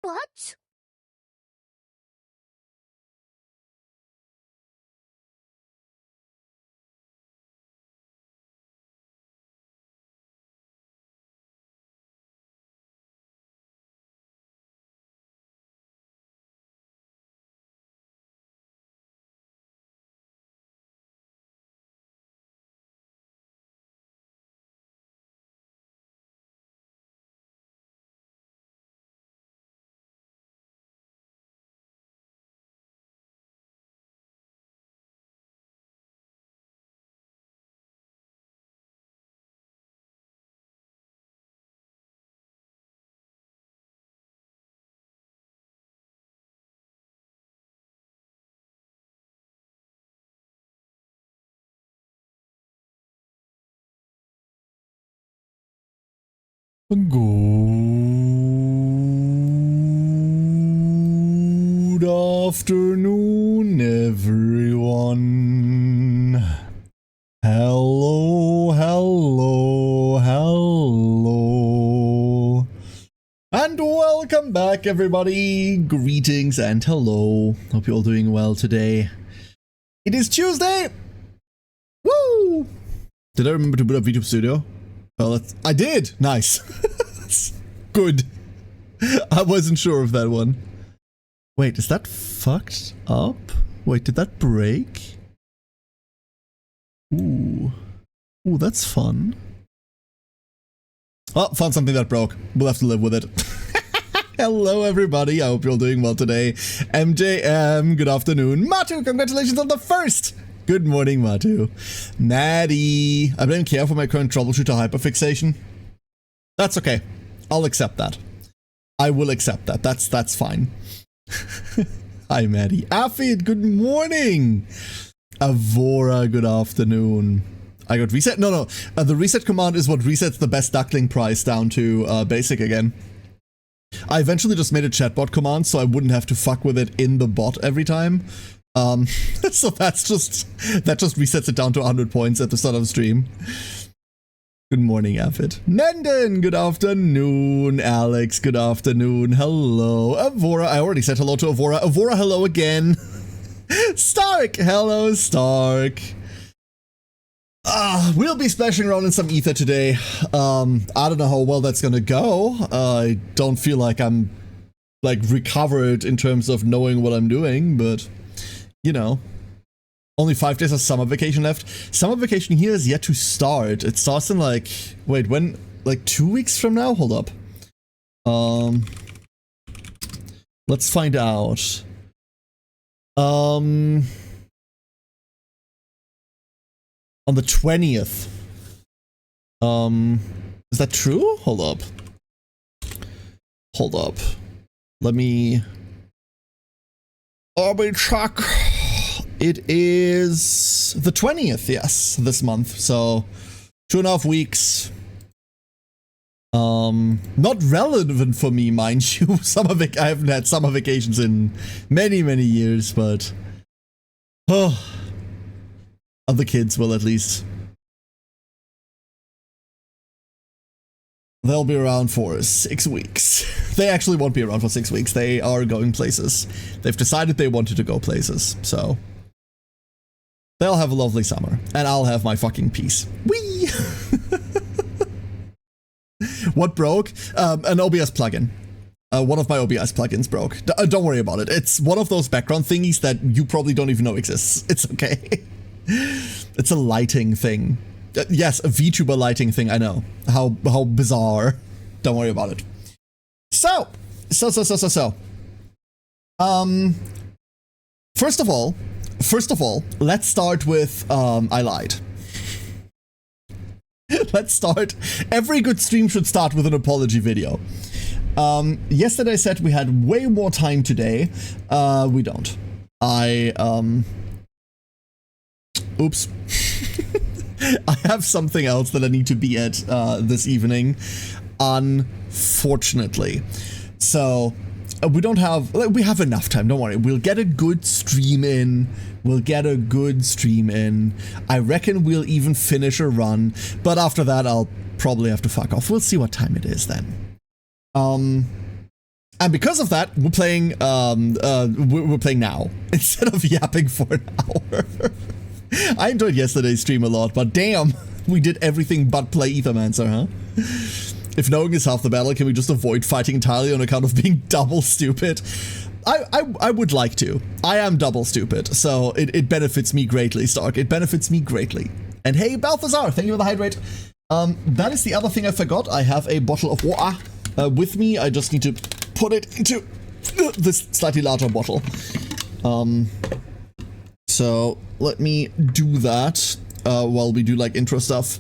What? Good afternoon, everyone. Hello, hello, hello. And welcome back, everybody. Greetings and hello. Hope you're all doing well today. It is Tuesday. Woo! Did I remember to boot up VTube Studio? Well, I did. Nice. Good. I wasn't sure of that one. Wait, is that fucked up? Wait, did that break? Ooh. Ooh, that's fun. Oh, found something that broke. We'll have to live with it. Hello, everybody. I hope you're all doing well today. MJM, good afternoon. Matu, congratulations on the first. Good morning, Matu. Maddie, I don't care for my current troubleshooter hyperfixation. That's okay. I'll accept that. I will accept that. That's fine. Hi, Maddie. Afid, good morning. Avora, good afternoon. I got reset. No. The reset command is what resets the best duckling price down to basic again. I eventually just made a chatbot command so I wouldn't have to fuck with it in the bot every time. So that just resets it down to 100 points at the start of the stream. Good morning, Affid. Nenden, good afternoon. Alex, good afternoon. Hello. Avora, I already said hello to Avora. Avora, hello again. Stark, hello, Stark. We'll be splashing around in some ether today. I don't know how well that's gonna go. I don't feel like I'm, recovered in terms of knowing what I'm doing, but, you know. Only 5 days of summer vacation left. Summer vacation here is yet to start. It starts in wait, when? 2 weeks from now? Hold up. Let's find out. On the 20th. Is that true? Hold up. Let me check. It is the 20th, yes, this month. So 2.5 weeks. Not relevant for me, mind you. I haven't had summer vacations in many years, but other kids will at least. They'll be around for 6 weeks. They actually won't be around for 6 weeks. They are going places. They've decided they wanted to go places, so they'll have a lovely summer, and I'll have my fucking peace. Whee! What broke? An OBS plugin. One of my OBS plugins broke. Don't worry about it. It's one of those background thingies that you probably don't even know exists. It's okay. It's a lighting thing. Yes, a VTuber lighting thing, I know. How bizarre. Don't worry about it. So. First of all, let's start with, I lied. Let's start. Every good stream should start with an apology video. Yesterday I said we had way more time today. We don't. Oops. I have something else that I need to be at this evening, unfortunately. So we have enough time, don't worry. We'll get a good stream in. I reckon we'll even finish a run, but after that I'll probably have to fuck off. We'll see what time it is then. And because of that, we're playing now instead of yapping for an hour. I enjoyed yesterday's stream a lot, but damn, we did everything but play Aethermancer, huh? If knowing is half the battle, can we just avoid fighting entirely on account of being double stupid? I would like to. I am double stupid, so it benefits me greatly, Stark. It benefits me greatly. And hey, Balthazar, thank you for the hydrate. That is the other thing I forgot. I have a bottle of water with me. I just need to put it into this slightly larger bottle. So let me do that while we do like intro stuff.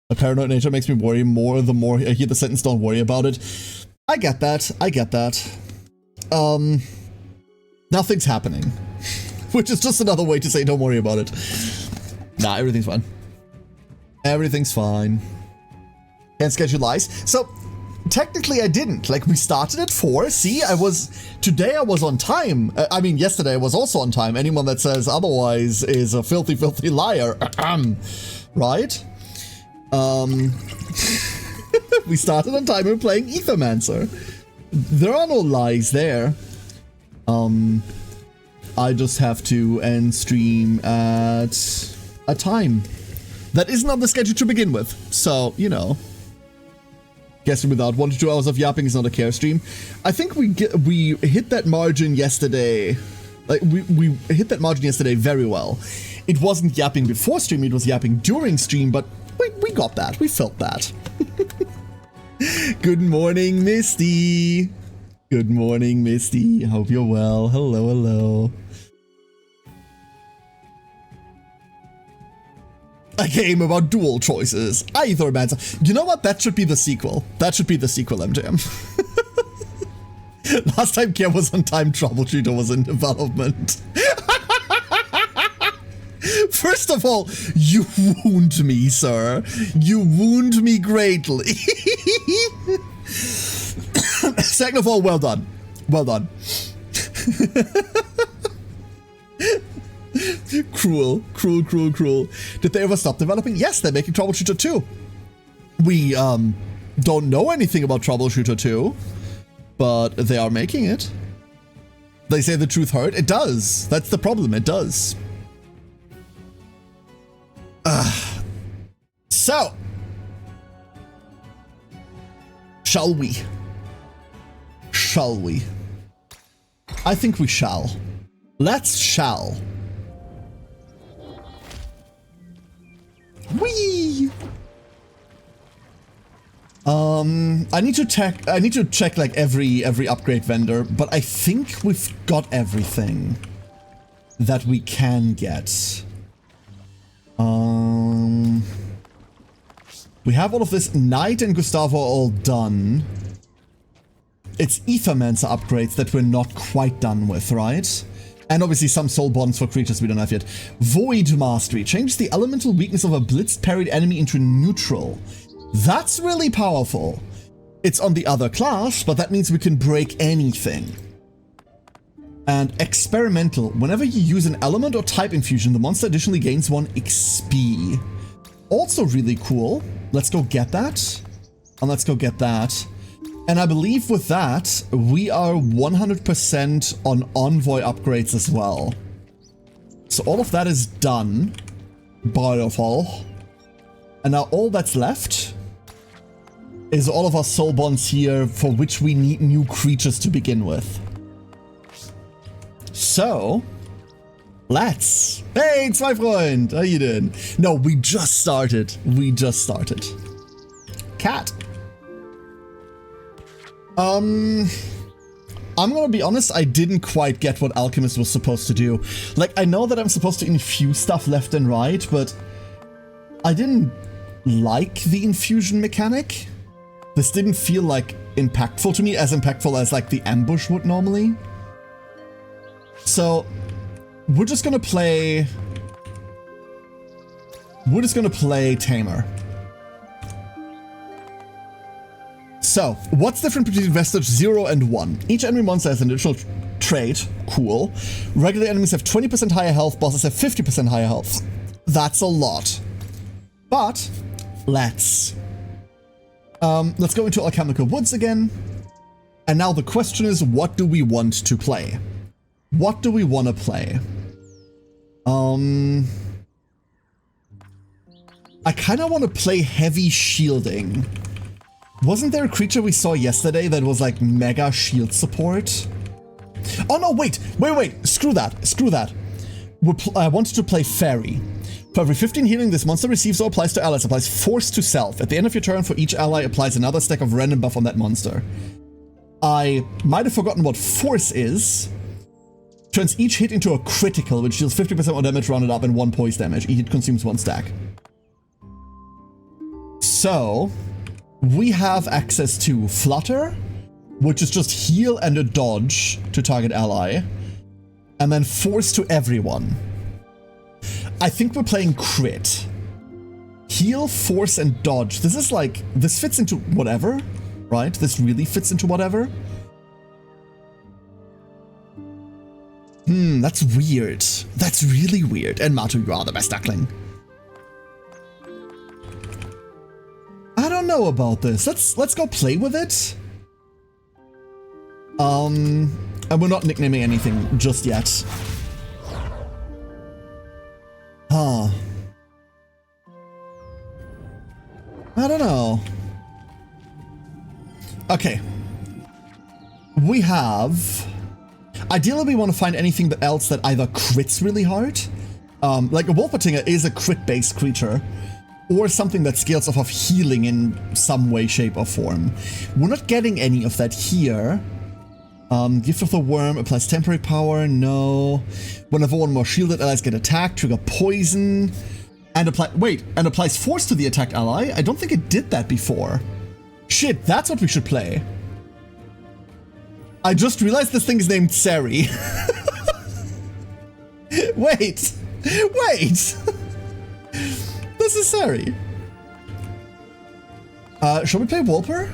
A paranoid nature makes me worry more the more I hear the sentence, don't worry about it. I get that. I get that. Nothing's happening. Which is just another way to say don't worry about it. Nah, everything's fine. Everything's fine. Can't schedule lies. So, technically I didn't. Like, we started at 4. See, today I was on time. I mean, yesterday I was also on time. Anyone that says otherwise is a filthy, filthy liar. Right? We started on time. We're playing Aethermancer. There are no lies there. I just have to end stream at a time that isn't on the schedule to begin with. So, you know. Guessing without 1 to 2 hours of yapping is not a care stream. I think we hit that margin yesterday. Like, we hit that margin yesterday very well. It wasn't yapping before stream, it was yapping during stream, but we got that. We felt that. Good morning, Misty. Good morning, Misty. Hope you're well. Hello, hello. A game about dual choices. Aethermancer. You know what? That should be the sequel. That should be the sequel, MJM. Last time Kia was on time, Troubleshooter was in development. First of all, you wound me, sir. You wound me greatly. Second of all, well done. Well done. Cruel, cruel, cruel, cruel. Did they ever stop developing? Yes, they're making Troubleshooter 2. We don't know anything about Troubleshooter 2, but they are making it. They say the truth hurt. It does. That's the problem. It does. So, shall we? Shall we? I think we shall. Let's shall. Whee! I need to check like every upgrade vendor, but I think we've got everything that we can get. We have all of this. Knight and Gustavo are all done. It's Aethermancer upgrades that we're not quite done with, right? And obviously some soul bonds for creatures we don't have yet. Void Mastery. Changes the elemental weakness of a blitzed parried enemy into neutral. That's really powerful. It's on the other class, but that means we can break anything. And Experimental. Whenever you use an element or type infusion, the monster additionally gains 1 XP. Also really cool. Let's go get that. And let's go get that. And I believe with that, we are 100% on Envoy upgrades as well. So all of that is done. Beautiful. And now all that's left is all of our soul bonds here for which we need new creatures to begin with. So, let's... Hey, it's my friend! How you doing? No, we just started. We just started. Cat. I'm gonna be honest, I didn't quite get what Alchemist was supposed to do. Like, I know that I'm supposed to infuse stuff left and right, but I didn't like the infusion mechanic. This didn't feel, like, impactful to me, as impactful as, like, the ambush would normally. So, we're just gonna play Tamer. So, what's different between Vestige 0 and 1? Each enemy monster has an additional trait. Cool. Regular enemies have 20% higher health, bosses have 50% higher health. That's a lot. But, let's go into Alchemical Woods again. And now the question is, what do we want to play? What do we want to play? I kind of want to play heavy shielding. Wasn't there a creature we saw yesterday that was like mega shield support? Oh no, wait. Screw that. I wanted to play Fairy. For every 15 healing this monster receives or applies to allies, applies Force to self. At the end of your turn, for each ally, applies another stack of random buff on that monster. I might have forgotten what Force is. Turns each hit into a critical, which deals 50% more damage rounded up and 1 poise damage. Each hit consumes 1 stack. So, we have access to Flutter, which is just heal and a dodge to target ally, and then Force to everyone. I think we're playing Crit. Heal, Force, and dodge. This is like, this fits into whatever, right? This really fits into whatever. That's weird. That's really weird. And Matu, you are the best duckling. I don't know about this. Let's go play with it. And we're not nicknaming anything just yet. Huh. I don't know. Okay. We have... Ideally, we want to find anything else that either crits really hard. Like a Wolpertinger is a crit-based creature. Or something that scales off of healing in some way, shape, or form. We're not getting any of that here. Gift of the Worm applies temporary power. No. Whenever one more shielded allies get attacked, trigger poison. And applies force to the attacked ally? I don't think it did that before. Shit, that's what we should play. I just realized this thing is named Sari. Wait. This is Sari. Shall we play Wolper?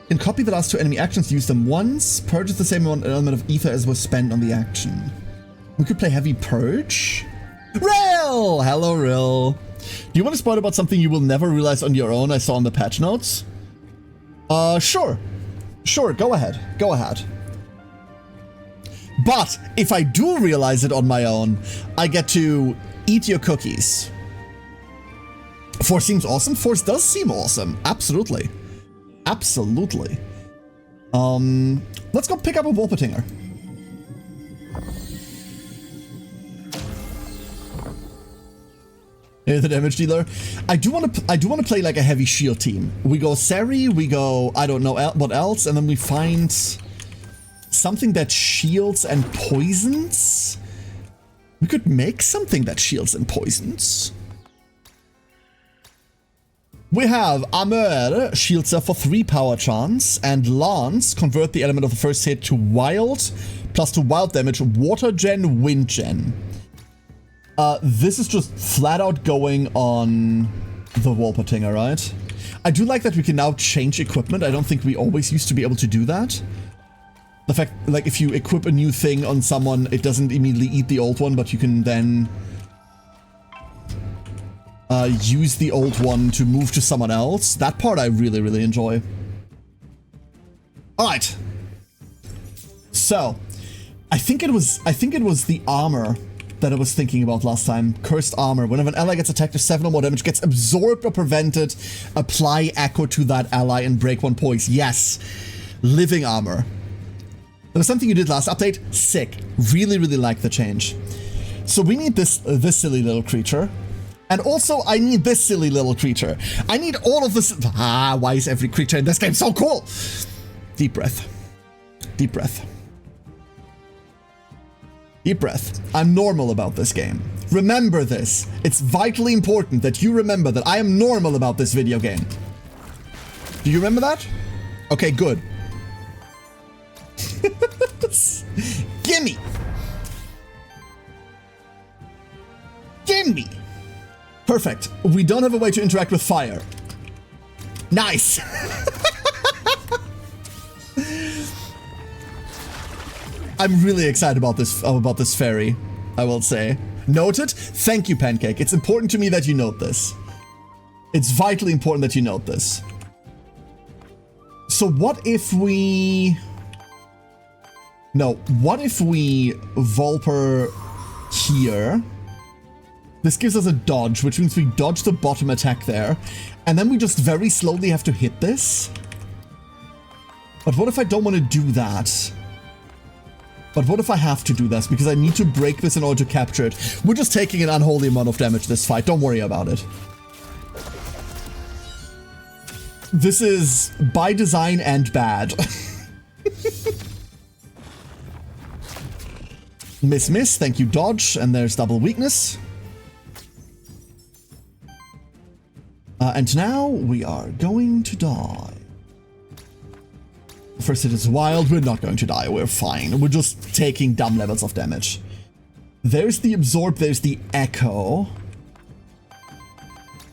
Can copy the last 2 enemy actions, use them once. Purges the same element of ether as was spent on the action. We could play Heavy Purge. Rill! Hello, Rill. Do you want to spoil about something you will never realize on your own I saw on the patch notes? Sure. Sure, go ahead. Go ahead. But if I do realize it on my own, I get to eat your cookies. Force seems awesome. Force does seem awesome. Absolutely. Absolutely. Let's go pick up a Wolpertinger. Here's the damage dealer. I do want to play like a heavy shield team. We go Sari, we go I don't know what else, and then we find something that shields and poisons. We could make something that shields and poisons. We have Amur, shields her for 3 power chance, and Lance, convert the element of the first hit to wild, plus to wild damage, water gen, wind gen. This is just flat out going on the Wolpertinger, right? I do like that we can now change equipment. I don't think we always used to be able to do that. The fact, like, if you equip a new thing on someone, it doesn't immediately eat the old one, but you can then use the old one to move to someone else. That part I really, really enjoy. All right. So, I think it was the armor that I was thinking about last time. Cursed armor. Whenever an ally gets attacked with 7 or more damage, gets absorbed or prevented, apply echo to that ally and break 1 poise. Yes. Living armor. That was something you did last update. Sick. Really, really like the change. So we need this silly little creature. And also, I need this silly little creature. I need all of this. Why is every creature in this game so cool? Deep breath. Deep breath. Deep breath. I'm normal about this game. Remember this. It's vitally important that you remember that I am normal about this video game. Do you remember that? Okay, good. Gimme! Gimme! Perfect. We don't have a way to interact with fire. Nice! I'm really excited about this fairy, I will say. Noted? Thank you, Pancake. It's important to me that you note this. It's vitally important that you note this. So what if we... No, what if we Volper here? This gives us a dodge, which means we dodge the bottom attack there. And then we just very slowly have to hit this. But what if I don't want to do that? But what if I have to do this? Because I need to break this in order to capture it. We're just taking an unholy amount of damage this fight. Don't worry about it. This is by design and bad. Miss, miss. Thank you, dodge. And there's double weakness. And now we are going to die. First it is wild. We're not going to die. We're fine. We're just taking dumb levels of damage. There's the absorb. There's the echo.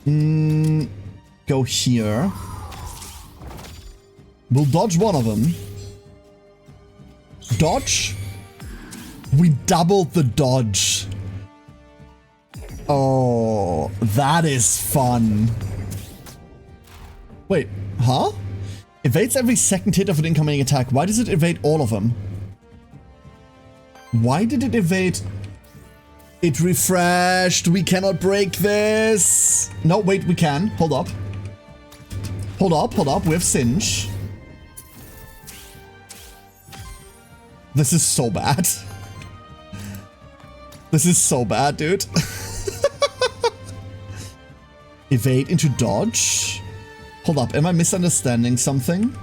Go here. We'll dodge one of them. Dodge. We doubled the dodge. Oh, that is fun. Wait, huh? Evades every second hit of an incoming attack. Why does it evade all of them? Why did it evade? It refreshed. We cannot break this. No, wait, we can. Hold up. Hold up, hold up. We have Singe. This is so bad. This is so bad, dude. Evade into dodge. Hold up, am I misunderstanding something?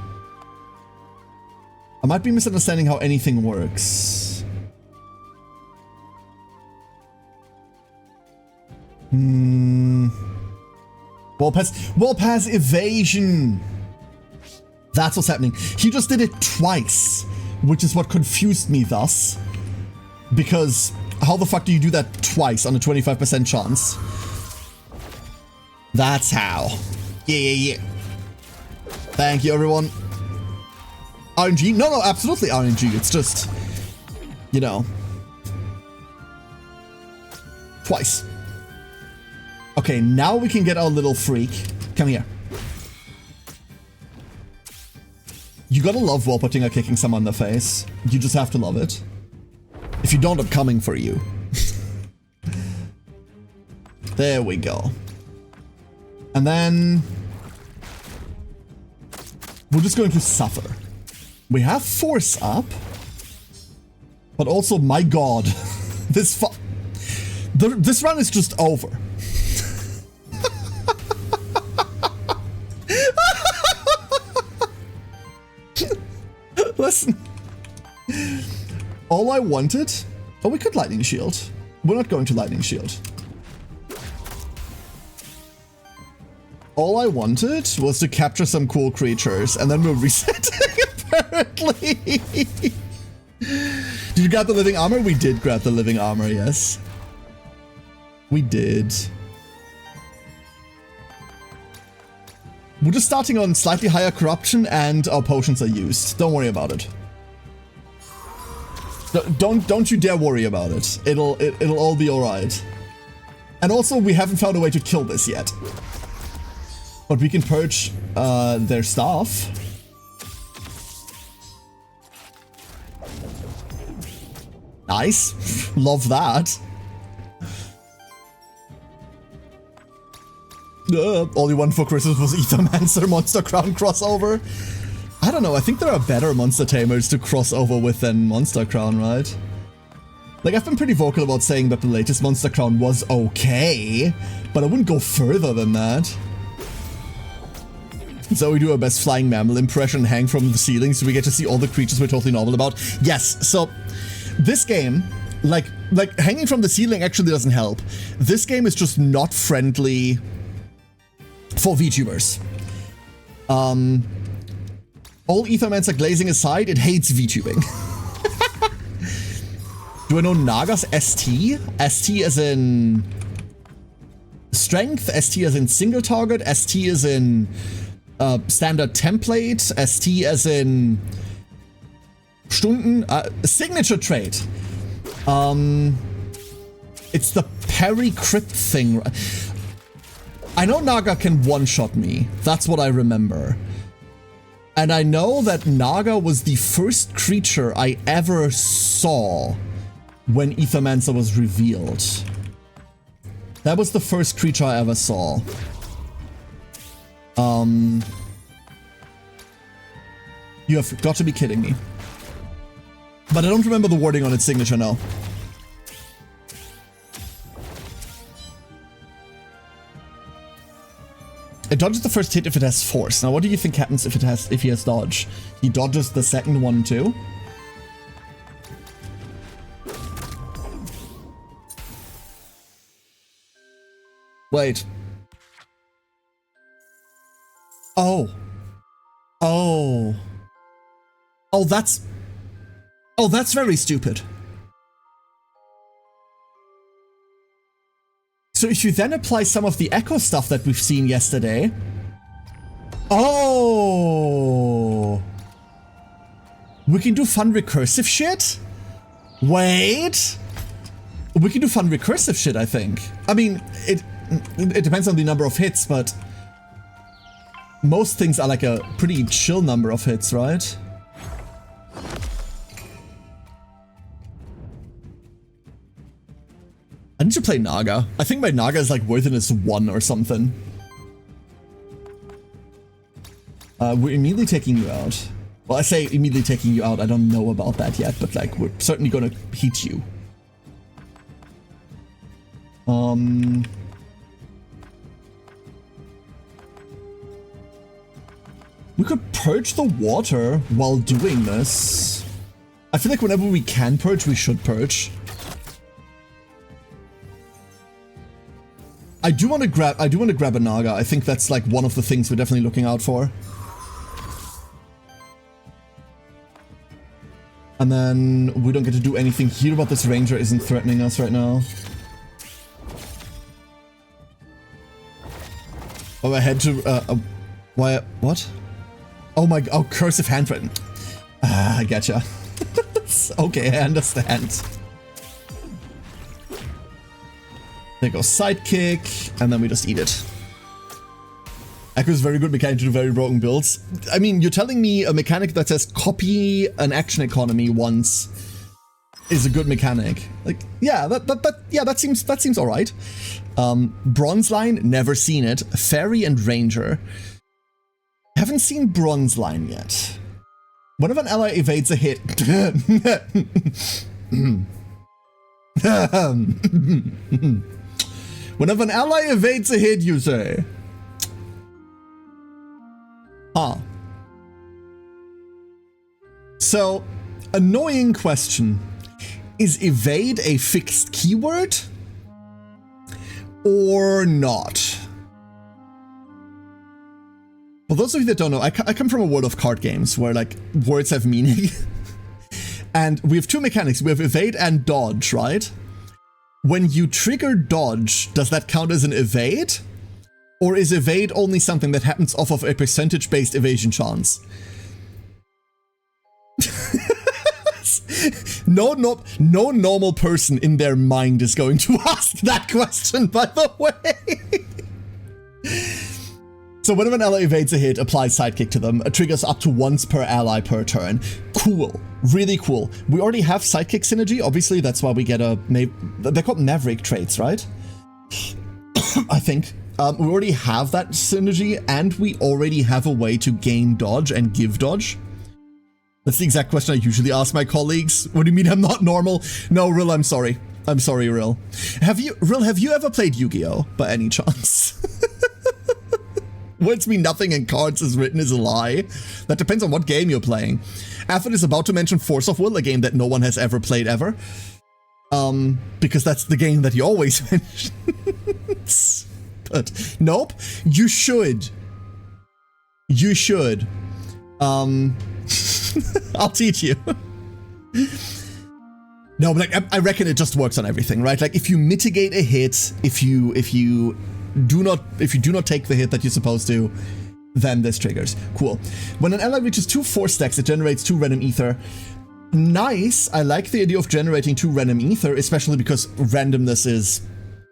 I might be misunderstanding how anything works. Wall pass evasion. That's what's happening. He just did it twice, which is what confused me thus. Because how the fuck do you do that twice on a 25% chance? That's how. Yeah. Thank you, everyone. RNG? No, absolutely RNG. It's just, you know, twice. Okay, now we can get our little freak. Come here. You gotta love Wolpertinger kicking someone in the face. You just have to love it. If you don't, I'm coming for you. There we go. And then we're just going to suffer. We have force up, but also, my god, this run is just over. Listen, all I wanted. Oh, we could lightning shield. We're not going to lightning shield. All I wanted was to capture some cool creatures, and then we're resetting, apparently. Did you grab the living armor? We did grab the living armor, yes. We did. We're just starting on slightly higher corruption, and our potions are used. Don't worry about it. Don't you dare worry about it. It'll all be alright. And also, we haven't found a way to kill this yet. But we can purge their stuff. Nice. Love that. All you want for Christmas was Aethermancer Monster Crown crossover. I don't know, I think there are better monster tamers to cross over with than Monster Crown, right? Like, I've been pretty vocal about saying that the latest Monster Crown was okay, but I wouldn't go further than that. So we do our best flying mammal impression, hang from the ceiling, so we get to see all the creatures we're totally normal about. Yes, so this game, like hanging from the ceiling actually doesn't help. This game is just not friendly for VTubers. All Aethermancer glazing aside, it hates VTubing. Do I know Naga's ST? ST as in strength, ST as in single target, ST as in standard template, ST as in Stunden, signature trait. It's the parry crit thing. I know Naga can one-shot me. That's what I remember. And I know that Naga was the first creature I ever saw when Aethermancer was revealed. That was the first creature I ever saw. You have got to be kidding me. But I don't remember the wording on its signature now. It dodges the first hit if it has force. Now what do you think happens if he has dodge? He dodges the second one too? Wait. Oh. Oh. Oh, that's very stupid. So if you then apply some of the echo stuff that we've seen yesterday... Oh! We can do fun recursive shit? Wait! We can do fun recursive shit, I think. I mean, it depends on the number of hits, but... most things are like a pretty chill number of hits, right? I need to play Naga. I think my Naga is like worthiness 1 or something. We're immediately taking you out. Well, I say immediately taking you out. I don't know about that yet, but like we're certainly gonna hit you. We could purge the water while doing this. I feel like whenever we can purge, we should purge. I do want to grab a Naga. I think that's like one of the things we're definitely looking out for. And then we don't get to do anything here, but this ranger isn't threatening us right now. Oh, I had to why what? Oh my, oh, cursive handwritten. Ah, I getcha. Okay, I understand. There goes sidekick, and then we just eat it. Echo is very good mechanic to do very broken builds. I mean, you're telling me a mechanic that says copy an action economy once is a good mechanic. Like, yeah, that seems all right. Bronze line, never seen it. Fairy and ranger. Haven't seen bronze line yet. Whenever an ally evades a hit. Whenever an ally evades a hit, you say. Huh. So, annoying question. Is evade a fixed keyword? Or not? For those of you that don't know, I come from a world of card games where like words have meaning. And we have two mechanics. We have evade and dodge, right? When you trigger dodge, does that count as an evade? Or is evade only something that happens off of a percentage-based evasion chance? No normal person in their mind is going to ask that question, by the way. So whenever an ally evades a hit, apply sidekick to them. It triggers up to once per ally per turn. Cool. Really cool. We already have sidekick synergy. Obviously, that's why we get a... They're called Maverick traits, right? I think. We already have that synergy, and we already have a way to gain dodge and give dodge. That's the exact question I usually ask my colleagues. What do you mean I'm not normal? No, Rill, I'm sorry. I'm sorry, Rill. Have you ever played Yu-Gi-Oh! By any chance? Words mean nothing and cards is written is a lie. That depends on what game you're playing. Aphid is about to mention Force of Will, a game that no one has ever played ever. Because that's the game that he always mentions. But nope, you should. You should. I'll teach you. No, but like I reckon it just works on everything, right? Like if you mitigate a hit, if you do not take the hit that you're supposed to, then this triggers. Cool. When an ally reaches 2 force stacks, it generates 2 random ether. Nice. I like the idea of generating 2 random ether, especially because randomness is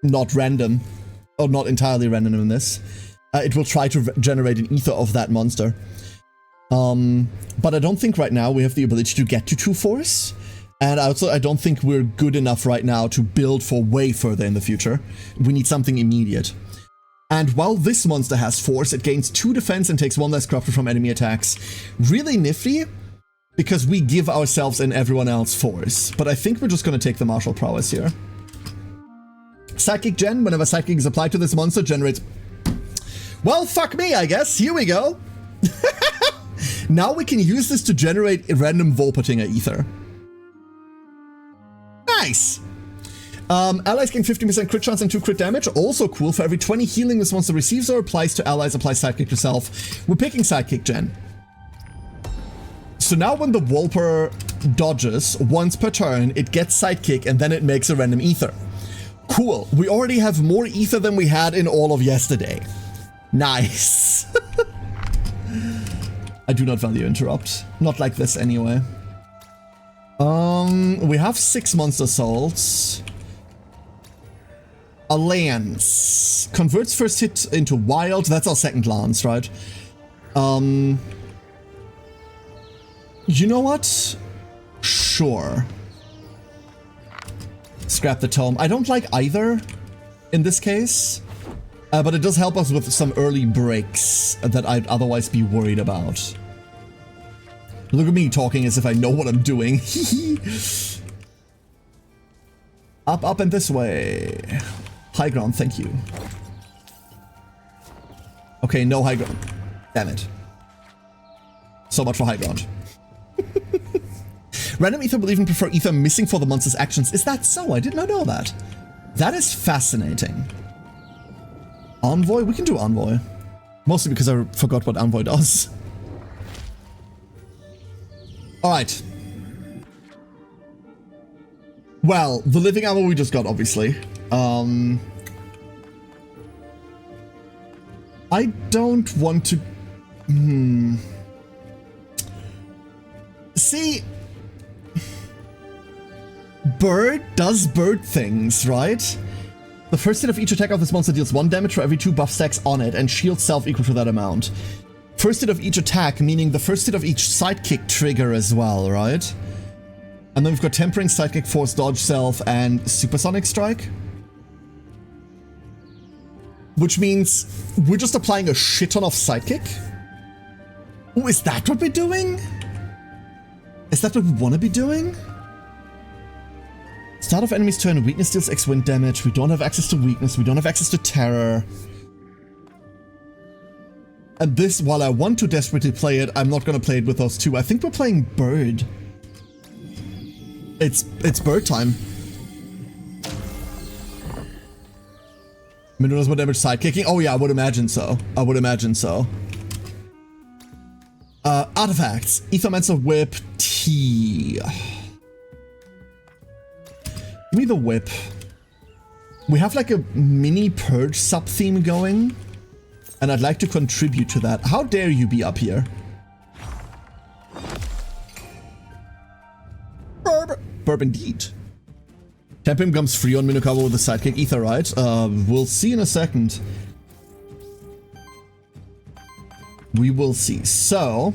not random, or not entirely random in this. It will try to generate an ether of that monster. But I don't think right now we have the ability to get to 2 force. And also, I don't think we're good enough right now to build for way further in the future. We need something immediate. And while this monster has force, it gains 2 defense and takes 1 less corruption from enemy attacks. Really nifty, because we give ourselves and everyone else force. But I think we're just going to take the martial prowess here. Psychic Gen, whenever Psychic is applied to this monster, generates... Well, fuck me, I guess. Here we go. Now we can use this to generate a random Wolpertinger ether. Nice! Allies gain 50% crit chance and 2 crit damage. Also cool. For every 20 healing this monster receives or applies to allies, apply Sidekick yourself. We're picking Sidekick Gen. So now when the Wolper dodges once per turn, it gets Sidekick and then it makes a random ether. Cool. We already have more ether than we had in all of yesterday. Nice. I do not value interrupt. Not like this anyway. We have 6 monster souls. A lance. Converts first hit into wild. That's our second lance, right? You know what? Sure. Scrap the tome. I don't like either in this case. But it does help us with some early breaks that I'd otherwise be worried about. Look at me talking as if I know what I'm doing. Up, up, and this way. High ground, thank you. Okay, no high ground. Damn it. So much for high ground. Random ether will even prefer ether missing for the monster's actions. Is that so? I did not know that. That is fascinating. Envoy? We can do Envoy. Mostly because I forgot what Envoy does. Alright. Well, the living armor we just got, obviously. I don't want to... See... Bird does bird things, right? The first hit of each attack of this monster deals 1 damage for every 2 buff stacks on it, and shields self equal to that amount. First hit of each attack, meaning the first hit of each sidekick trigger as well, right? And then we've got Tempering, Sidekick, Force, Dodge, Self, and Supersonic Strike. Which means we're just applying a shit ton of Sidekick? Oh, is that what we're doing? Is that what we want to be doing? Start of enemy's turn, weakness deals X wind damage. We don't have access to weakness. We don't have access to terror. And this, while I want to desperately play it, I'm not going to play it with those 2. I think we're playing Bird. It's bird time. Minute more damage sidekicking? Oh yeah, I would imagine so. I would imagine so. Artifacts. Aethermancer Whip T. Give me the whip. We have like a mini purge sub-theme going. And I'd like to contribute to that. How dare you be up here? Burp indeed. Tempim becomes free on Minokawa with the sidekick ether, right? We'll see in a second. We will see. So,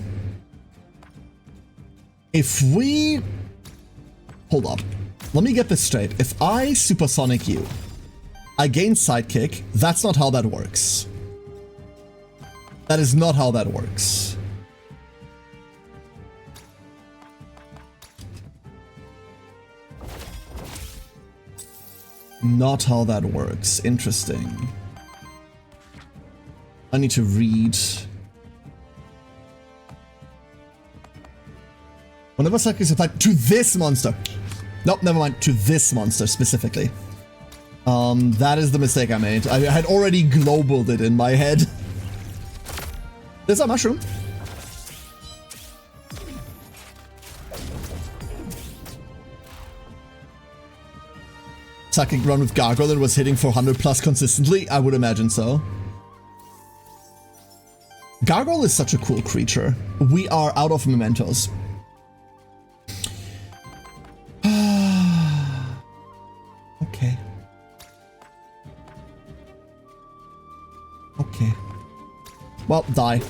if we... Hold up. Let me get this straight. If I supersonic you, I gain sidekick. That's not how that works. That is not how that works. Not how that works. Interesting. I need to read. Whenever sidekick is applied to this monster. Nope, never mind. To this monster specifically. That is the mistake I made. I had already globaled it in my head. There's a mushroom. Psychic run with Gargoyle and was hitting for 100 plus consistently? I would imagine so. Gargoyle is such a cool creature. We are out of mementos. Okay. Okay. Well, die.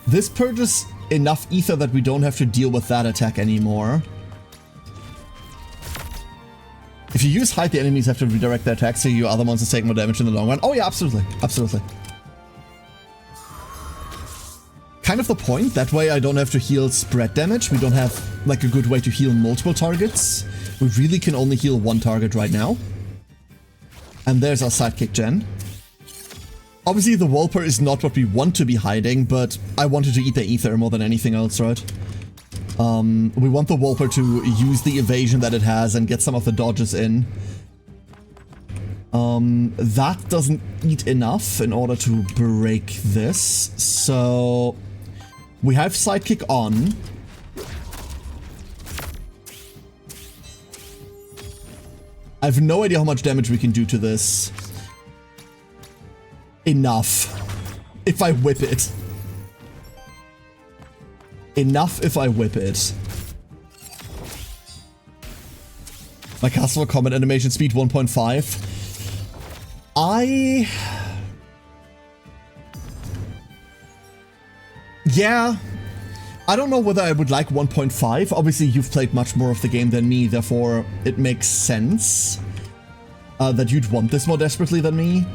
This purges enough ether that we don't have to deal with that attack anymore. If you use hide, the enemies have to redirect their attacks so your other monsters take more damage in the long run. Oh yeah, absolutely. Absolutely. Kind of the point. That way I don't have to heal spread damage. We don't have like a good way to heal multiple targets. We really can only heal one target right now. And there's our sidekick gen. Obviously the Wolper is not what we want to be hiding, but I wanted to eat the ether more than anything else, right? We want the Wolper to use the evasion that it has and get some of the dodges in. That doesn't eat enough in order to break this, so we have sidekick on. I have no idea how much damage we can do to this. Enough. If I whip it. Enough if I whip it. My customer comment animation speed 1.5. Yeah. I don't know whether I would like 1.5. Obviously, you've played much more of the game than me, therefore it makes sense that you'd want this more desperately than me.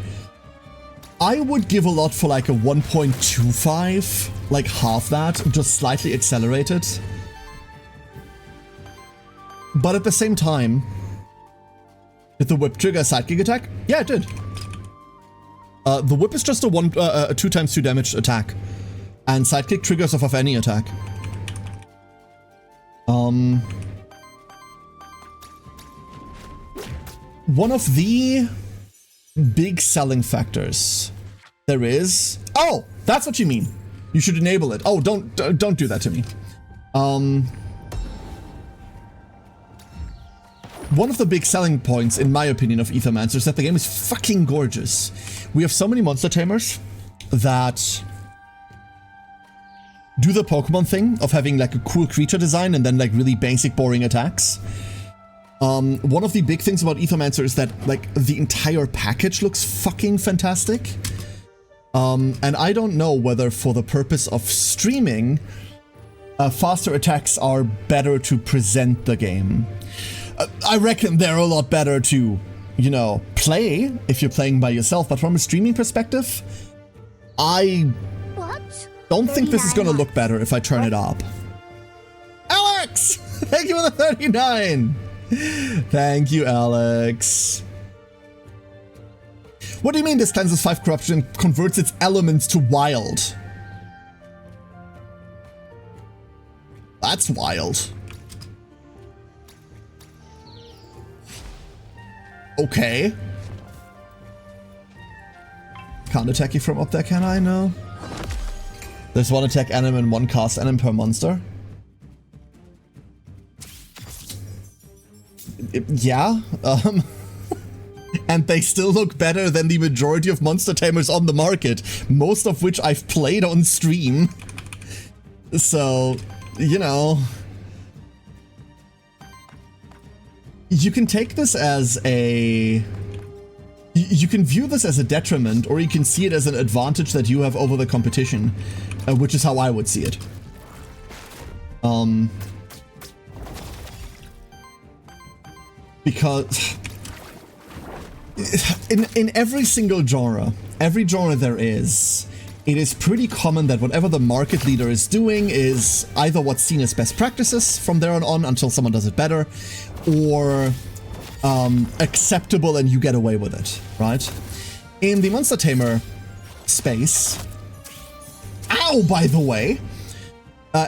I would give a lot for like a 1.25, like half that, just slightly accelerated. But at the same time, did the whip trigger a sidekick attack? Yeah, it did. The whip is just a 2 × 2 damage attack. And sidekick triggers off of any attack. One of the big selling factors there is... Oh, that's what you mean. You should enable it. Oh, don't do that to me. One of the big selling points, in my opinion, of Aethermancer is that the game is fucking gorgeous. We have so many monster tamers that do the Pokemon thing of having like a cool creature design and then like really basic boring attacks. One of the big things about Aethermancer is that like the entire package looks fucking fantastic. And I don't know whether for the purpose of streaming, faster attacks are better to present the game. I reckon they're a lot better to, you know, play if you're playing by yourself, but from a streaming perspective, I don't think this is gonna look better if I turn it up. Alex! Thank you for the 39! Thank you, Alex. What do you mean this cleanses 5 corruption and converts its elements to wild? That's wild. Okay. Can't attack you from up there, can I? No. There's one attack anim and one cast anim per monster. Yeah. And they still look better than the majority of monster tamers on the market, most of which I've played on stream. So, you know, you can take this as a... You can view this as a detriment, or you can see it as an advantage that you have over the competition, which is how I would see it. Because in every single genre, every genre there is, it is pretty common that whatever the market leader is doing is either what's seen as best practices from there on until someone does it better, or acceptable and you get away with it, right? In the Monster Tamer space... Ow, by the way!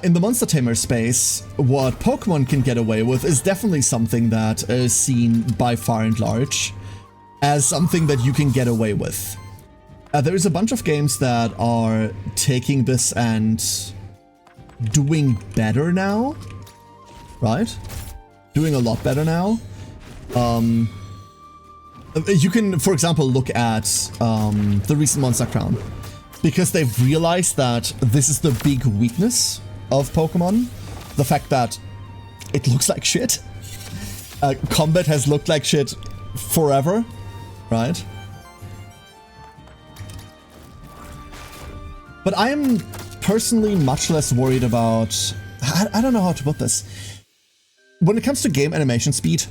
In the Monster Tamer space, what Pokemon can get away with is definitely something that is seen by far and large as something that you can get away with. There is a bunch of games that are taking this and doing better now, right? Doing a lot better now. You can, for example, look at the recent Monster Crown, because they've realized that this is the big weakness of Pokemon. The fact that it looks like shit. Combat has looked like shit forever, right? But I am personally much less worried about... I don't know how to put this. When it comes to game animation speed,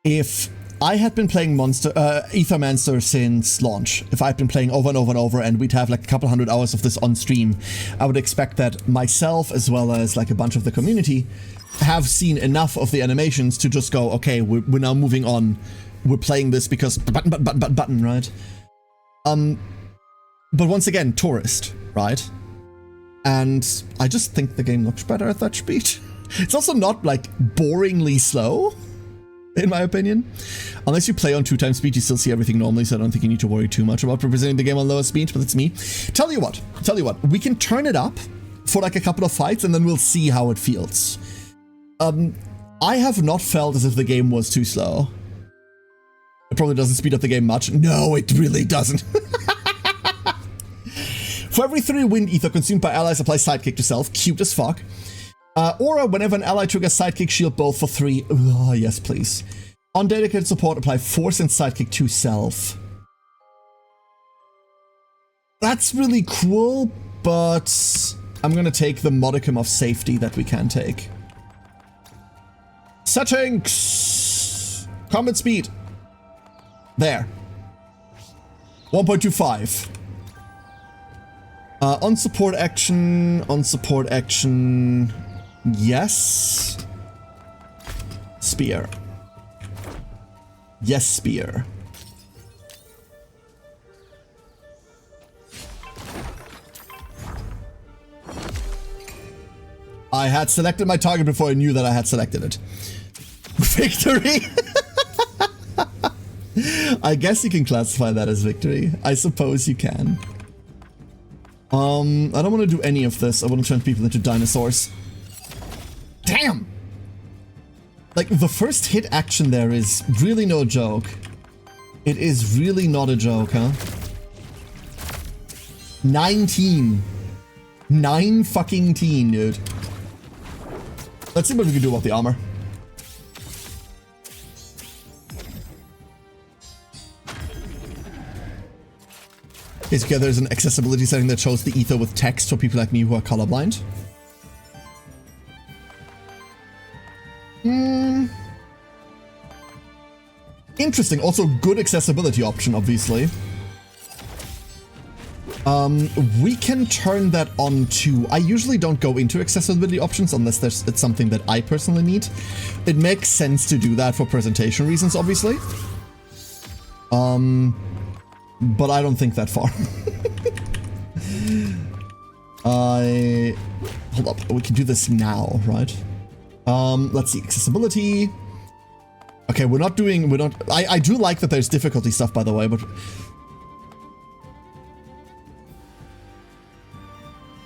if I had been playing Aethermancer since launch, if I'd been playing over and over and over, and we'd have like a couple hundred hours of this on stream, I would expect that myself, as well as like a bunch of the community, have seen enough of the animations to just go, okay, we're now moving on. We're playing this because button, right? But once again, tourist, right? And I just think the game looks better at that speed. It's also not like boringly slow, in my opinion. Unless you play on 2x speed, you still see everything normally, so I don't think you need to worry too much about representing the game on lower speed, but it's me. Tell you what, we can turn it up for like a couple of fights and then we'll see how it feels. I have not felt as if the game was too slow. It probably doesn't speed up the game much. No, it really doesn't. For every 3 wind ether consumed by allies, apply sidekick to self. Cute as fuck. Aura, whenever an ally triggers sidekick, shield both for 3. Oh, yes, please. On dedicated support, apply force and sidekick to self. That's really cool, but I'm gonna take the modicum of safety that we can take. Settings! Combat speed. There. 1.25. On support action, yes. Spear. Yes, spear. I had selected my target before I knew that I had selected it. Victory! I guess you can classify that as victory. I suppose you can. I don't want to do any of this. I want to turn people into dinosaurs. Damn! Like, the first hit action there is really no joke. It is really not a joke, huh? 19. 9 fucking teen, dude. Let's see what we can do about the armor. Basically, there's an accessibility setting that shows the ether with text for people like me who are colorblind. Interesting. Also, good accessibility option, obviously. We can turn that on too. I usually don't go into accessibility options unless it's something that I personally need. It makes sense to do that for presentation reasons, obviously. But I don't think that far. Hold up, we can do this now, right? Let's see, accessibility. Okay, I do like that there's difficulty stuff, by the way, but...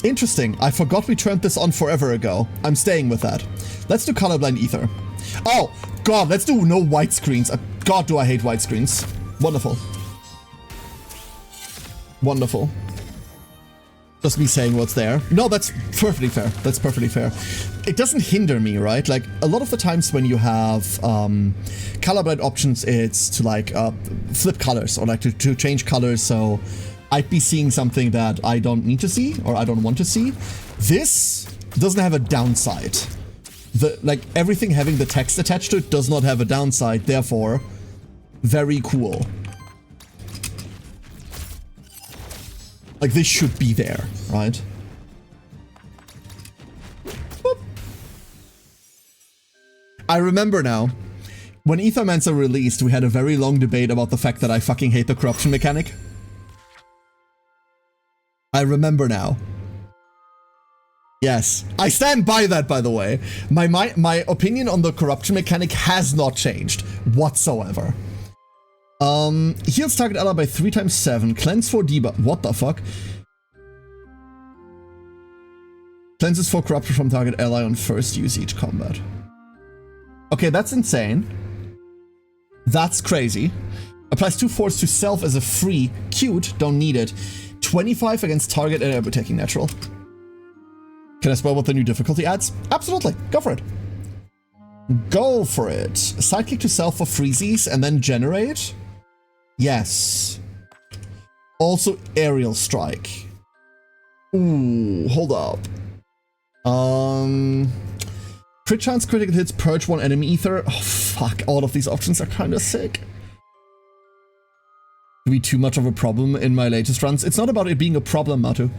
Interesting, I forgot we turned this on forever ago. I'm staying with that. Let's do colorblind ether. Oh, God, let's do no white screens. God, do I hate white screens. Wonderful. Wonderful. Just me saying what's there. No, that's perfectly fair. That's perfectly fair. It doesn't hinder me, right? Like, a lot of the times when you have colorblind options, it's to, like, flip colors or, like, to change colors, so I'd be seeing something that I don't need to see or I don't want to see. This doesn't have a downside. Like, everything having the text attached to it does not have a downside, therefore, very cool. Like, this should be there, right? Boop. I remember now, when Aethermancer released, we had a very long debate about the fact that I fucking hate the corruption mechanic. I remember now. Yes, I stand by that, by the way. My opinion on the corruption mechanic has not changed whatsoever. Heals target ally by 3 times 7. Cleanse for debuff. What the fuck? Cleanses for corruption from target ally on first use each combat. Okay, that's insane. That's crazy. Applies 2 force to self as a free. Cute, don't need it. 25 against target and attacking natural. Can I spoil what the new difficulty adds? Absolutely, go for it. Go for it. Sidekick to self for freezies and then generate. Yes. Also aerial strike. Ooh, hold up. Crit chance, critical hits, purge one enemy ether. Oh, fuck. All of these options are kind of sick. Be too much of a problem in my latest runs. It's not about it being a problem, Matu.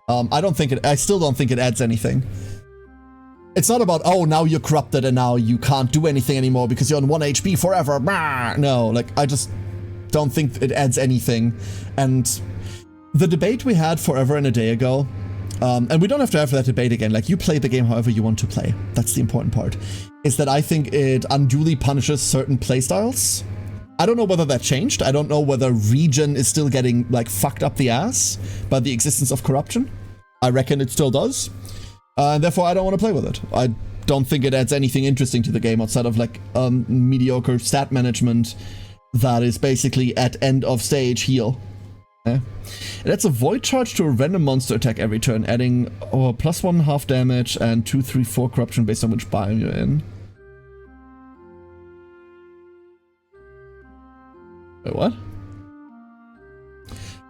I still don't think it adds anything. It's not about, oh, now you're corrupted and now you can't do anything anymore because you're on 1 HP forever. No, like, I just don't think it adds anything. And the debate we had forever and a day ago, and we don't have to have that debate again, like, you play the game however you want to play. That's the important part. Is that I think it unduly punishes certain playstyles. I don't know whether that changed. I don't know whether Regen is still getting, like, fucked up the ass by the existence of corruption. I reckon it still does. And therefore, I don't want to play with it. I don't think it adds anything interesting to the game outside of, like, mediocre stat management that is basically at end of stage heal. It adds a void charge to a random monster attack every turn, adding +1 half damage and 2, 3, 4 corruption based on which biome you're in. Wait, what?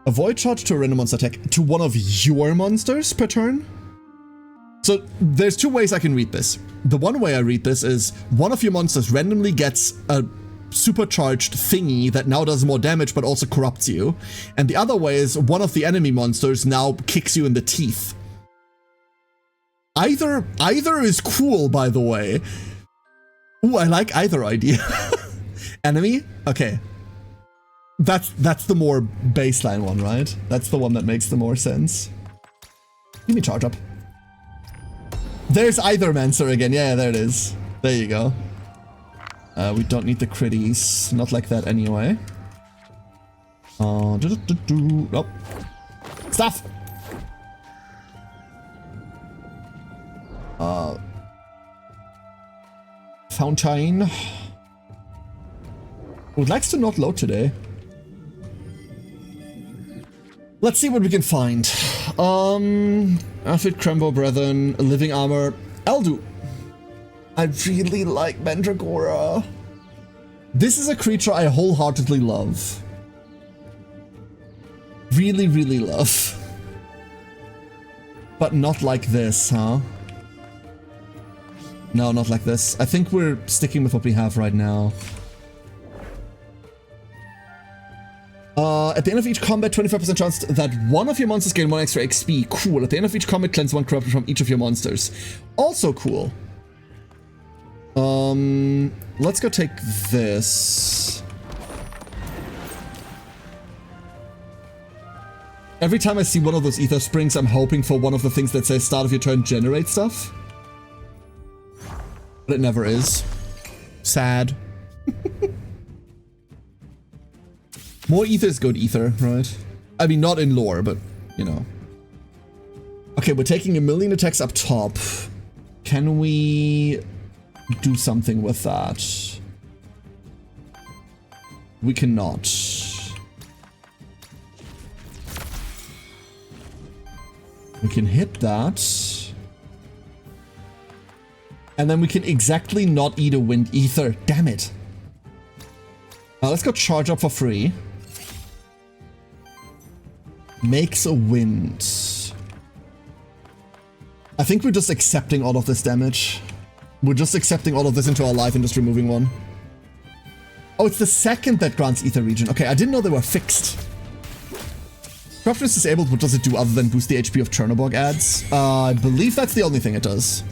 A void charge to a random monster attack to one of your monsters per turn? So there's two ways I can read this. The one way I read this is one of your monsters randomly gets a supercharged thingy that now does more damage but also corrupts you. And the other way is one of the enemy monsters now kicks you in the teeth. Either is cool, by the way. Ooh, I like either idea. Enemy? Okay. That's the more baseline one, right? That's the one that makes the more sense. Give me charge up. There's Aethermancer again. Yeah, there it is. There you go. We don't need the critties. Not like that anyway. Nope. Stuff! Fountain. Would likes to not load today. Let's see what we can find. Outfit, Crembo, Brethren, Living Armor, Eldu. I really like Mandragora. This is a creature I wholeheartedly love. Really, really love. But not like this, huh? No, not like this. I think we're sticking with what we have right now. At the end of each combat, 25% chance that one of your monsters gain 1 extra XP. Cool. At the end of each combat, cleanse 1 corruption from each of your monsters. Also cool. Let's go take this. Every time I see one of those ether springs, I'm hoping for one of the things that says start of your turn, generate stuff. But it never is. Sad. More ether is good ether, right? I mean, not in lore, but, you know. Okay, we're taking 1,000,000 attacks up top. Can we do something with that? We cannot. We can hit that. And then we can exactly not eat a wind ether. Damn it. Now let's go charge up for free. Makes a wind. I think we're just accepting all of this damage. We're just accepting all of this into our life and just removing one. Oh, it's the second that grants ether regen. Okay, I didn't know they were fixed. Corruption is disabled. What does it do other than boost the HP of Chernobog adds? I believe that's the only thing it does.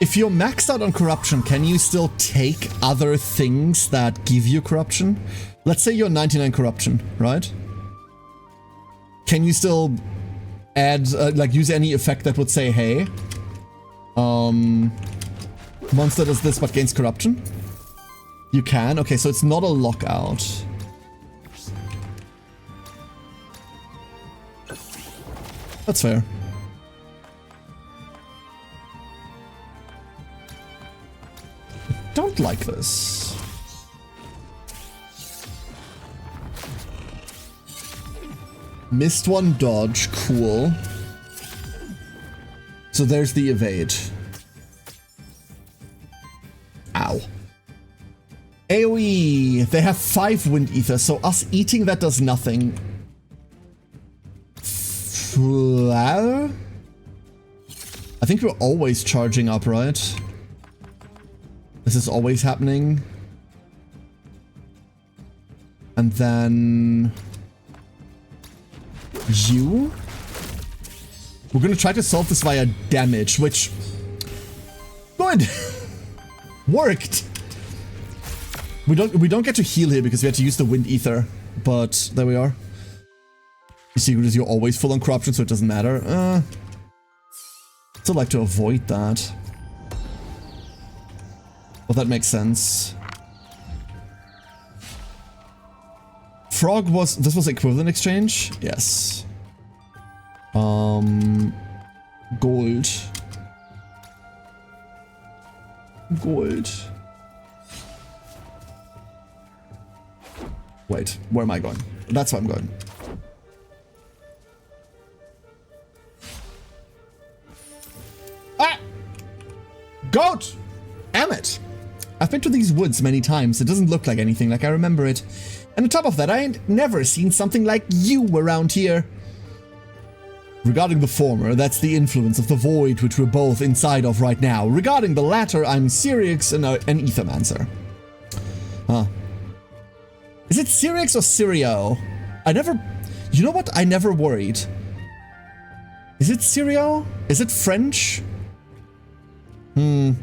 If you're maxed out on corruption, can you still take other things that give you corruption? Let's say you're 99 corruption, right? Can you still add, like, use any effect that would say, hey, monster does this but gains corruption? You can? Okay, so it's not a lockout. That's fair. Don't like this. Missed one dodge, cool. So there's the evade. Ow. AoE They have 5 wind ether, so us eating that does nothing. Flower? I think we're always charging up, right? This is always happening. And then... you? We're gonna try to solve this via damage, which... good! Worked! We don't get to heal here because we had to use the wind ether, but there we are. The secret is you're always full on corruption, so it doesn't matter. Still like to avoid that. Well, that makes sense. Frog was... this was equivalent exchange? Yes. Gold. Gold. Wait, where am I going? That's where I'm going. Ah! Goat! Emmet! I've been to these woods many times. It doesn't look like anything like I remember it. And on top of that, I ain't never seen something like you around here. Regarding the former, that's the influence of the void which we're both inside of right now. Regarding the latter, I'm Syrinx and an Aethermancer. Huh. Is it Syrinx or Syrio? I never... you know what? I never worried. Is it Syrio? Is it French? If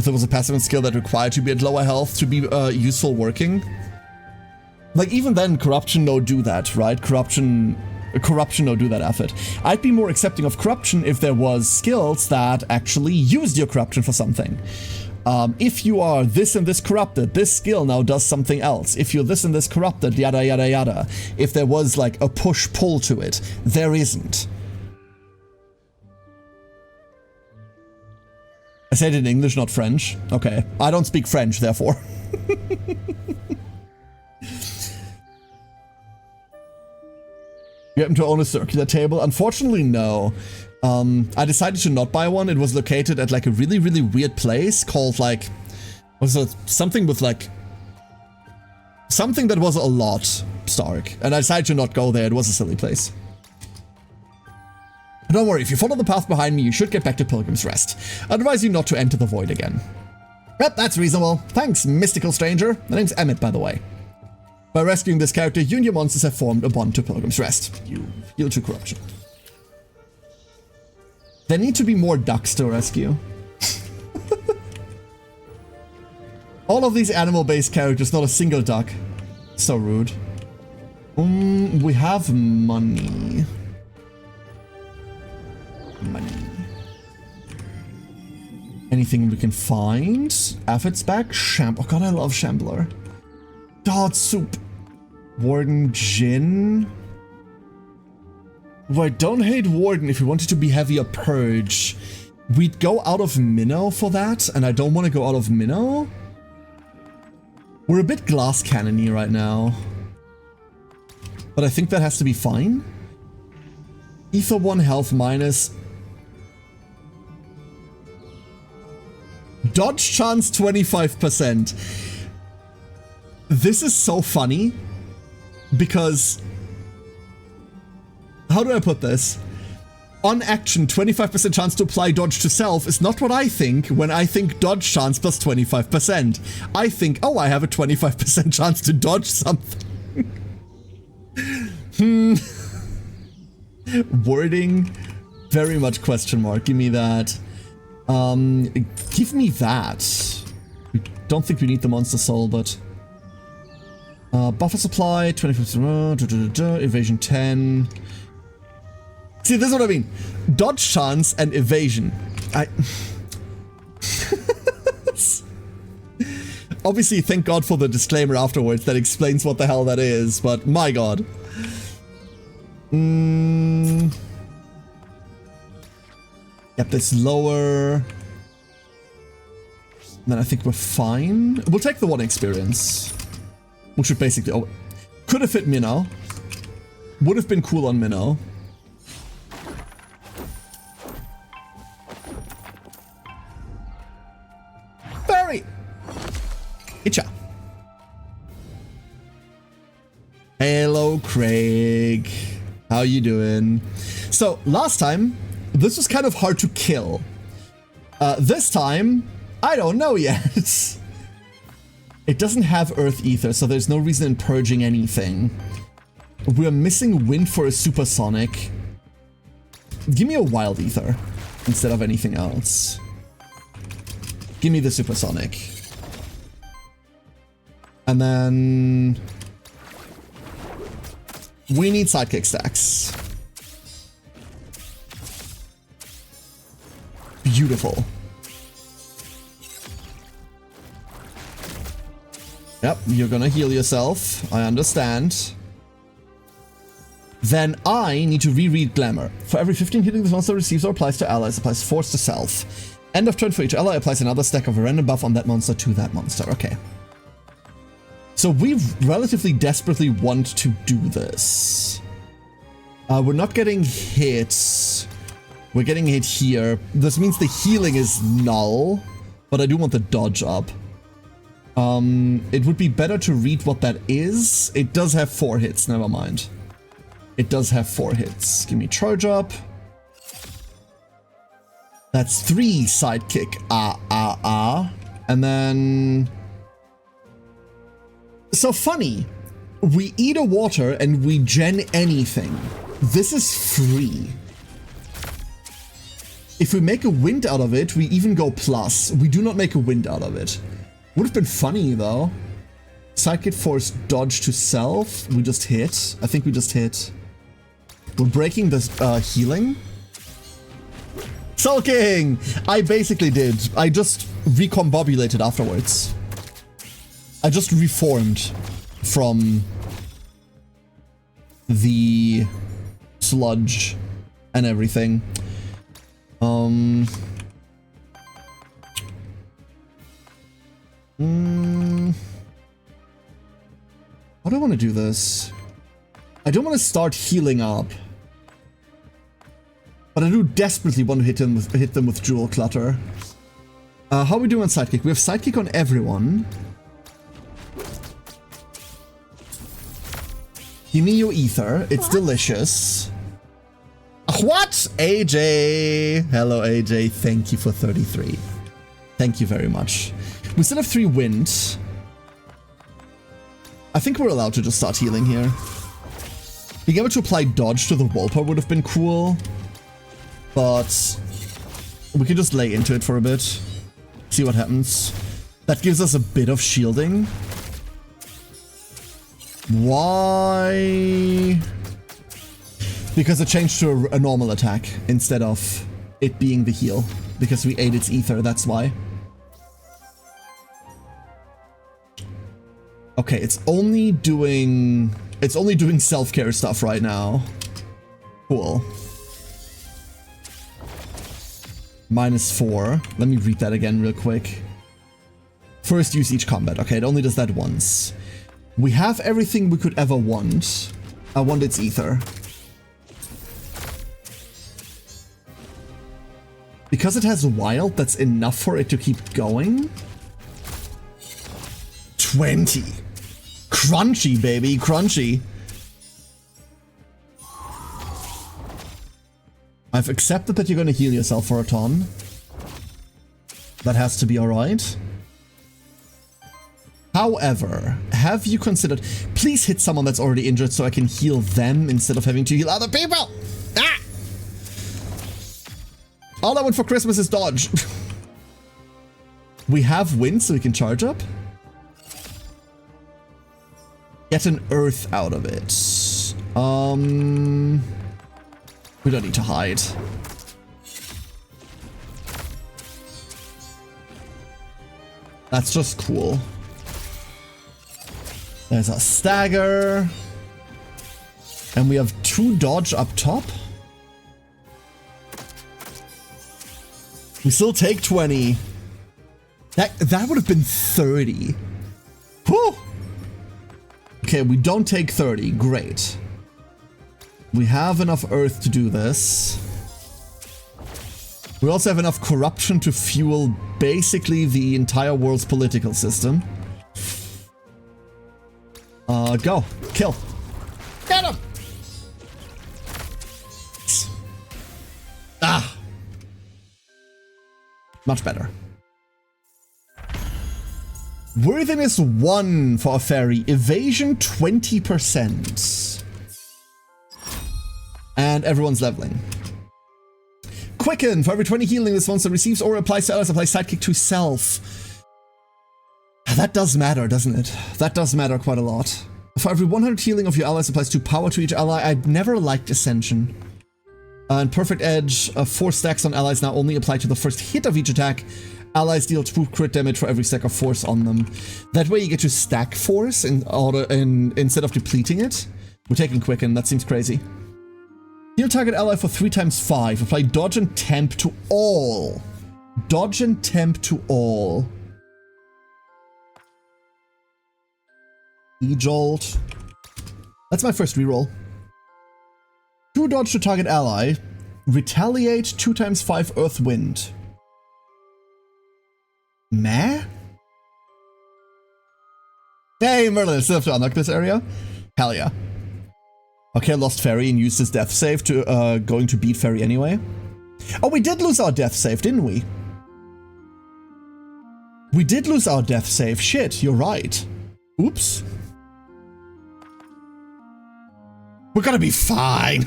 there was a passive skill that required to be at lower health to be useful working. Like, even then, corruption no do that, right? Corruption no do that effort. I'd be more accepting of corruption if there was skills that actually used your corruption for something. If you are this and this corrupted, this skill now does something else. If you're this and this corrupted, yada yada yada. If there was like a push-pull to it, there isn't. I said it in English, not French. Okay, I don't speak French, therefore. You happen to own a circular table? Unfortunately, no. I decided to not buy one. It was located at like a really, really weird place called like... was it something with like... something that was a lot Stark. And I decided to not go there. It was a silly place. But don't worry, if you follow the path behind me, you should get back to Pilgrim's Rest. I'd advise you not to enter the void again. Yep, that's reasonable. Thanks, mystical stranger. My name's Emmet, by the way. By rescuing this character, you and your monsters have formed a bond to Pilgrim's Rest. You heal to corruption. There need to be more ducks to rescue. All of these animal-based characters, not a single duck. So rude. We have money. Money. Anything we can find? Aphid's back? Oh god, I love Shambler. Dot soup. Warden Jin. Well, I don't hate Warden if we wanted to be heavier Purge. We'd go out of Minnow for that, and I don't want to go out of Minnow. We're a bit glass cannon-y right now. But I think that has to be fine. Ether 1 health minus. Dodge chance 25%. This is so funny. Because... how do I put this? On action, 25% chance to apply dodge to self is not what I think when I think dodge chance plus 25%. I think, oh, I have a 25% chance to dodge something. Wording, very much question mark. Give me that. Give me that. We don't think we need the monster soul, but... buffer supply, 25%, evasion 10... See, this is what I mean. Dodge chance and evasion. Obviously, thank God for the disclaimer afterwards that explains what the hell that is, but my god. Yep, this lower. Then I think we're fine. We'll take the 1 experience. Which should basically... oh, could have fit Minnow. Would have been cool on Minnow. Itcha. Hello, Craig. How you doing? So, last time, this was kind of hard to kill. This time, I don't know yet. It doesn't have Earth Ether, so there's no reason in purging anything. We're missing Wind for a Supersonic. Give me a Wild Ether instead of anything else. Give me the Supersonic. And then... we need Sidekick stacks. Beautiful. Yep, you're gonna heal yourself. I understand. Then I need to reread Glamour. For every 15 hitting this monster receives or applies to allies, applies force to self. End of turn for each ally applies another stack of a random buff on that monster to that monster. Okay. So we relatively desperately want to do this. We're not getting hit. We're getting hit here. This means the healing is null, but I do want the dodge up. It would be better to read what that is. It does have 4 hits, never mind. It does have 4 hits. Give me charge up. That's 3 sidekick. And then... so funny. We eat a water and we gen anything. This is free. If we make a wind out of it, we even go plus. We do not make a wind out of it. Would have been funny though. Sidekick force dodge to self. We just hit. I think we just hit. We're breaking this healing. Sulking! I basically did. I just recombobulated afterwards. I just reformed from the sludge and everything. How do I want to do this? I don't want to start healing up. But I do desperately want to hit them with Jewel Clutter. How are we doing on Sidekick? We have Sidekick on everyone. Give me your ether. It's delicious. What? AJ. Hello, AJ. Thank you for 33. Thank you very much. We still have 3 wind. I think we're allowed to just start healing here. Being able to apply dodge to the Wolper would have been cool. But we could just lay into it for a bit. See what happens. That gives us a bit of shielding. Why? Because it changed to a normal attack instead of it being the heal. Because we ate its ether, that's why. Okay, it's only doing self-care stuff right now. Cool. -4. Let me read that again real quick. First use each combat. Okay, it only does that once. We have everything we could ever want. I want its ether. Because it has wild, that's enough for it to keep going? 20. Crunchy, baby, crunchy. I've accepted that you're going to heal yourself for a ton. That has to be alright. However, have you considered... please hit someone that's already injured so I can heal them instead of having to heal other people! Ah! All I want for Christmas is dodge. We have wind so we can charge up. Get an earth out of it. We don't need to hide. That's just cool. There's a stagger. And we have 2 dodge up top. We still take 20. That would have been 30. Whew! Okay, we don't take 30. Great. We have enough earth to do this. We also have enough corruption to fuel basically the entire world's political system. Go. Kill. Get him! Ah! Much better. Worthiness 1 for a fairy. Evasion 20%. And everyone's leveling. Quicken. For every 20 healing this monster receives or applies to allies, apply sidekick to self. That does matter, doesn't it? That does matter quite a lot. For every 100 healing of your allies applies 2 power to each ally. I've never liked Ascension. And Perfect Edge, 4 stacks on allies now only apply to the first hit of each attack. Allies deal 2 crit damage for every stack of force on them. That way you get to stack force instead of depleting it. We're taking Quicken, that seems crazy. Heal target ally for 3 times 5. Apply dodge and temp to all. Dodge and temp to all. E-Jolt. That's my first reroll. 2 dodge to target ally. Retaliate 2 times 5 Earth Wind. Meh? Hey Merlin, still have to unlock this area? Hell yeah. Okay, I lost Fairy and used his death save to going to beat Fairy anyway. Oh, we did lose our death save, didn't we? We did lose our death save. Shit, you're right. Oops. We're gonna be fine.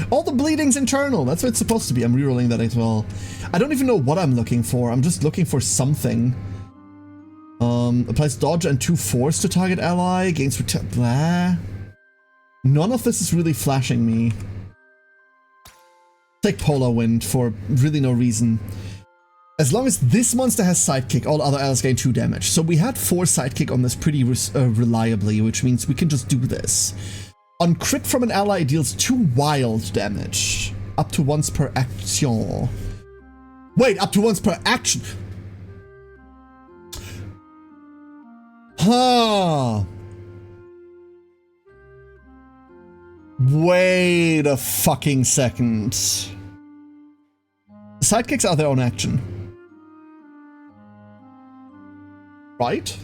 All the bleeding's internal. That's what it's supposed to be. I'm rerolling that as well. I don't even know what I'm looking for. I'm just looking for something. Applies dodge and 2 force to target ally. Gains blah. None of this is really flashing me. Take Polar Wind for really no reason. As long as this monster has sidekick, all other allies gain 2 damage. So we had 4 sidekick on this pretty reliably, which means we can just do this. On crit from an ally, it deals 2 wild damage. Up to once per action. Wait, up to once per action. Huh. Wait a fucking second. Sidekicks are their own action. Right?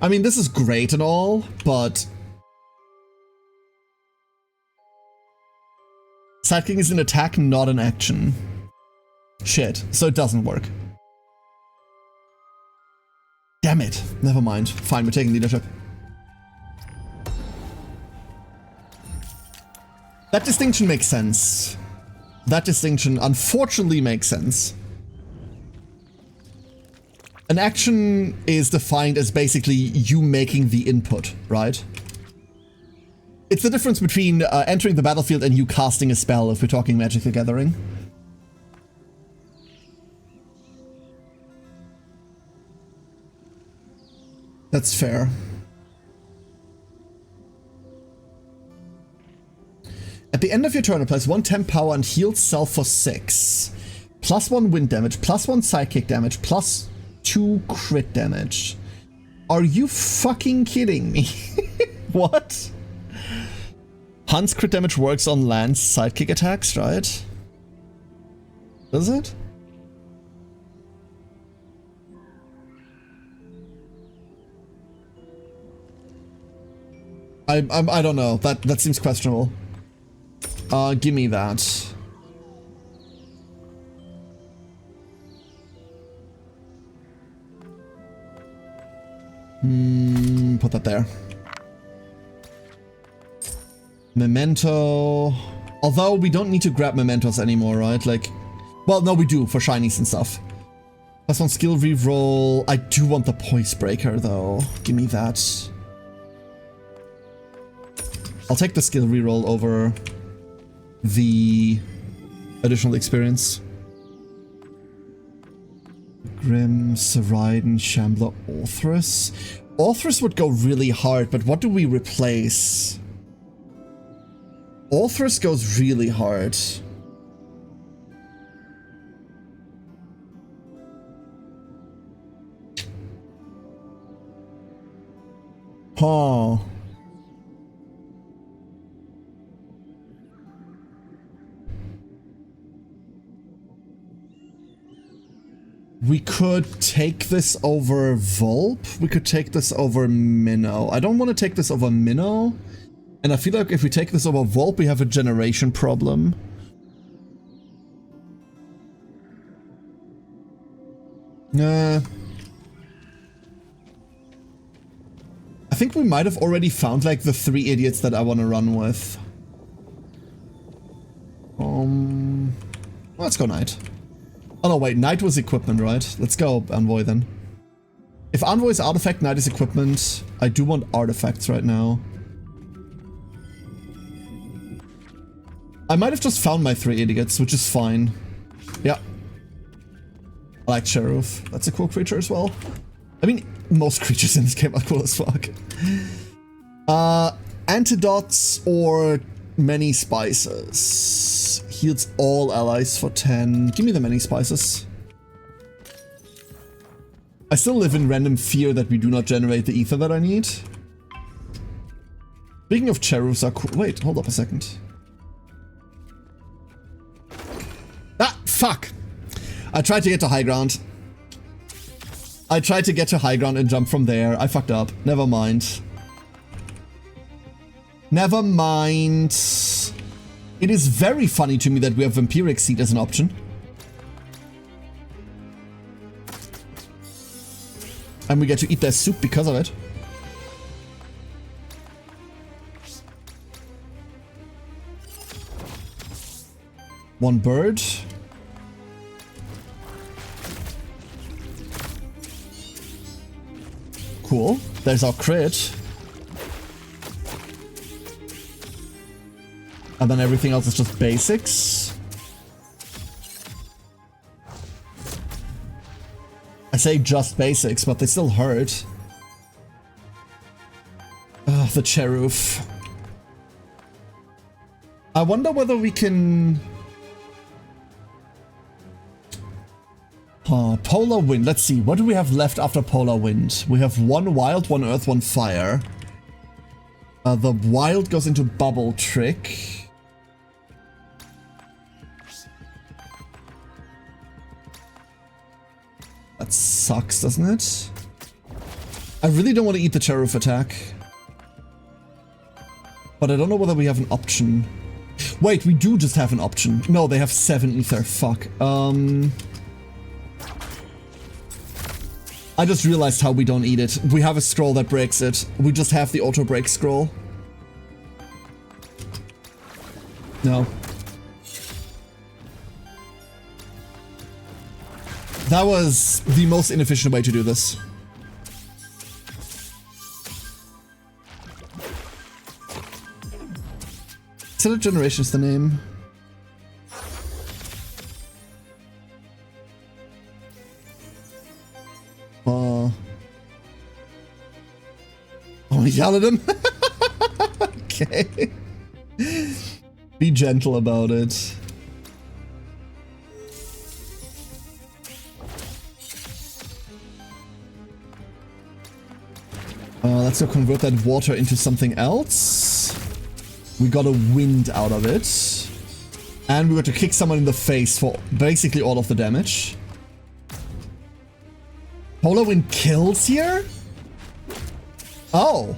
I mean, this is great and all, but sidekick is an attack, not an action. Shit, so it doesn't work. Damn it. Never mind. Fine, we're taking leadership. That distinction makes sense. That distinction unfortunately makes sense. An action is defined as basically you making the input, right? It's the difference between entering the battlefield and you casting a spell if we're talking Magic the Gathering. That's fair. At the end of your turn, applies 1 temp power and heals self for 6. +1 wind damage, +1 sidekick damage, +2 crit damage. Are you fucking kidding me? What? Hunt's crit damage works on Land's sidekick attacks, right? Does it? I don't know. That seems questionable. Give me that. Put that there. Memento. Although we don't need to grab mementos anymore, right? Like, well, no, we do for shinies and stuff. +1 skill reroll. I do want the Poise Breaker though. Give me that. I'll take the skill reroll over the additional experience. Grim, Saraiden, Shambler, Orthrus. Orthrus would go really hard, but what do we replace? Orthrus goes really hard. Huh. We could take this over Volp. We could take this over Minnow. I don't want to take this over Minnow. And I feel like if we take this over Volp, we have a generation problem. I think we might have already found like the 3 idiots that I want to run with. Let's go Knight. Oh no, wait, Knight was equipment, right? Let's go Envoy then. If Envoy is artifact, Knight is equipment. I do want artifacts right now. I might have just found my 3 idiots, which is fine. Yeah. I like Sheriff. That's a cool creature as well. I mean, most creatures in this game are cool as fuck. Antidotes or many spices. Heals all allies for 10. Give me the many spices. I still live in random fear that we do not generate the ether that I need. Speaking of cherubs are cool. Wait, hold up a second. Ah, fuck! I tried to get to high ground. I tried to get to high ground and jump from there. I fucked up. Never mind. Never mind. It is very funny to me that we have Vampiric Seed as an option. And we get to eat their soup because of it. One bird. Cool. There's our crit. And then everything else is just basics. I say just basics, but they still hurt. Ugh, the cherub. I wonder whether we can... Polar Wind. Let's see. What do we have left after Polar Wind? We have 1 wild, 1 earth, 1 fire. The wild goes into Bubble Trick. That sucks, doesn't it? I really don't want to eat the cherub attack. But I don't know whether we have an option. Wait, we do just have an option. No, they have 7 ether. Fuck. I just realized how we don't eat it. We have a scroll that breaks it. We just have the auto break scroll. No. That was the most inefficient way to do this. Accelerate Generation is the name. Oh, yell at him? Okay. Be gentle about it. Let's go convert that water into something else. We got a wind out of it. And we got to kick someone in the face for basically all of the damage. Polar Wind kills here? Oh.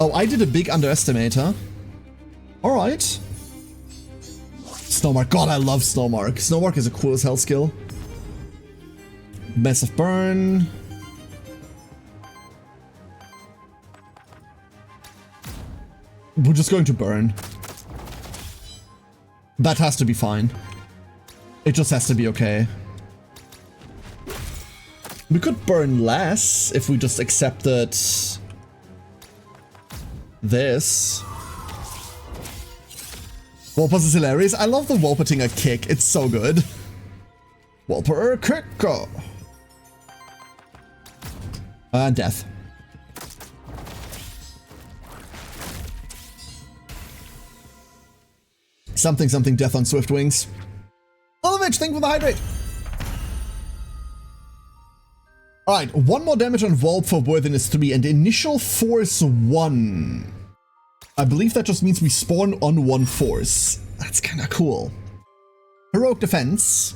Oh, I did a big underestimator. Alright. Snowmark. God, I love Snowmark. Snowmark is a cool as hell skill. Massive burn. We're just going to burn. That has to be fine. It just has to be okay. We could burn less if we just accepted this. Walpers is hilarious. I love the Walpertinger kick. It's so good. Walper kick. Death. Something, something, death on Swift Wings. Olovich, thank you for the hydrate. Alright, 1 more damage on Volp for worthiness 3 and initial force 1. I believe that just means we spawn on 1 force. That's kinda cool. Heroic defense.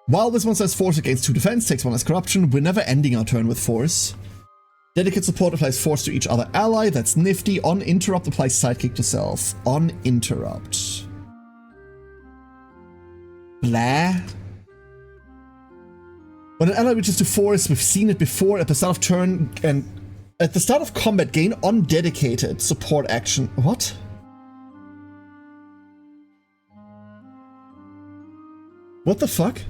While this monster has force against 2 defense, takes 1 as corruption, we're never ending our turn with force. Dedicate support applies force to each other ally, that's nifty. On interrupt applies sidekick to self. On interrupt. Blah. When an ally reaches to force, we've seen it before, at the start of turn and at the start of combat, gain undedicated support action. What? What the fuck?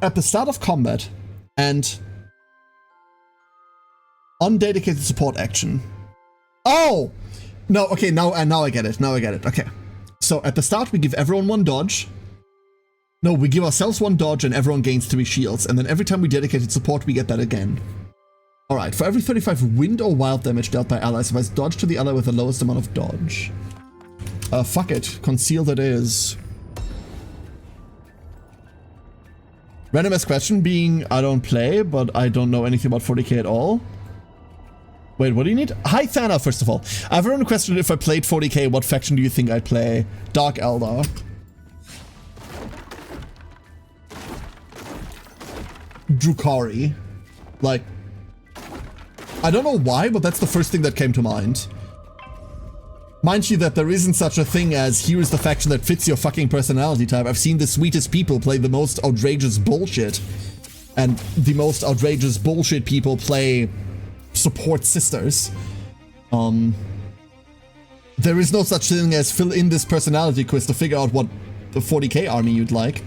At the start of combat and undedicated support action. Oh! No, okay, now I get it. Now I get it. Okay. So at the start, we give everyone 1 dodge. No, we give ourselves 1 dodge and everyone gains 3 shields. And then every time we dedicated support, we get that again. Alright, for every 35 wind or wild damage dealt by allies, applies dodge to the ally with the lowest amount of dodge. Fuck it. Concealed it is. Randomest question being, I don't play, but I don't know anything about 40k at all. Wait, what do you need? Hi, Thana, first of all. I have a random question. If I played 40k, what faction do you think I'd play? Dark Eldar. Drukhari. Like, I don't know why, but that's the first thing that came to mind. Mind you that there isn't such a thing as here is the faction that fits your fucking personality type. I've seen the sweetest people play the most outrageous bullshit. And the most outrageous bullshit people play support sisters. There is no such thing as fill in this personality quiz to figure out what the 40k army you'd like.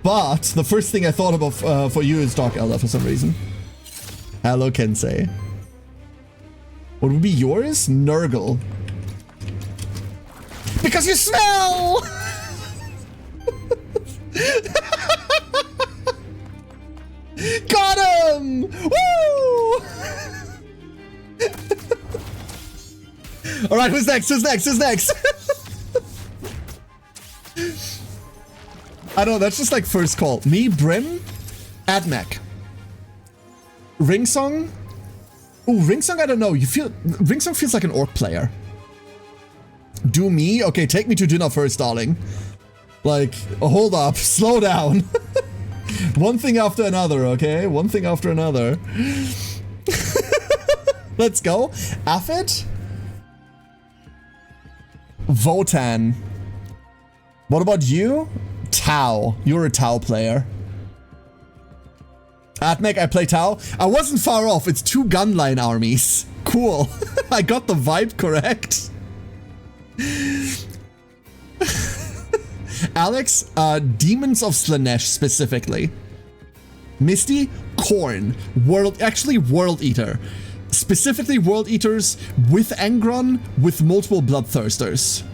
But the first thing I thought about for you is Dark Eldar for some reason. Hello, Kensei. What would be yours? Nurgle. Because you smell! Got him! Woo! Alright, who's next? Who's next? Who's next? I don't know, that's just like first call. Me, Brim, Admech. Ringsong? Ooh, Ringsong, I don't know. Ringsong feels like an orc player. Do me? Okay, take me to dinner first, darling. Like, hold up, slow down. One thing after another, okay? One thing after another. Let's go. Aphid? Votan. What about you? Tau. You're a Tau player. Atmec, I play Tau. I wasn't far off. It's 2 gunline armies. Cool. I got the vibe correct. Alex, Demons of Slanesh specifically. Misty, Khorne. Actually World Eater. Specifically World Eaters with Angron with multiple Bloodthirsters.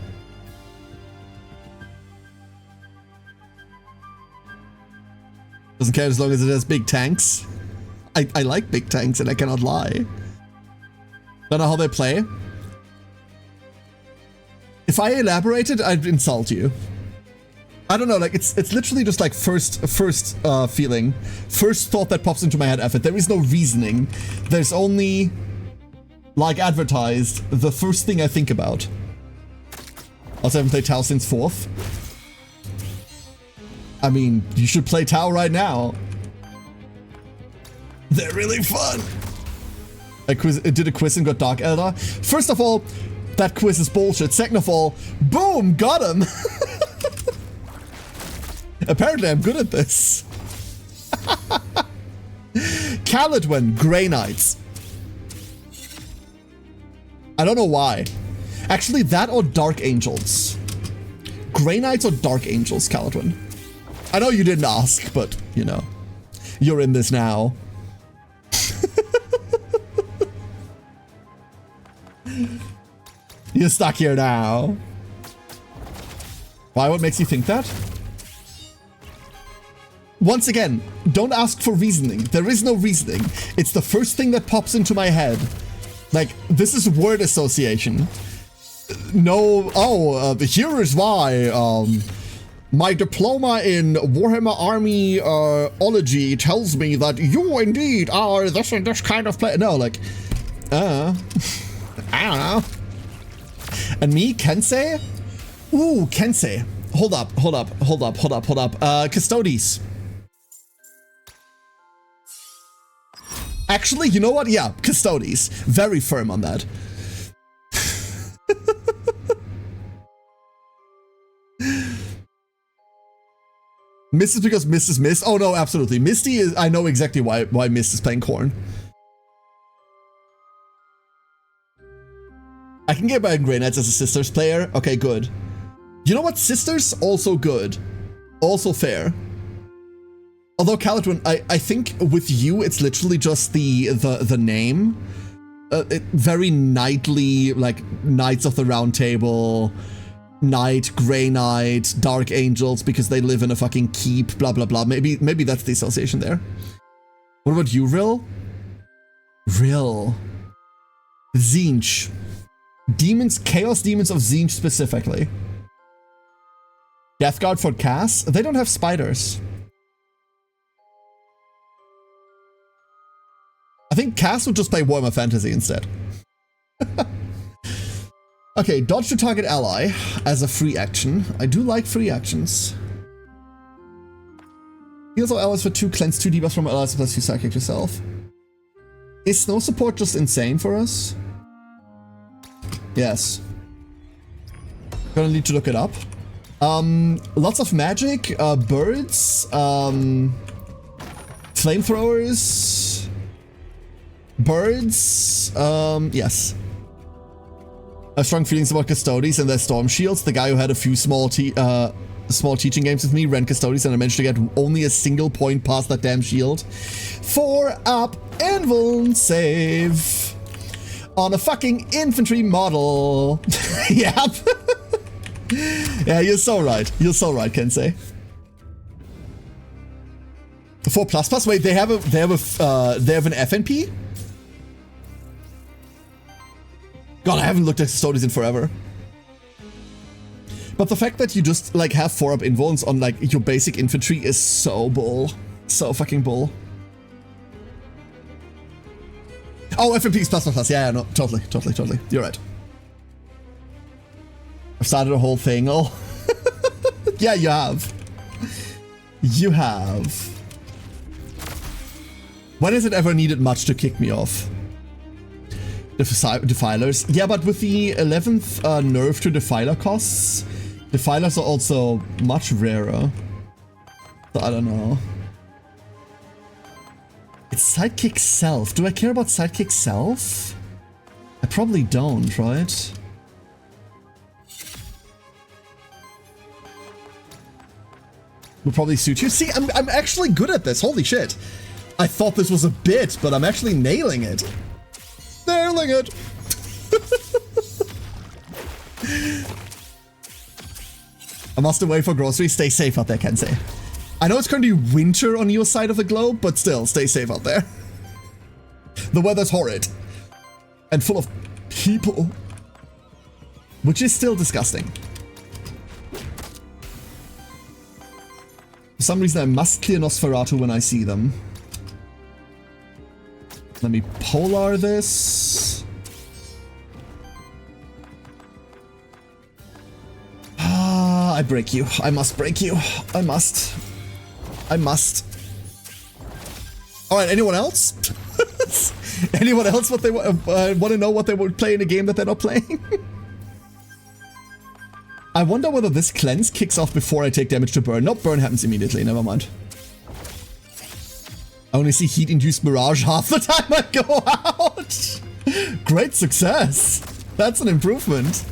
Doesn't care as long as it has big tanks. I like big tanks and I cannot lie. Don't know how they play. If I elaborated, I'd insult you. I don't know, like it's literally just like first feeling. First thought that pops into my head, effort. There is no reasoning. There's only, like advertised, the first thing I think about. Also haven't played Tau since 4th. I mean, you should play Tau right now. They're really fun. I did a quiz and got Dark Eldar. First of all, that quiz is bullshit. Second of all, boom, got him. Apparently I'm good at this. Caledwin, Grey Knights. I don't know why. Actually, that or Dark Angels. Grey Knights or Dark Angels, Caledwin. I know you didn't ask, but, you know, you're in this now. You're stuck here now. Why? What makes you think that? Once again, don't ask for reasoning. There is no reasoning. It's the first thing that pops into my head. Like, this is word association. No, here is why, my diploma in Warhammer Army ology tells me that you indeed are this and this kind of player. No, like, I don't know. And me, Kensei? Ooh, Kensei. hold up. Custodes. Actually, you know what? Yeah, Custodes. Very firm on that. Mist is because Mist is Mist. Oh no, absolutely. Misty is, I know exactly why Mist is playing Corn. I can get behind Grey Knights as a Sisters player. Okay, good. You know what? Sisters, also good. Also fair. Although Caladwin, I think with you, it's literally just the name. Very knightly, like Knights of the Round Table, Knight, Grey Knight, Dark Angels, because they live in a fucking keep, blah, blah, blah. Maybe that's the association there. What about you, Rill? Rill. Tzeentch. Demons, Chaos Demons of Tzeentch specifically. Death Guard for Cass? They don't have spiders. I think Cass would just play Warhammer Fantasy instead. Okay, dodge to target ally as a free action. I do like free actions. Heals all allies for 2, cleanse 2 debuffs from allies plus 2 psychic yourself. Is snow support just insane for us? Yes. Gonna need to look it up. Lots of magic, birds, flamethrowers, birds, yes. I have strong feelings about Custodes and their storm shields. The guy who had a few small teaching games with me ran Custodes and I managed to get only a single point past that damn shield. 4-up invuln save. On a fucking infantry model. Yep. Yeah, you're so right. You're so right, Kensei. 4++. Wait, they have an FNP? God, I haven't looked at Custodes in forever. But the fact that you just like have 4-up invulns on like your basic infantry is so bull. So fucking bull. Oh, FMP is +++. Yeah, no, totally. You're right. I've started a whole thing. Oh, yeah, you have. You have. When has it ever needed much to kick me off? Defilers. Yeah, but with the 11th nerf to Defiler costs, Defilers are also much rarer. So I don't know. It's Sidekick Self. Do I care about Sidekick Self? I probably don't, right? Will probably suit you. See, I'm actually good at this. Holy shit. I thought this was a bit, but I'm actually nailing it. Nailing it. I must away for groceries. Stay safe out there, Kensei. I know it's currently winter on your side of the globe, but still, stay safe out there. The weather's horrid. And full of people. Which is still disgusting. For some reason, I must clear Nosferatu when I see them. Let me polar this. Ah, I break you. I must break you. I must. Alright, anyone else? Anyone else what they want to know what they would play in a game that they're not playing? I wonder whether this cleanse kicks off before I take damage to burn. Nope, burn happens immediately. Never mind. I only see heat-induced mirage half the time I go out. Great success. That's an improvement.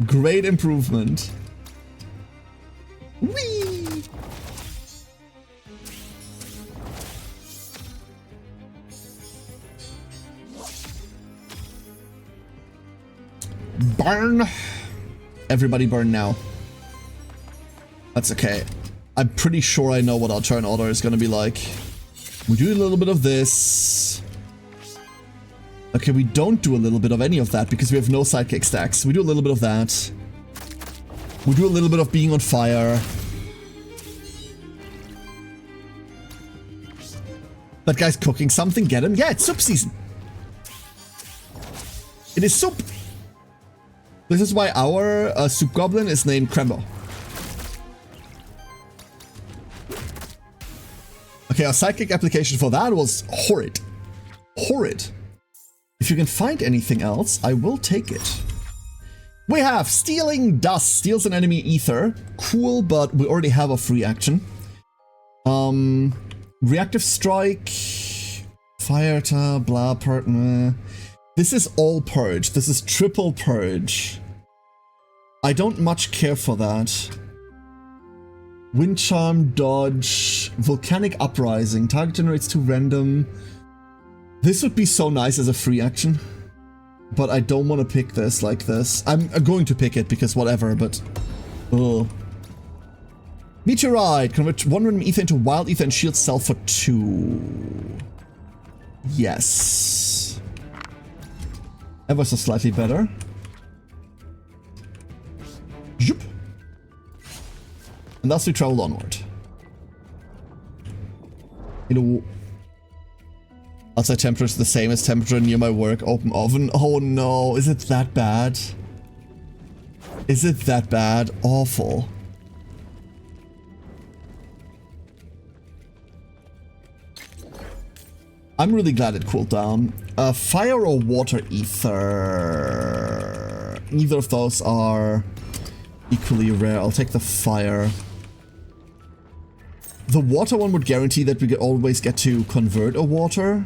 Great improvement. Whee! Burn. Everybody burn now. That's okay. I'm pretty sure I know what our turn order is going to be like. We do a little bit of this. Okay, we don't do a little bit of any of that because we have no sidekick stacks. We do a little bit of that. We do a little bit of being on fire. That guy's cooking something. Get him. Yeah, it's soup season. It is soup. This is why our soup goblin is named Krembo. Okay, our psychic application for that was horrid. Horrid. If you can find anything else, I will take it. We have Stealing Dust. Steals an enemy ether. Cool, but we already have a free action. Reactive Strike. Fire tab, blah, partner. This is all purge. This is triple purge. I don't much care for that. Wind Charm, dodge, Volcanic Uprising. Target generates 2 random. This would be so nice as a free action. But I don't want to pick this like this. I'm going to pick it because whatever, but... Ugh. Meteorite. Convert 1 random ether into wild ether and shield self for 2. Yes. Ever so slightly better. Zoop. And thus we travel onward. You know, outside temperature is the same as temperature near my work. Open oven. Oh no, is it that bad? Is it that bad? Awful. I'm really glad it cooled down. Fire or water ether? Neither of those are equally rare. I'll take the fire. The water one would guarantee that we could always get to convert a water.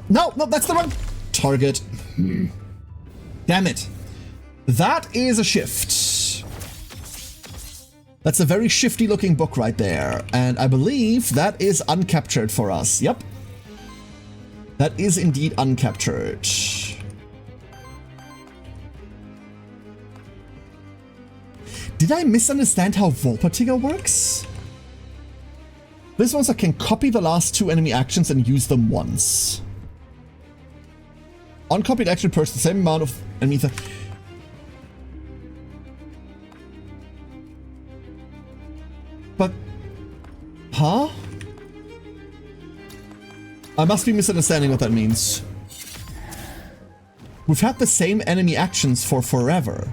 No, that's the wrong target. Damn it. That is a shift. That's a very shifty looking book right there. And I believe that is uncaptured for us. Yep. That is indeed uncaptured. Did I misunderstand how Volpatiga works? This one can copy the last 2 enemy actions and use them once. Uncopied action purges the same amount of enemy. But... Huh? I must be misunderstanding what that means. We've had the same enemy actions for forever.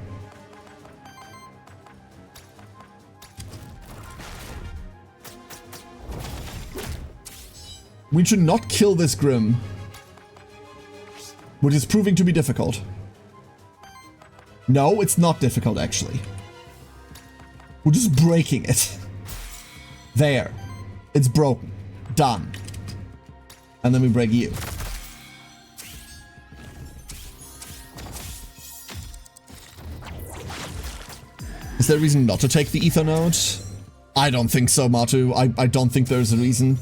We should not kill this Grim, which is proving to be difficult. No, it's not difficult, actually. We're just breaking it. There. It's broken. Done. And then we break you. Is there a reason not to take the ether node? I don't think so, Matu. I don't think there's a reason.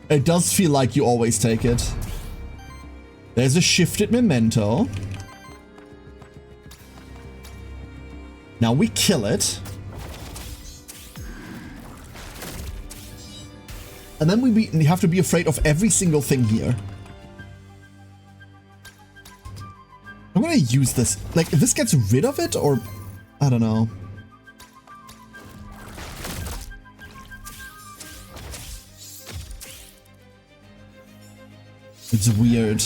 It does feel like you always take it. There's a shifted memento. Now we kill it. And then we have to be afraid of every single thing here. I'm gonna use this. Like, if this gets rid of it, or... I don't know. It's weird.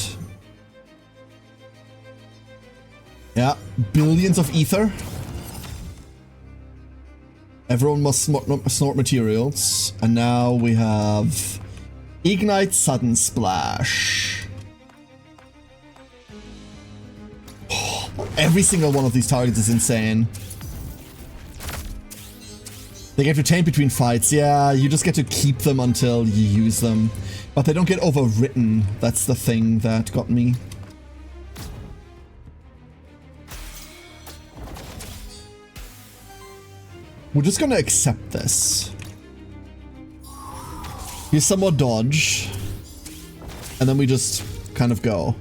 Yeah, billions of ether. Everyone must snort materials. And now we have Ignite Sudden Splash. Every single one of these targets is insane. They get retained between fights. Yeah, you just get to keep them until you use them. But they don't get overwritten. That's the thing that got me. We're just gonna accept this. Here's some more dodge. And then we just kind of go.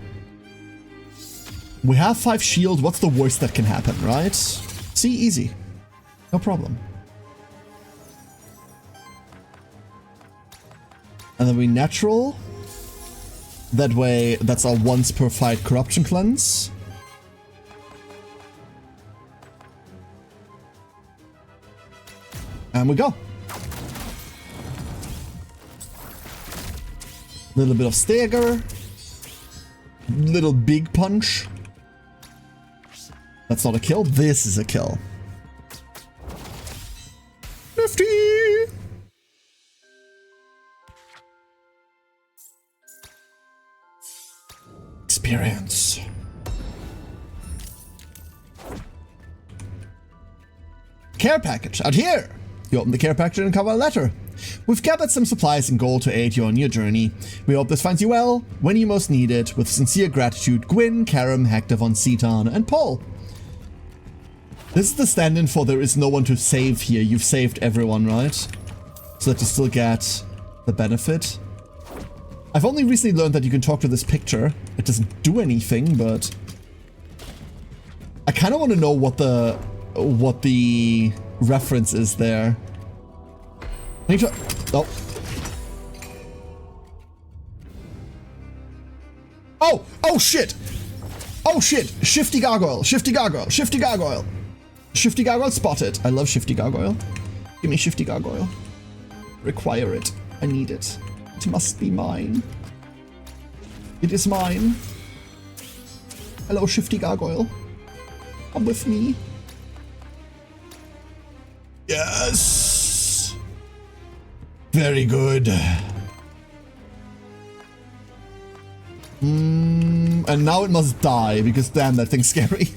We have 5 shield. What's the worst that can happen, right? See, easy. No problem. And then we natural. That way, that's our once per fight corruption cleanse. And we go. Little bit of stagger. Little big punch. That's not a kill. This is a kill. Nifty! Experience. Care package, out here! You open the care package and uncover a letter. We've gathered some supplies and gold to aid you on your journey. We hope this finds you well when you most need it. With sincere gratitude, Gwyn, Karam, Hector von Cetan, and Paul. This is the stand-in for there is no one to save here. You've saved everyone, right? So that you still get the benefit. I've only recently learned that you can talk to this picture. It doesn't do anything, but I kind of want to know what the reference is there. I need to... Oh. Oh! Oh shit! Oh shit! Shifty gargoyle! Shifty gargoyle! Shifty gargoyle! Shifty gargoyle spotted. I love shifty gargoyle. Give me shifty gargoyle. Require it. I need it. It must be mine. It is mine. Hello, shifty gargoyle. Come with me. Yes. Very good. And now it must die, because damn, that thing's scary.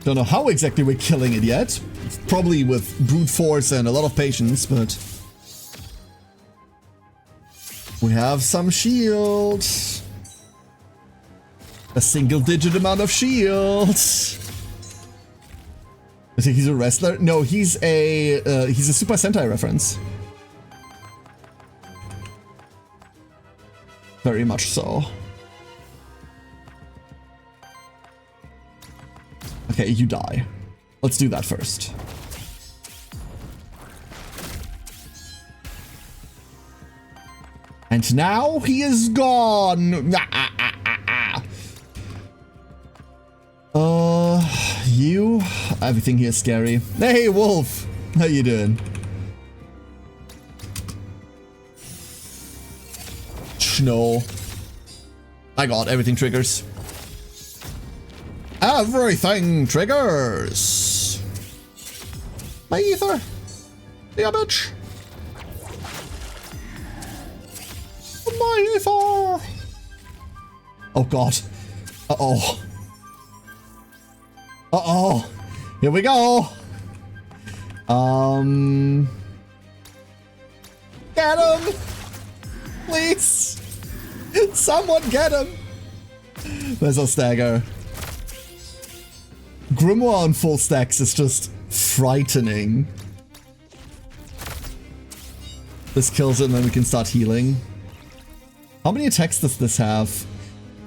Don't know how exactly we're killing it yet. Probably with brute force and a lot of patience, but... we have some shield. A single-digit amount of shields. I think he's a wrestler. No, he's a Super Sentai reference. Very much so. Okay, you die. Let's do that first. And now he is gone. You. Everything here is scary. Hey, Wolf. How you doing? No. My god, everything triggers. Everything triggers. My ether. Yeah, bitch. My ether. Oh god. Uh-oh. Uh-oh. Here we go. Get him. Please. Someone get him. There's a stagger. Grimoire on full stacks is just frightening. This kills it and then we can start healing. How many attacks does this have?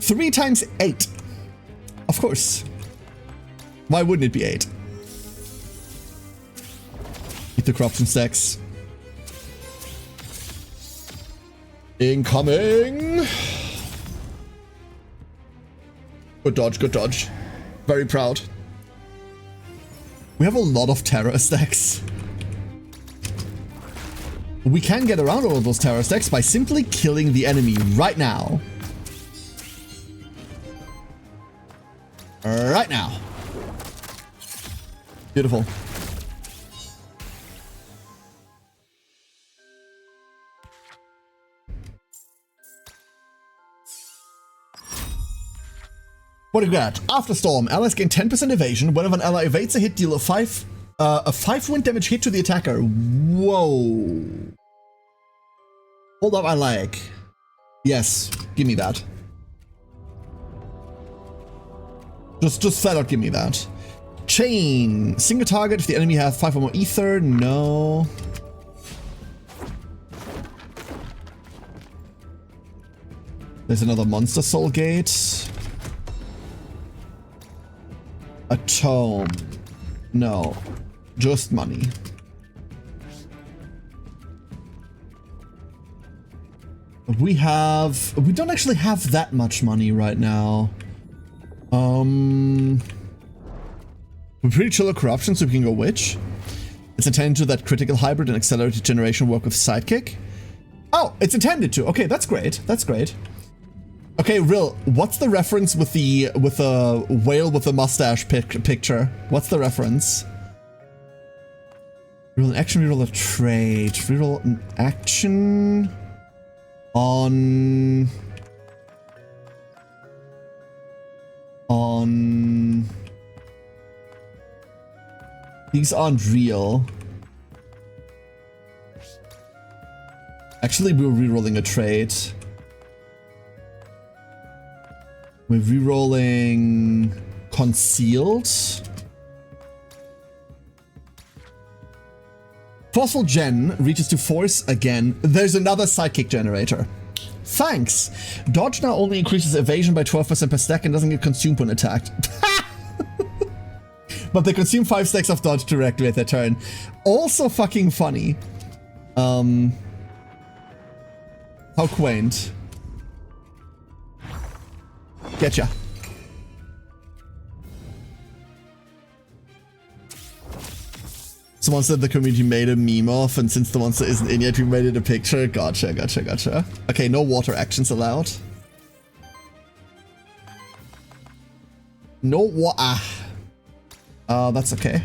3 times 8. Of course. Why wouldn't it be 8? Eat the corruption stacks. Incoming! Good dodge, good dodge. Very proud. We have a lot of terror stacks. We can get around all of those terror stacks by simply killing the enemy right now. Right now. Beautiful. What do we got? After Storm, allies gain 10% evasion. Whenever an ally evades a hit, deal a 5 wind damage hit to the attacker. Whoa. Hold up, I like. Yes, give me that. Just flat out give me that. Chain. Single target if the enemy has 5 or more ether. No. There's another monster soul gate. A tome. No. Just money. We don't actually have that much money right now. We're pretty chill at corruption, so we can go witch. It's intended to that critical hybrid and accelerated generation work with sidekick. Oh, it's intended to. Okay, that's great. That's great. Okay, Rill, what's the reference with the whale with the mustache picture? What's the reference? Reroll an action, reroll a trait. Reroll an action on... These aren't real. Actually, we're rerolling a trait. We're rerolling concealed. Forceful Gen reaches to force again. There's another sidekick generator. Thanks. Dodge now only increases evasion by 12% per stack and doesn't get consumed when attacked. But they consume 5 stacks of dodge to reactivate their turn. Also fucking funny. How quaint. Getcha. Someone said the community made a meme of, and since the monster isn't in yet, we made it a picture. Gotcha, gotcha, gotcha. Okay, no water actions allowed. No water. That's okay.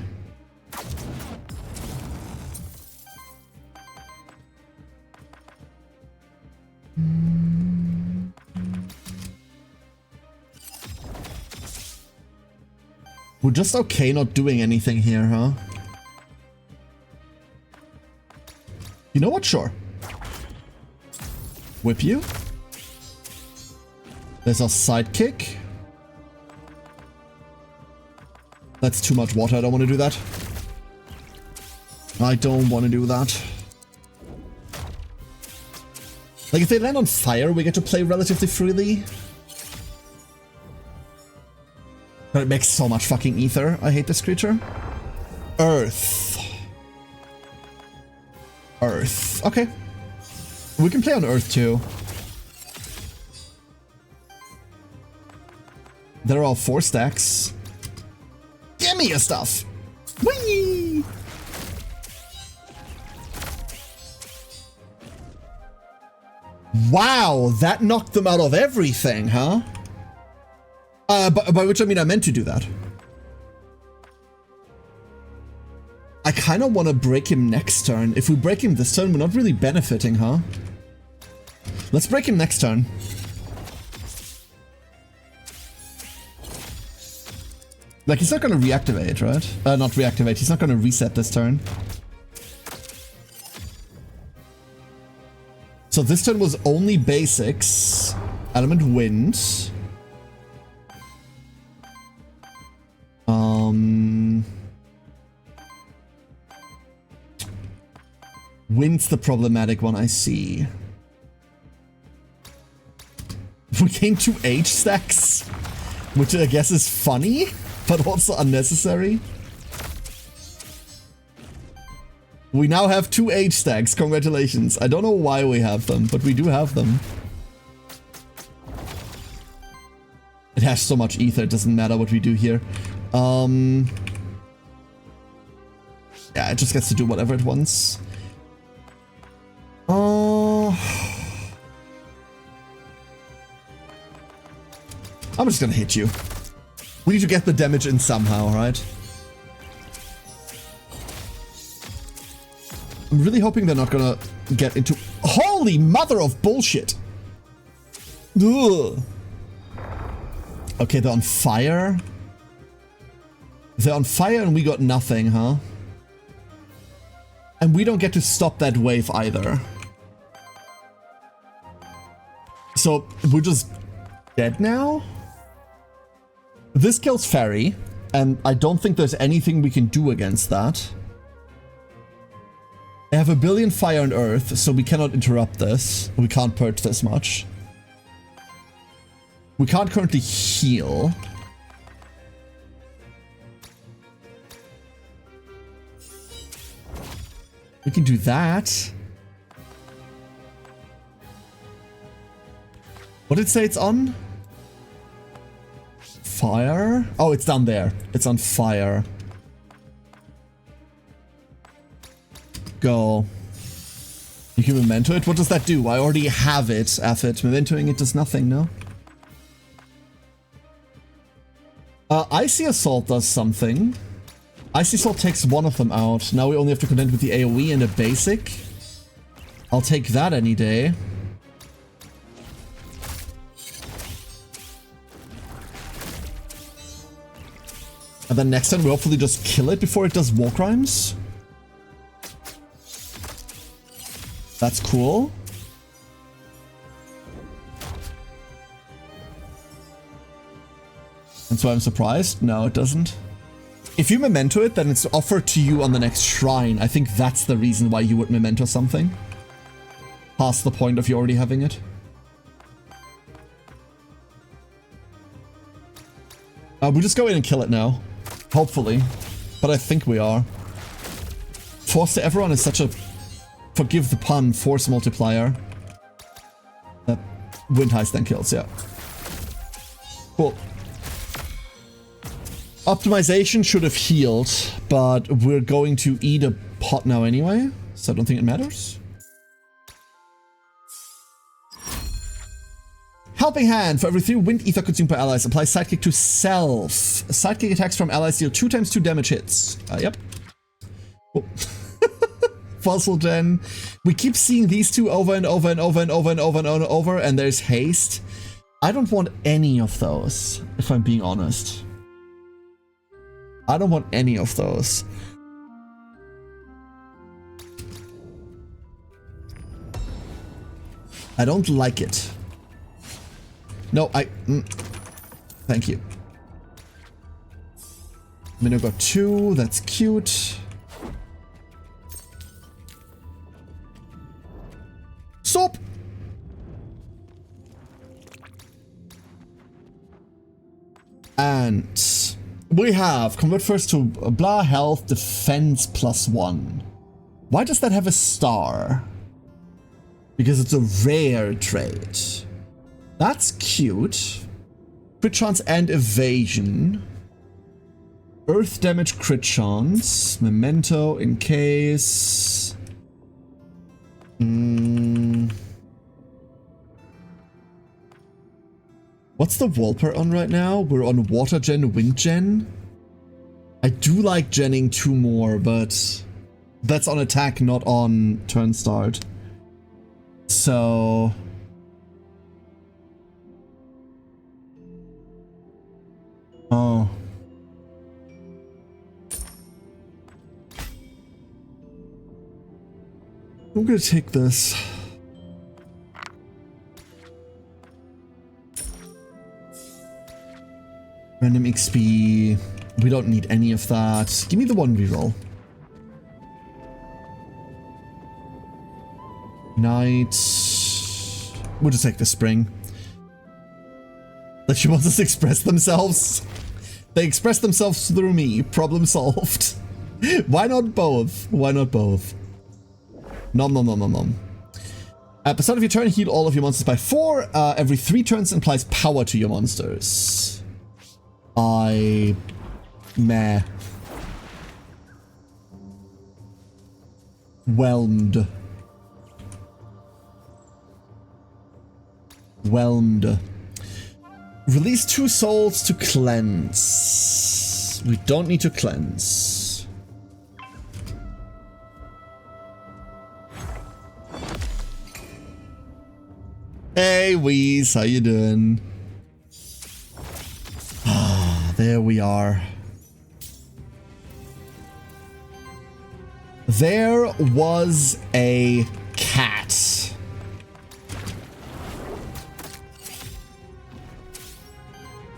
We're just okay not doing anything here, huh? You know what? Sure. Whip you. There's our sidekick. That's too much water. I don't want to do that. I don't want to do that. Like, if they land on fire, we get to play relatively freely. But it makes so much fucking ether. I hate this creature. Earth. Earth. Okay. We can play on Earth too. There are all 4 stacks. Give me your stuff. Whee! Wow, that knocked them out of everything, huh? By which I mean I meant to do that. I kind of want to break him next turn. If we break him this turn, we're not really benefiting, huh? Let's break him next turn. Like, he's not going to reactivate, right? Not reactivate. He's not going to reset this turn. So this turn was only basics. Element wind. Wind's the problematic one, I see. We gained 2 H stacks, which I guess is funny, but also unnecessary. We now have 2 H stacks, congratulations. I don't know why we have them, but we do have them. It has so much ether, it doesn't matter what we do here. Yeah, it just gets to do whatever it wants. I'm just gonna hit you. We need to get the damage in somehow, right? I'm really hoping they're not gonna get into... Holy mother of bullshit! Ugh. Okay, they're on fire. They're on fire and we got nothing, huh? And we don't get to stop that wave either. So, we're just dead now? This kills Fairy, and I don't think there's anything we can do against that. I have a billion fire and earth, so we cannot interrupt this. We can't purge this much. We can't currently heal. We can do that. What did it say it's on? Fire? Oh, it's down there. It's on fire. Go. You can memento it? What does that do? I already have it, Aphid. Mementoing it does nothing, no? Icy Assault does something. Icy Assault takes one of them out. Now we only have to contend with the AoE and a basic. I'll take that any day. And then next time we hopefully just kill it before it does war crimes. That's cool. And so I'm surprised. No, it doesn't. If you memento it, then it's offered to you on the next shrine. I think that's the reason why you would memento something. Past the point of you already having it. We'll just go in and kill it now. Hopefully. But I think we are. Force to Everyone is such a, forgive the pun, force multiplier. Wind Heist then kills, yeah. Cool. Optimization should have healed, but we're going to eat a pot now anyway, so I don't think it matters. Helping Hand. For every 3 wind ether consumed by allies, apply sidekick to self. Sidekick attacks from allies deal 2 times 2 damage hits. Yep. Oh. Fossil Gen. We keep seeing these two over and over and over and over and over and over, and there's haste. I don't want any of those, if I'm being honest. I don't want any of those. I don't like it. No, thank you. Minnow got 2, that's cute. Stop! And we have convert first to blah health defense +1. Why does that have a star? Because it's a rare trait. That's cute. Crit chance and evasion. Earth damage crit chance. Memento in case. What's the wallpaper on right now? We're on water gen, wind gen. I do like genning 2 more, but that's on attack, not on turn start. So oh. I'm gonna take this. Random XP. We don't need any of that. Give me the 1 reroll. Night. We'll just take the spring. Like she wants us to express themselves. They express themselves through me. Problem solved. Why not both? Why not both? Nom nom nom nom nom. At the start of your turn, heal all of your monsters by 4. Every 3 turns implies power to your monsters. Meh. Whelmed. Release 2 souls to cleanse. We don't need to cleanse. Hey, Wheeze, how you doing? Ah, there we are. There was a cat.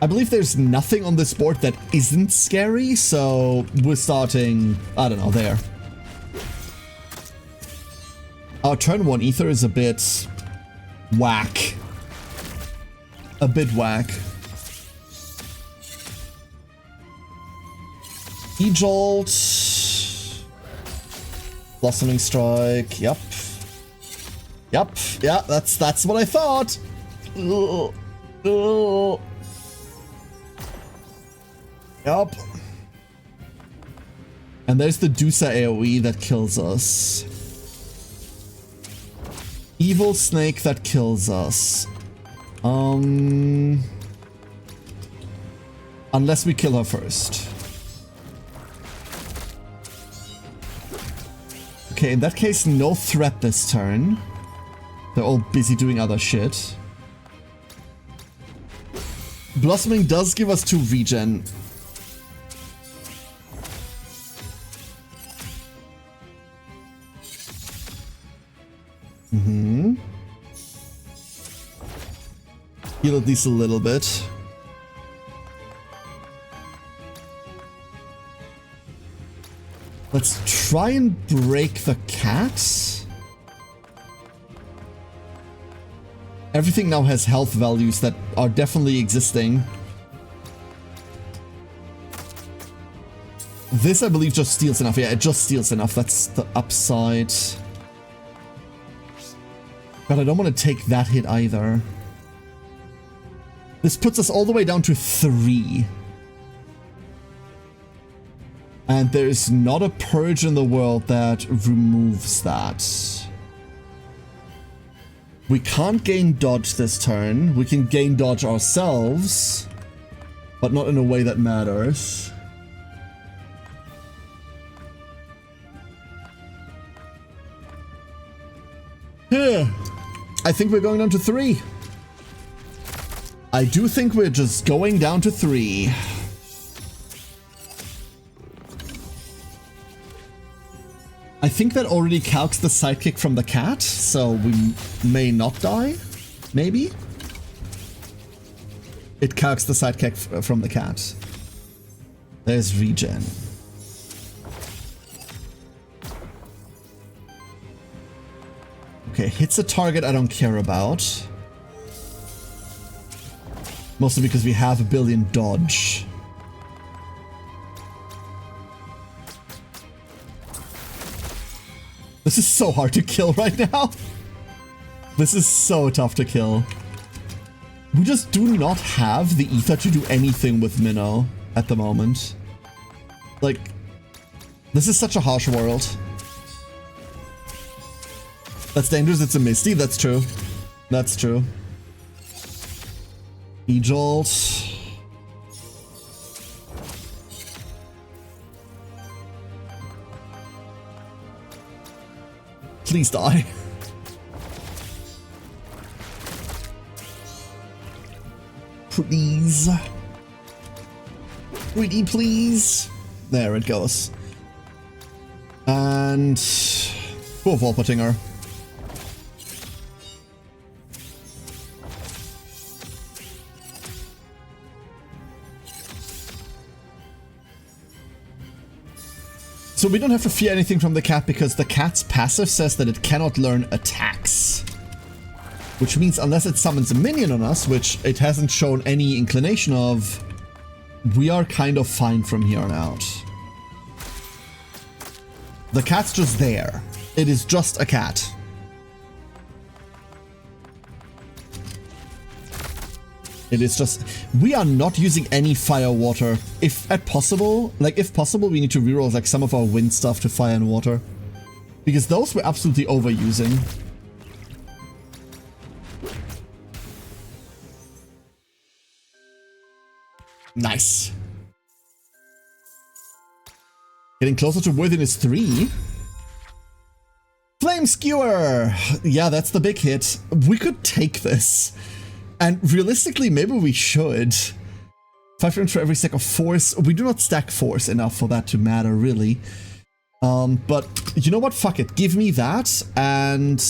I believe there's nothing on this board that isn't scary, so we're starting, I don't know, there. Our turn 1 ether is a bit whack. A bit whack. E-Jolt. Blossoming Strike. Yep. Yeah, that's what I thought. Yup. And there's the Dusa AoE that kills us. Evil snake that kills us. Unless we kill her first. Okay, in that case, no threat this turn. They're all busy doing other shit. Blossoming does give us 2 regen. Heal at least a little bit. Let's try and break the cat. Everything now has health values that are definitely existing. This, I believe, just steals enough. Yeah, it just steals enough. That's the upside. But I don't want to take that hit either. This puts us all the way down to 3. And there's not a purge in the world that removes that. We can't gain dodge this turn. We can gain dodge ourselves, but not in a way that matters. I think we're going down to 3. I do think we're just going down to 3. I think that already calcs the sidekick from the cat, so we may not die. Maybe? It calcs the sidekick from the cat. There's regen. Okay, hits a target I don't care about. Mostly because we have a billion dodge. This is so hard to kill right now. This is so tough to kill. We just do not have the ether to do anything with Minnow at the moment. Like, this is such a harsh world. That's dangerous, it's a Misty, that's true. That's true. E-Jolt. Please die. Please. Pretty please. There it goes. And... poor Volpatinger. So we don't have to fear anything from the cat because the cat's passive says that it cannot learn attacks. Which means unless it summons a minion on us, which it hasn't shown any inclination of, we are kind of fine from here on out. The cat's just there. It is just a cat. It is just... we are not using any fire water. If possible, we need to reroll like some of our wind stuff to fire and water. Because those we're absolutely overusing. Nice. Getting closer to worthiness 3. Flame Skewer! Yeah, that's the big hit. We could take this. And realistically, maybe we should. 5 frames for every stack of force. We do not stack force enough for that to matter, really. But you know what? Fuck it. Give me that. And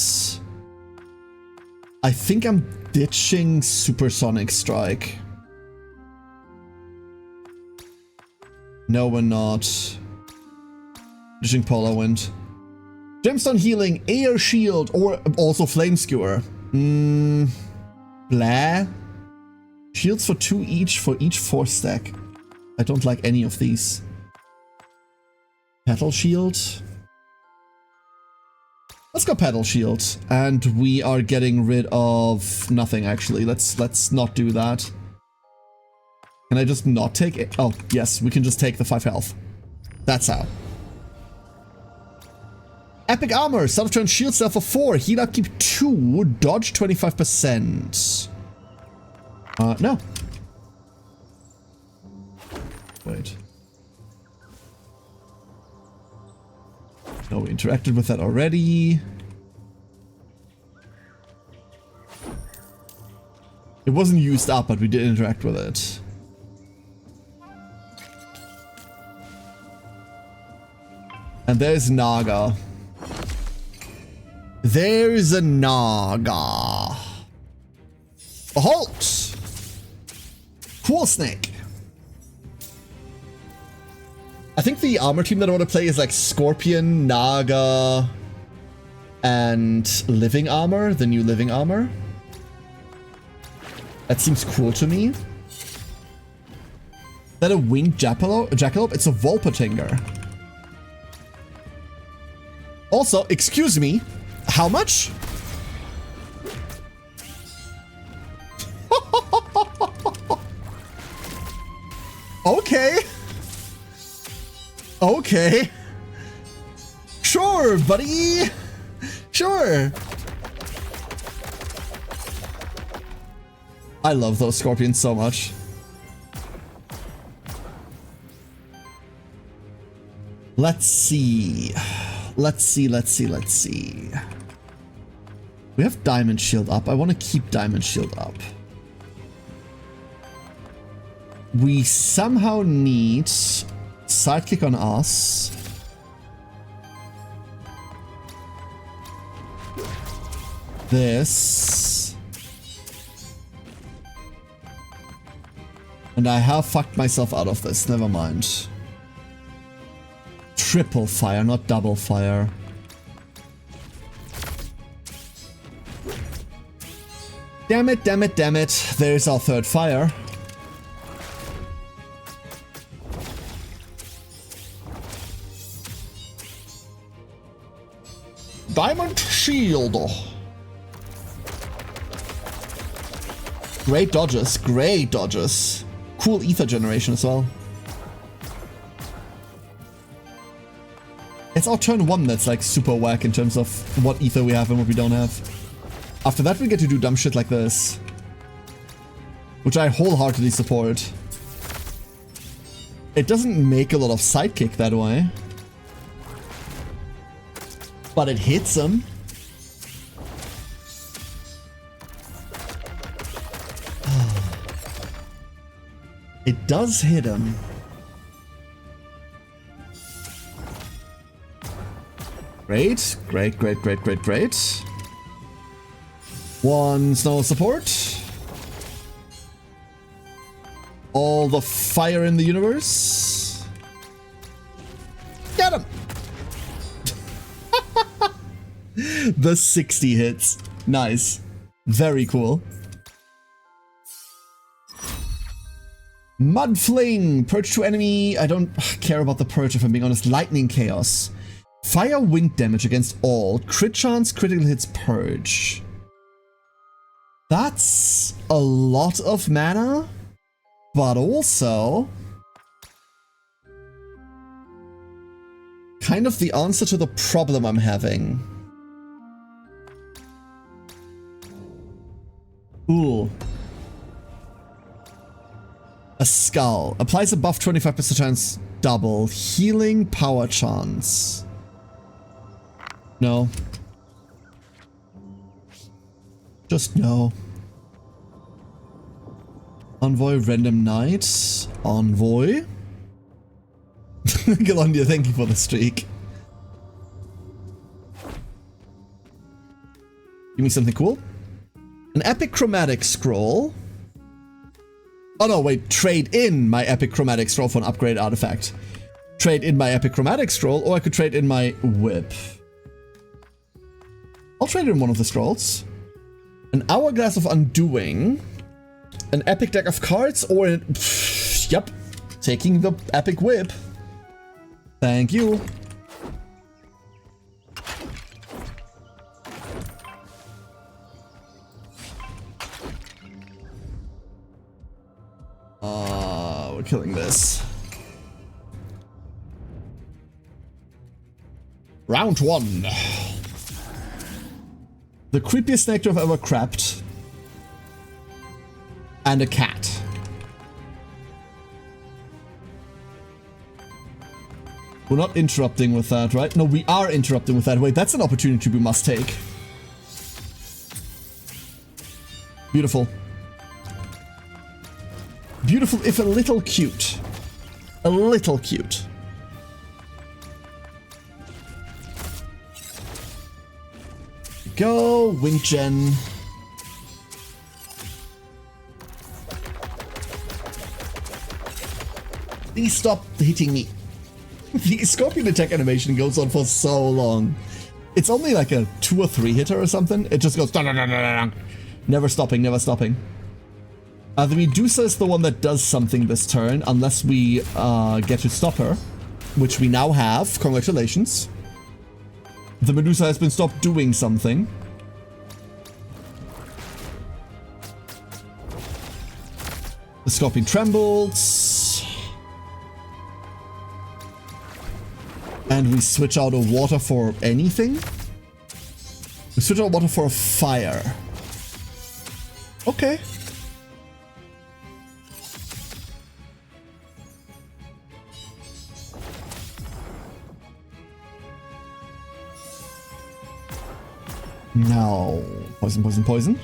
I think I'm ditching Supersonic Strike. No, we're not. Ditching Polar Wind. Gemstone Healing, Air Shield, or also Flame Skewer. Blah. Shields for 2 each for each 4 stack. I don't like any of these. Petal Shield. Let's go Petal Shield. And we are getting rid of nothing, actually. Let's not do that. Can I just not take it? Oh, yes, we can just take the 5 health. That's how. Epic armor, self turn shield cell for 4, heal upkeep 2, dodge 25%. No. Wait. No, we interacted with that already. It wasn't used up, but we did interact with it. And there's Naga. There's a Naga. A halt! Cool snake. I think the armor team that I want to play is like Scorpion, Naga, and Living Armor, the new Living Armor. That seems cool to me. Is that a winged jackalope? It's a Volpatinger. Also, excuse me, how much? Okay. Okay. Sure, buddy. Sure. I love those scorpions so much. Let's see. Let's see. We have Diamond Shield up. I want to keep Diamond Shield up. We somehow need Sidekick on us. This. And I have fucked myself out of this. Never mind. Triple fire, not double fire. Damn it, damn it, damn it. There's our third fire. Diamond Shield. Great dodges, great dodges. Cool ether generation as well. It's our turn 1 that's like super whack in terms of what ether we have and what we don't have. After that we get to do dumb shit like this, which I wholeheartedly support. It doesn't make a lot of sidekick that way, but it hits him. It does hit him. Great, great, great, great, great, great. One snow support. All the fire in the universe. Get him! The 60 hits. Nice. Very cool. Mud Fling. Purge to enemy. I don't care about the purge if I'm being honest. Lightning Chaos. Fire wind damage against all. Crit chance, critical hits, purge. That's a lot of mana, but also kind of the answer to the problem I'm having. Ooh. A skull. Applies a buff 25% chance double. Healing power chance. No. Just no. Envoy random knight. Envoy. Galondia, thank you for the streak. Give me something cool. An epic chromatic scroll. Oh no, wait, trade in my epic chromatic scroll for an upgrade artifact. Trade in my epic chromatic scroll, or I could trade in my whip. I'll trade in one of the scrolls. An Hourglass of Undoing. An epic deck of cards, or an... Yep, taking the epic whip. Thank you. We're killing this. Round 1. The creepiest nectar I've ever crapped. And a cat. We're not interrupting with that, right? No, we are interrupting with that. Wait, that's an opportunity we must take. Beautiful. Beautiful, if a little cute. A little cute. Go, Wind Gen. Please stop hitting me. The Scorpion attack animation goes on for so long. It's only like a 2 or 3 hitter or something. It just goes dun, dun, dun, dun, dun. Never stopping, never stopping. The Medusa is the one that does something this turn, unless we get to stop her, which we now have. Congratulations. The Medusa has been stopped doing something. The Scorpion trembles. And we switch out of water for anything? We switch out water for a fire. Okay. Now, poison, poison, poison.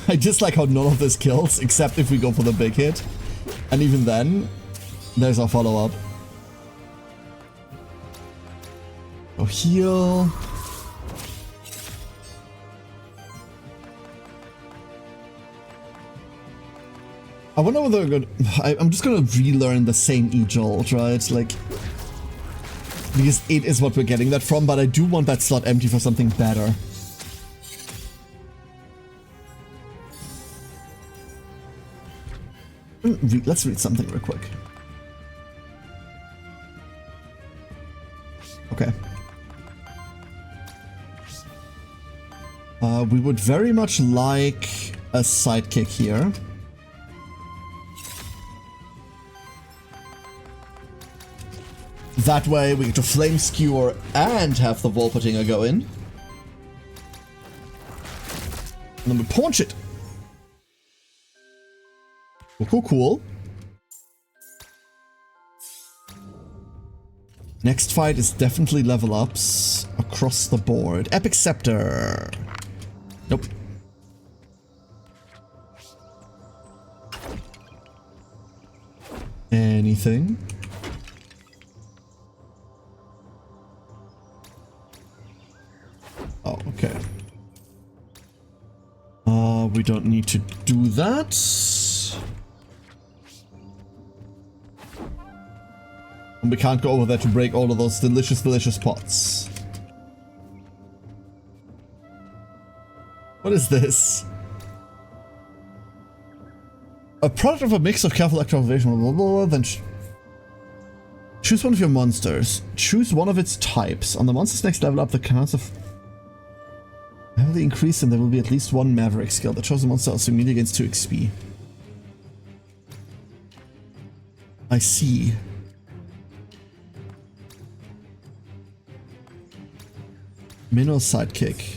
I just like how none of this kills, except if we go for the big hit. And even then, there's our follow-up. Go heal. I wonder whether I'm good. I'm just gonna relearn the same E-Jolt, right? Like, because it is what we're getting that from, but I do want that slot empty for something better. Let's read something real quick. Okay. We would very much like a sidekick here. That way we get to Flame Skewer and have the Volpatinger go in. And then we paunch it. Cool, cool, cool. Next fight is definitely level ups across the board. Epic Scepter. Nope. Anything? Oh, okay. We don't need to do that. And we can't go over there to break all of those delicious, delicious pots. What is this? A product of a mix of careful activation, blah, blah, blah, then choose one of your monsters. Choose one of its types. On the monster's next level up, the counts of heavily increase, and there will be at least one Maverick skill. The chosen monster also immediately gains 2 XP. I see. Mineral Sidekick.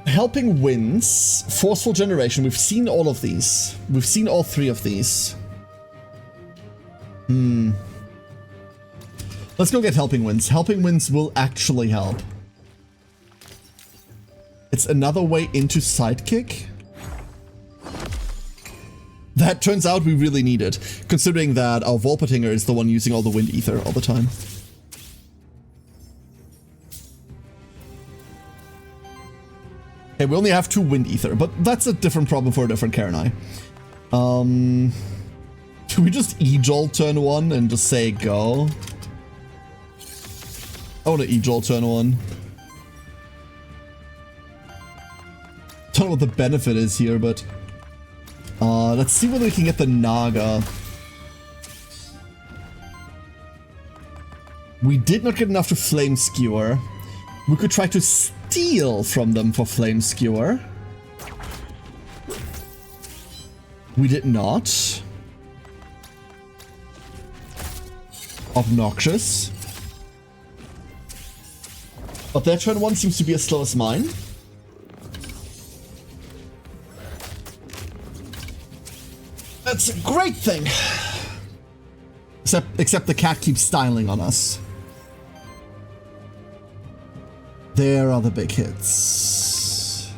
Helping Winds. Forceful Generation. We've seen all of these. We've seen all 3 of these. Let's go get Helping Winds. Helping Winds will actually help. It's another way into Sidekick. That turns out we really need it, considering that our Volpatinger is the one using all the Wind Ether all the time. Okay, we only have 2 Wind Ether, but that's a different problem for a different Karenai. Do we just E-Jolt turn 1 and just say go? I want to E-Jolt turn 1. Don't know what the benefit is here, but let's see whether we can get the Naga. We did not get enough to Flame Skewer. We could try to steal from them for Flame Skewer. We did not. obnoxious. But their turn 1 seems to be as slow as mine. That's a great thing. Except the cat keeps styling on us. There are the big hits.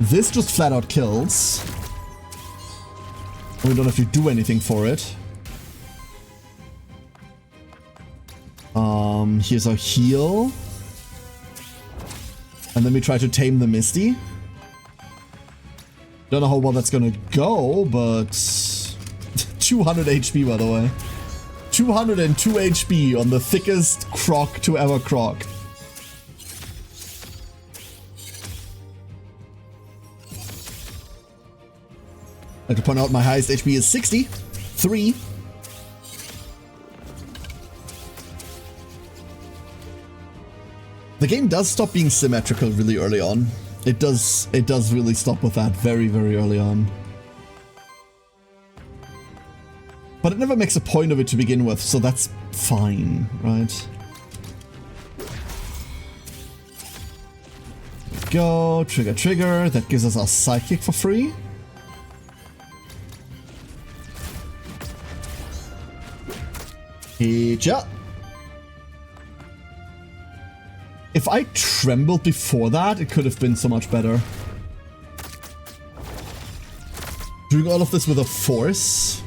This just flat out kills. We don't have to do anything for it. Here's our heal. And then we try to tame the Misty. Don't know how well that's gonna go, but 200 HP by the way. 202 HP on the thickest croc to ever croc. I'd like to point out my highest HP is 63. The game does stop being symmetrical really early on. It does really stop with that very, very early on. But it never makes a point of it to begin with, so that's fine, right? Go, trigger, trigger. That gives us our Psychic for free. Heja. If I trembled before that, it could have been so much better. Doing all of this with a force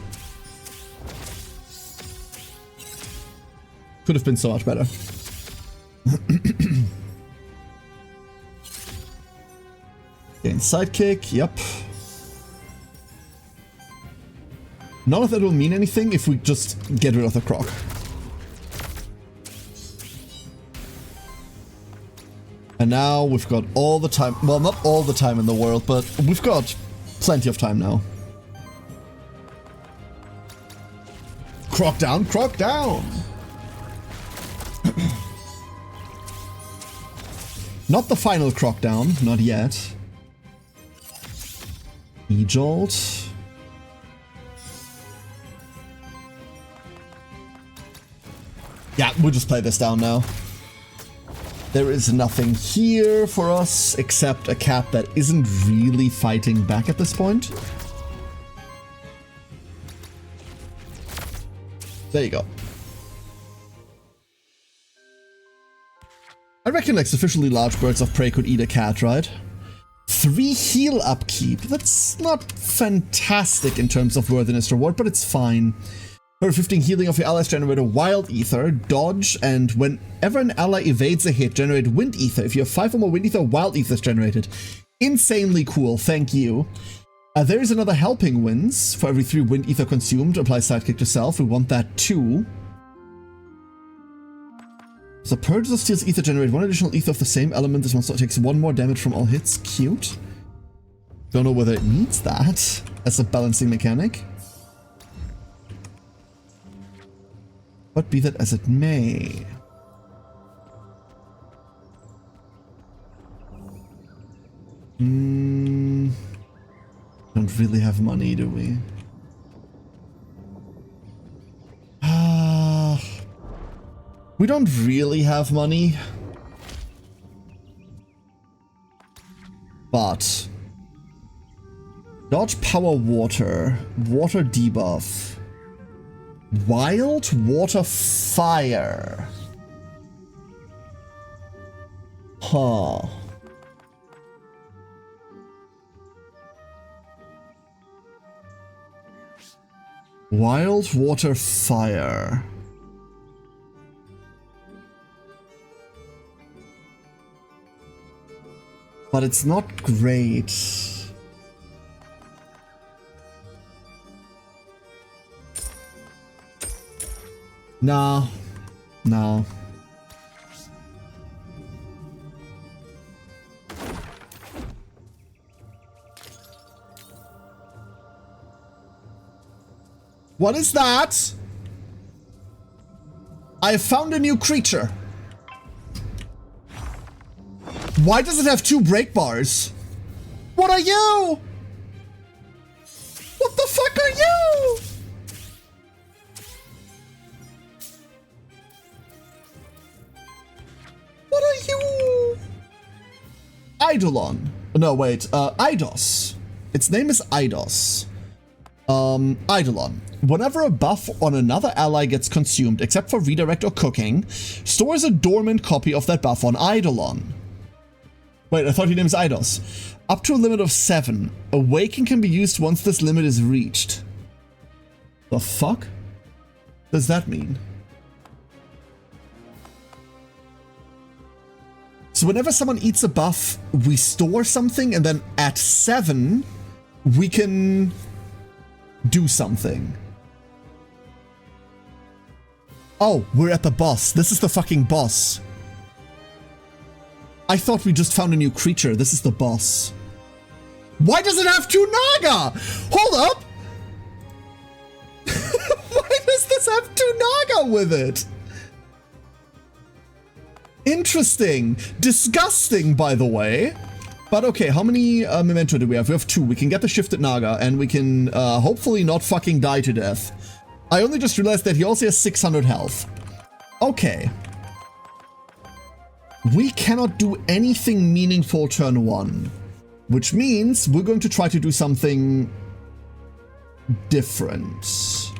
could have been so much better. Gain sidekick, yep. None of that will mean anything if we just get rid of the croc. And now we've got all the time, well, not all the time in the world, but we've got plenty of time now. Croc down, croc down! Not the final croc down, not yet. E-jolt. Yeah, we'll just play this down now. There is nothing here for us except a cat that isn't really fighting back at this point. There you go. I reckon like sufficiently large birds of prey could eat a cat, right? 3 heal upkeep. That's not fantastic in terms of worthiness reward, but it's fine. For 15 healing of your allies, generate a Wild Ether, dodge, and whenever an ally evades a hit, generate Wind Ether. If you have 5 or more Wind Ether, Wild Ether is generated. Insanely cool, thank you. There is another Helping Winds. For every 3 Wind Ether consumed, apply Sidekick to self. We want that too. So Purge of Steel's Ether, generate 1 additional Ether of the same element. This monster takes 1 more damage from all hits. Cute. Don't know whether it needs that as a balancing mechanic. But be that as it may. Don't really have money, do we? We don't really have money. But dodge power water. Water debuff. Wild water fire. Huh. Wild water fire. But it's not great. No. No. What is that? I have found a new creature. Why does it have 2 break bars? What are you? What the fuck are you? Eidolon. No, wait. Eidos. Its name is Eidos. Eidolon. Whenever a buff on another ally gets consumed, except for redirect or cooking, stores a dormant copy of that buff on Eidolon. Wait, I thought your name is Eidos. Up to a limit of 7. Awaken can be used once this limit is reached. The fuck does that mean? So whenever someone eats a buff, we store something, and then at 7, we can do something. Oh, we're at the boss. This is the fucking boss. I thought we just found a new creature. This is the boss. Why does it have 2 Naga? Hold up! Why does this have 2 Naga with it? Interesting. Disgusting, by the way. But okay, how many memento do we have? We have 2. We can get the shifted Naga, and we can hopefully not fucking die to death. I only just realized that he also has 600 health. Okay. We cannot do anything meaningful turn 1, which means we're going to try to do something different.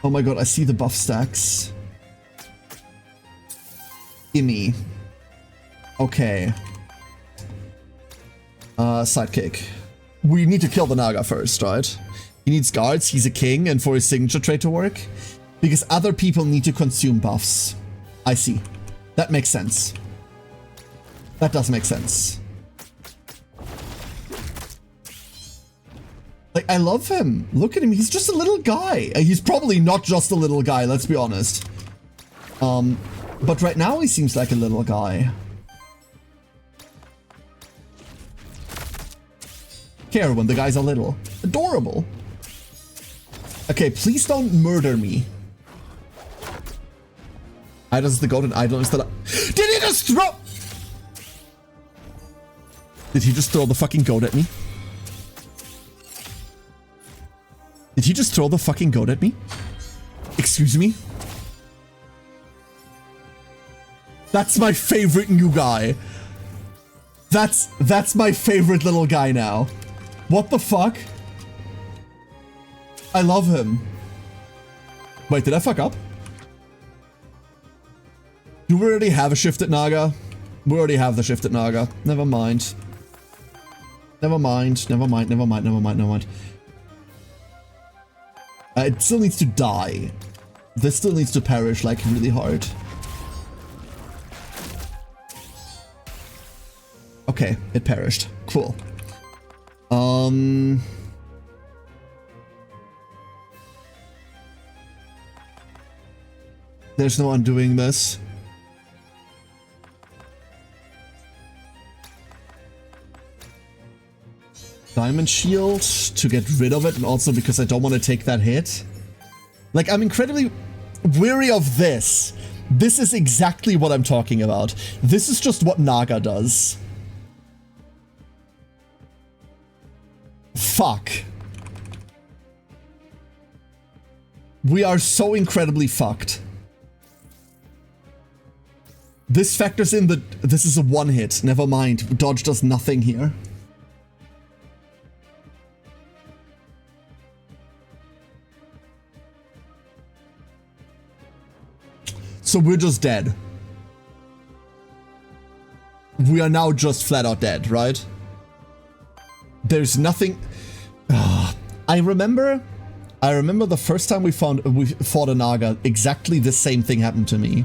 Oh my god, I see the buff stacks. Gimme. Okay. Sidekick. We need to kill the Naga first, right? He needs guards, he's a king, and for his signature trait to work. Because other people need to consume buffs. I see. That makes sense. That does make sense. Like, I love him. Look at him. He's just a little guy. He's probably not just a little guy, let's be honest. But right now he seems like a little guy. Care when the guys are little. Adorable. Okay, please don't murder me. Eidos is the goat and Idol is the... Did he just throw... Did he just throw the fucking goat at me? Did he just throw the fucking goat at me? Excuse me? That's my favorite new guy. That's my favorite little guy now. What the fuck? I love him. Wait, did I fuck up? Do we already have a shifted Naga? We already have the shifted Naga. Never mind. Never mind. Never mind. Never mind. Never mind. Never mind. It still needs to die. This still needs to perish like really hard. Okay, it perished. Cool. There's no undoing this. Diamond shield to get rid of it, and also because I don't want to take that hit. Like, I'm incredibly weary of this. This is exactly what I'm talking about. This is just what Naga does. Fuck. We are so incredibly fucked. This factors in the... This is a one hit. Never mind. Dodge does nothing here. So we're just dead. We are now just flat out dead, right? There's nothing... I remember the first time we fought a Naga, exactly the same thing happened to me.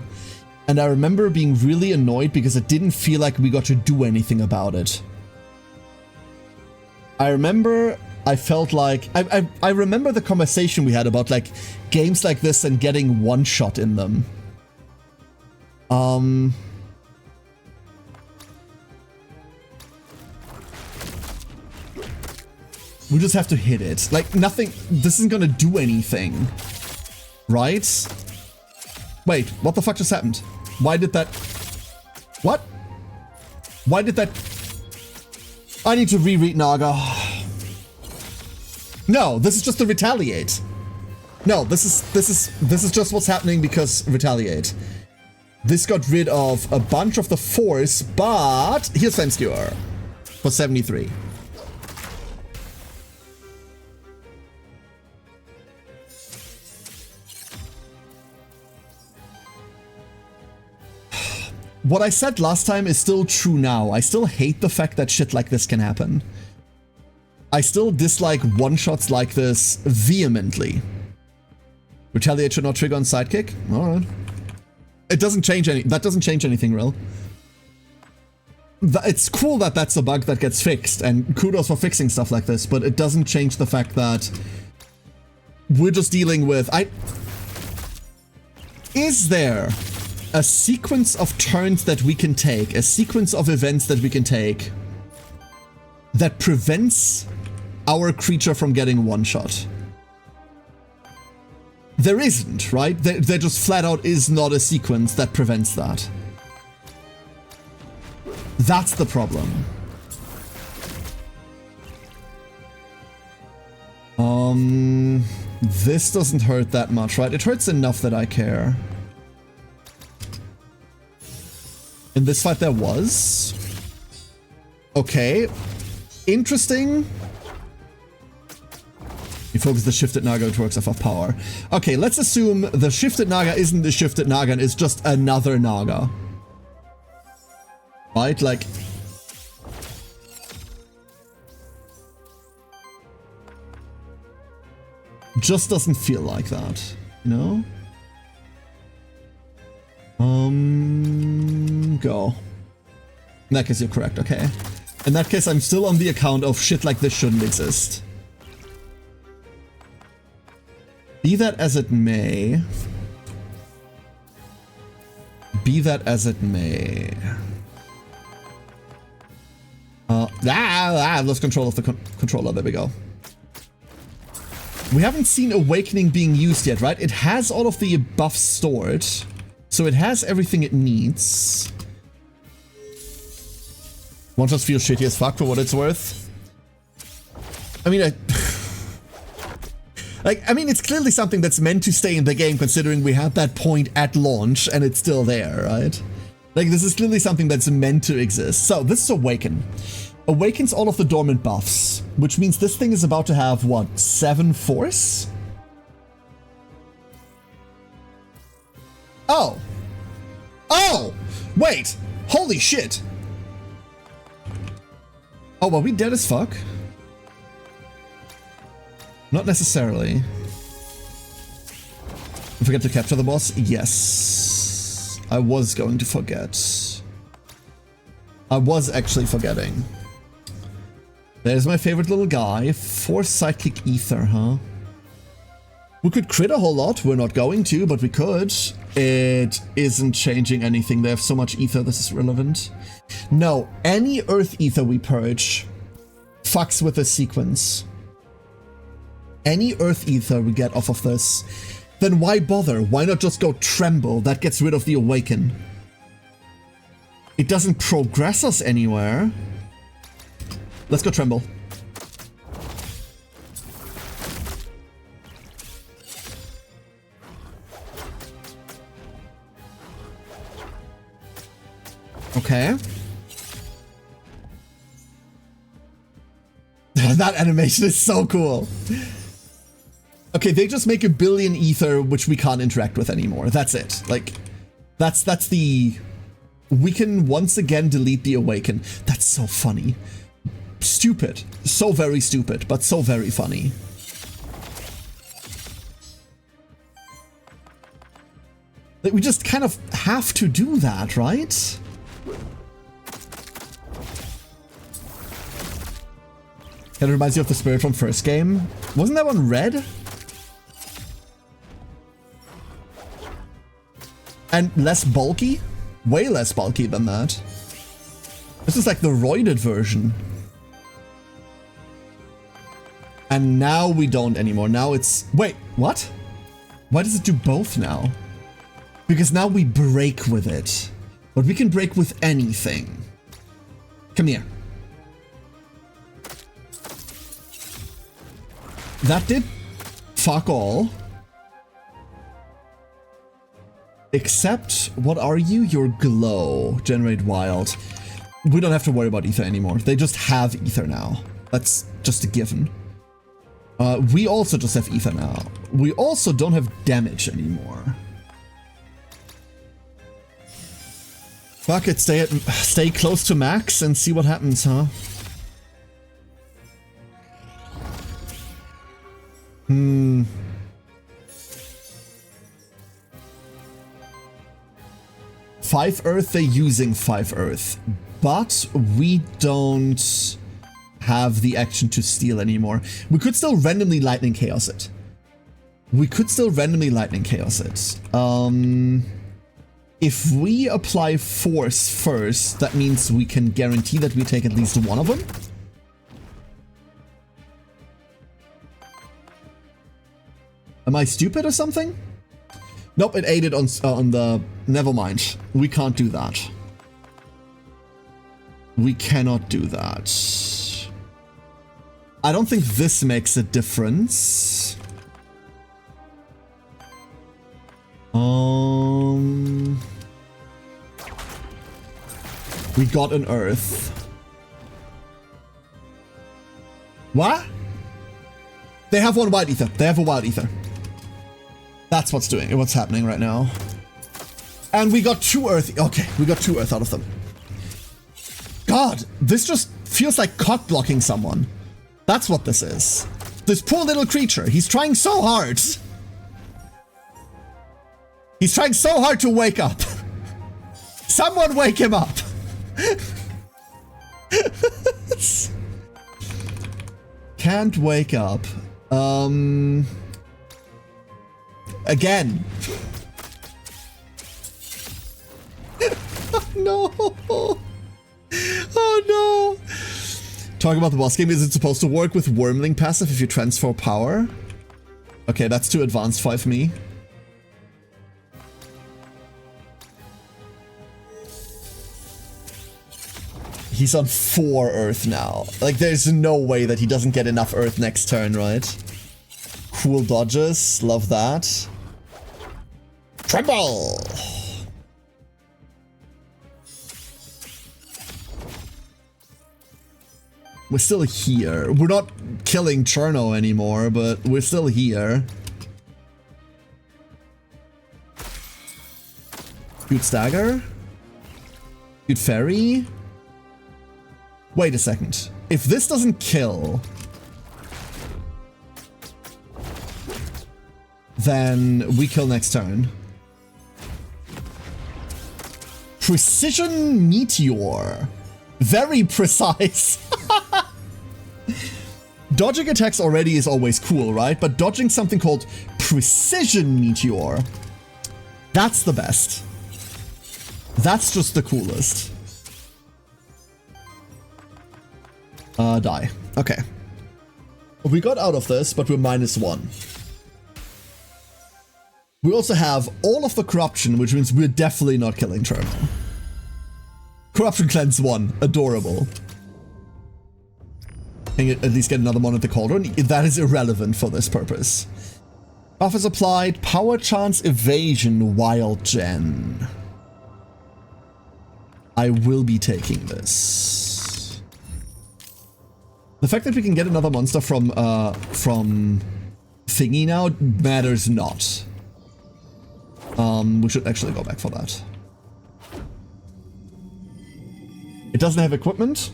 And I remember being really annoyed because it didn't feel like we got to do anything about it. I remember I felt like... I remember the conversation we had about like games like this and getting one shot in them. We just have to hit it. Like, nothing... This isn't gonna do anything. Right? Wait, what the fuck just happened? Why did that... What? Why did that... I need to reread Naga. No, this is just to retaliate. No, this is just what's happening because retaliate. This got rid of a bunch of the force, but here's Flame Skewer for 73. What I said last time is still true now. I still hate the fact that shit like this can happen. I still dislike one-shots like this vehemently. Retaliate should not trigger on sidekick? Alright. It doesn't change that doesn't change anything, real. It's cool that that's a bug that gets fixed, and kudos for fixing stuff like this, but it doesn't change the fact that we're just dealing with... Is there a sequence of turns that we can take, a sequence of events that we can take that prevents our creature from getting one-shot? There isn't, right? There just flat out is not a sequence that prevents that. That's the problem. This doesn't hurt that much, right? It hurts enough that I care. In this fight there was. Okay. Interesting. You focus the shifted Naga, which works off of power. Okay, let's assume the shifted Naga isn't the shifted Naga and is just another Naga. Right? Like... just doesn't feel like that, you know? Go. In that case, you're correct, okay. In that case, I'm still on the account of shit like this shouldn't exist. Be that as it may. Be that as it may. I've lost control of the controller. There we go. We haven't seen Awakening being used yet, right? It has all of the buffs stored. So it has everything it needs. One just feels shitty as fuck for what it's worth. I mean, I mean, it's clearly something that's meant to stay in the game, considering we had that point at launch and it's still there, right? Like, this is clearly something that's meant to exist. So, this is Awaken. Awakens all of the dormant buffs, which means this thing is about to have, what, 7 force? Oh! Oh! Wait! Holy shit! Oh, are we dead as fuck? Not necessarily. Forget to capture the boss? Yes. I was going to forget. I was actually forgetting. There's my favorite little guy. 4 Sidekick Ether, huh? We could crit a whole lot. We're not going to, but we could. It isn't changing anything. They have so much ether, this is relevant. No, any Earth Ether we purge fucks with this sequence. Any Earth Ether we get off of this, then why bother? Why not just go Tremble? That gets rid of the Awaken. It doesn't progress us anywhere. Let's go Tremble. Okay. That animation is so cool. Okay, they just make a billion ether, which we can't interact with anymore. That's it. Like, that's the... We can once again delete the Awaken. That's so funny. Stupid. So very stupid, but so very funny. Like, we just kind of have to do that, right? That reminds you of the spirit from first game. Wasn't that one red? And less bulky? Way less bulky than that. This is like the roided version. And now we don't anymore. Now it's... Wait, what? Why does it do both now? Because now we break with it. But we can break with anything. Come here. That did fuck all. Except, what are you? You're glow. Generate wild. We don't have to worry about ether anymore. They just have ether now. That's just a given. We also just have ether now. We also don't have damage anymore. Fuck it, stay close to max and see what happens, huh? 5 Earth, they're using 5 Earth. But we don't have the action to steal anymore. We could still randomly Lightning Chaos it. If we apply Force first, that means we can guarantee that we take at least one of them. Am I stupid or something? Nope, it aided on the... Never mind. We can't do that. We cannot do that. I don't think this makes a difference. We got an Earth. What? They have one wild ether. They have a wild ether. That's what's happening right now. And we got 2 Earth. Okay, we got 2 Earth out of them. God, this just feels like cock blocking someone. That's what this is. This poor little creature. He's trying so hard. He's trying so hard to wake up. Someone wake him up. Can't wake up. Again. No. Oh no. Talk about the boss game. Is it supposed to work with Wormling passive if you transfer power? Okay, that's too advanced for me. He's on 4 Earth now. Like, there's no way that he doesn't get enough Earth next turn, right? Cool dodges. Love that. Tremble! We're still here. We're not killing Cherno anymore, but we're still here. Cute Stagger? Cute Fairy? Wait a second. If this doesn't kill, then we kill next turn. Precision Meteor. Very precise. Dodging attacks already is always cool, right? But dodging something called Precision Meteor, that's the best. That's just the coolest. Die. Okay. We got out of this, but we're -1. We also have all of the corruption, which means we're definitely not killing Cherno. Corruption Cleanse 1. Adorable. Can you at least get another one at the cauldron? That is irrelevant for this purpose. Buff is applied. Power Chance Evasion Wild Gen. I will be taking this. The fact that we can get another monster from Thingy now matters not. We should actually go back for that. It doesn't have equipment.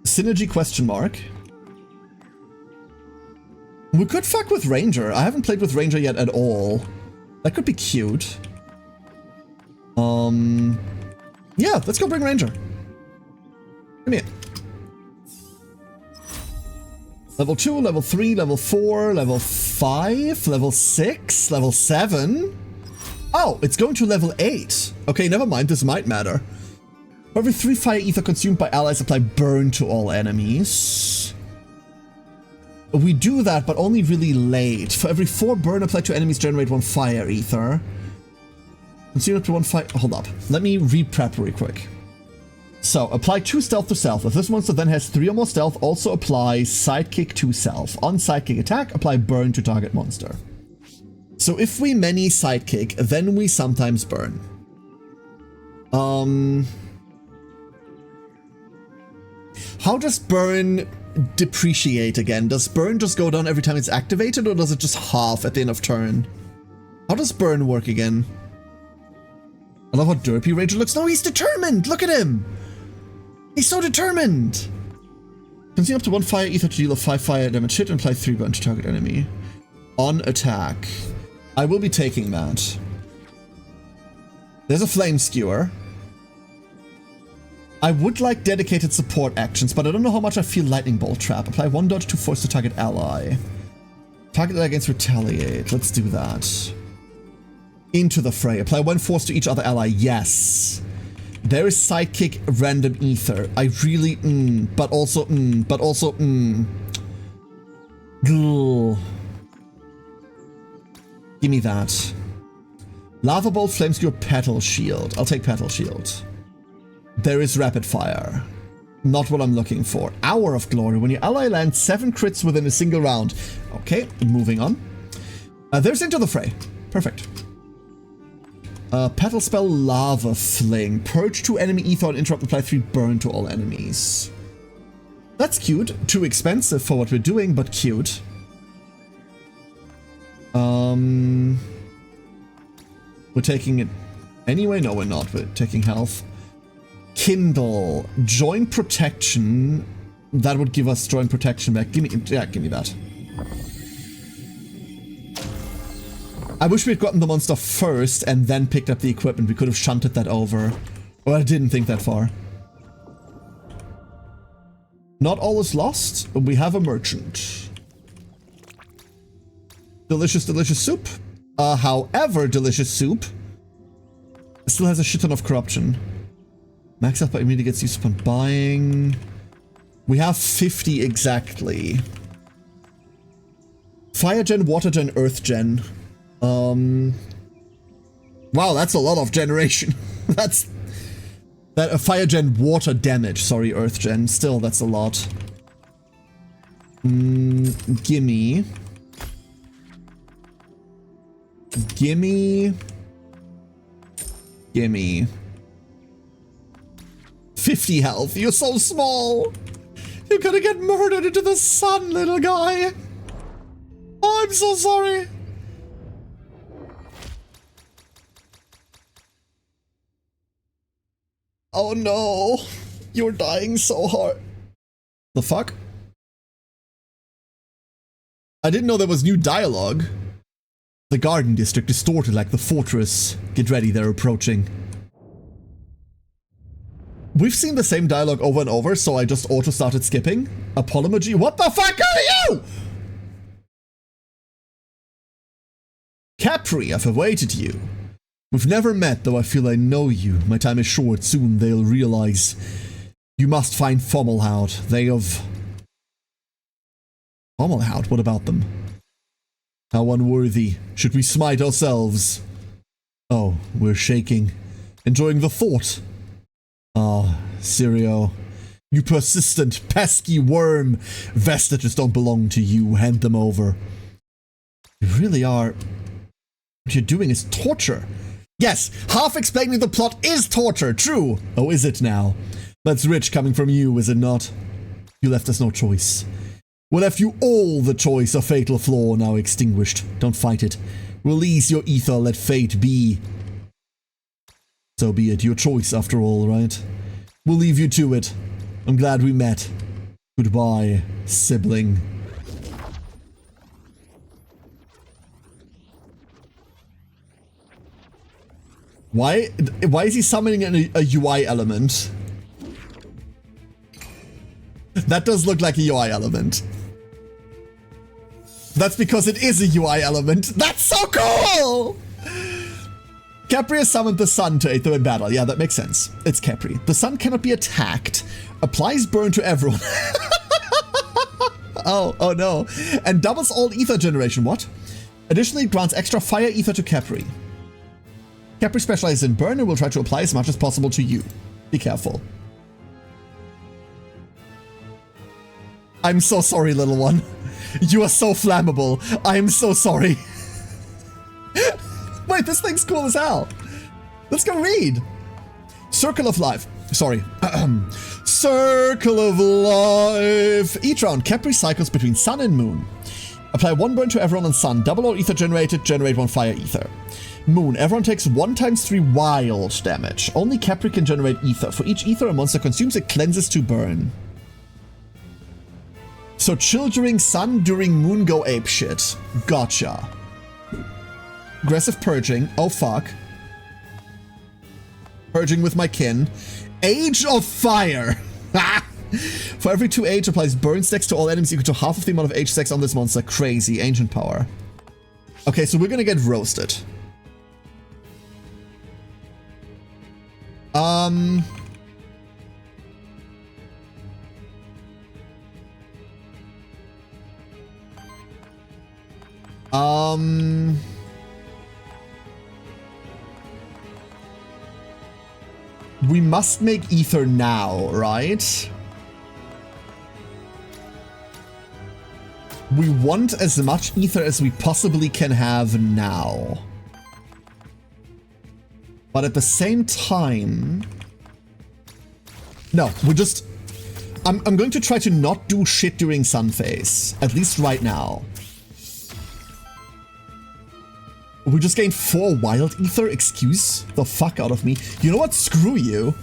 Synergy question mark. We could fuck with Ranger. I haven't played with Ranger yet at all. That could be cute. Yeah, let's go bring Ranger. Come here. Level 2, level 3, level 4, level 5, level 6, level 7. Oh, it's going to level 8. Okay, never mind, this might matter. For every 3 fire ether consumed by allies, apply burn to all enemies. We do that, but only really late. For every 4 burn applied to enemies, generate 1 fire ether. Consume up to 1 fire... Hold up. Let me re-prep real quick. So, apply 2 stealth to self. If this monster then has 3 or more stealth, also apply sidekick to self. On sidekick attack, apply burn to target monster. So if we many sidekick, then we sometimes burn. How does burn depreciate again? Does burn just go down every time it's activated, or does it just half at the end of turn? How does burn work again? I love how derpy Ranger looks. No, he's determined! Look at him! He's so determined! Consume up to 1 fire ether to deal a 5 fire damage hit and apply 3 burn to target enemy. On attack. I will be taking that. There's a flame skewer. I would like dedicated support actions, but I don't know how much I feel lightning bolt trap. Apply 1 dodge to force to target ally. Target against retaliate. Let's do that. Into the fray. Apply 1 force to each other ally. Yes. There is sidekick random ether. I really but also Ugh. Give me that. Lava bolt, flame skewer, petal shield. I'll take petal shield. There is rapid fire. Not what I'm looking for. Hour of glory. When your ally lands 7 crits within a single round. Okay, moving on. There's into the fray. Perfect. Petal spell, lava fling. Purge 2 enemy ether and interrupt, apply 3 burn to all enemies. That's cute. Too expensive for what we're doing, but cute. We're taking it anyway? No, we're not. We're taking health. Kindle. Joint protection. That would give us joint protection back. Give me that. I wish we had gotten the monster first and then picked up the equipment. We could have shunted that over. Well, I didn't think that far. Not all is lost. We have a merchant. Delicious, delicious soup. However, delicious soup still has a shit ton of corruption. Max health but immediately gets used upon buying. We have 50 exactly. Fire gen, water gen, earth gen. Wow, that's a lot of generation. That's that fire gen, water damage. Sorry, earth gen. Still, that's a lot. Gimme. Gimme. Gimme. 50 health. You're so small. You're gonna get murdered into the sun, little guy. Oh, I'm so sorry. Oh no. You're dying so hard. The fuck? I didn't know there was new dialogue. The garden district distorted like the fortress. Get ready, they're approaching. We've seen the same dialogue over and over, so I just auto-started skipping. Apology. What the fuck are you? Capri, I've awaited you. We've never met, though I feel I know you. My time is short, soon they'll realize. You must find Fomalhaut. They of... Fomalhaut? What about them? How unworthy. Should we smite ourselves? Oh, we're shaking. Enjoying the thought. Ah, Sirio. You persistent, pesky worm. Vestiges don't belong to you. Hand them over. You really are... What you're doing is torture. Yes, half explaining the plot is torture. True. Oh, is it now? That's rich coming from you, is it not? You left us no choice. We left you all the choice, a fatal flaw now extinguished. Don't fight it. Release your ether, let fate be. So be it, your choice after all, right? We'll leave you to it. I'm glad we met. Goodbye, sibling. Why is he summoning a UI element? That does look like a UI element. That's because it is a UI element. That's so cool! Capri has summoned the sun to aid them in battle. Yeah, that makes sense. It's Capri. The sun cannot be attacked. Applies burn to everyone. Oh no. And doubles all ether generation. What? Additionally, grants extra fire ether to Capri. Capri specializes in burn and will try to apply as much as possible to you. Be careful. I'm so sorry, little one. You are so flammable. I am so sorry. Wait, this thing's cool as hell. Let's go read. Circle of Life. Sorry. Circle of Life. Each round, Capri cycles between Sun and Moon. Apply 1 burn to everyone on Sun. Double all ether generated. Generate 1 fire ether. Moon. Everyone takes 1 × 3 wild damage. Only Capri can generate ether. For each ether a monster consumes, it cleanses to burn. So chill during Sun, during Moon go apeshit. Gotcha. Aggressive purging. Oh fuck. Purging with my kin. Age of Fire. For every 2 age applies burn stacks to all enemies equal to half of the amount of age stacks on this monster. Crazy. Ancient power. Okay, so we're gonna get roasted. We must make ether now, right? We want as much ether as we possibly can have now. But at the same time... No, we just... I'm going to try to not do shit during Sun phase. At least right now. We just gained 4 wild ether? Excuse the fuck out of me. You know what? Screw you.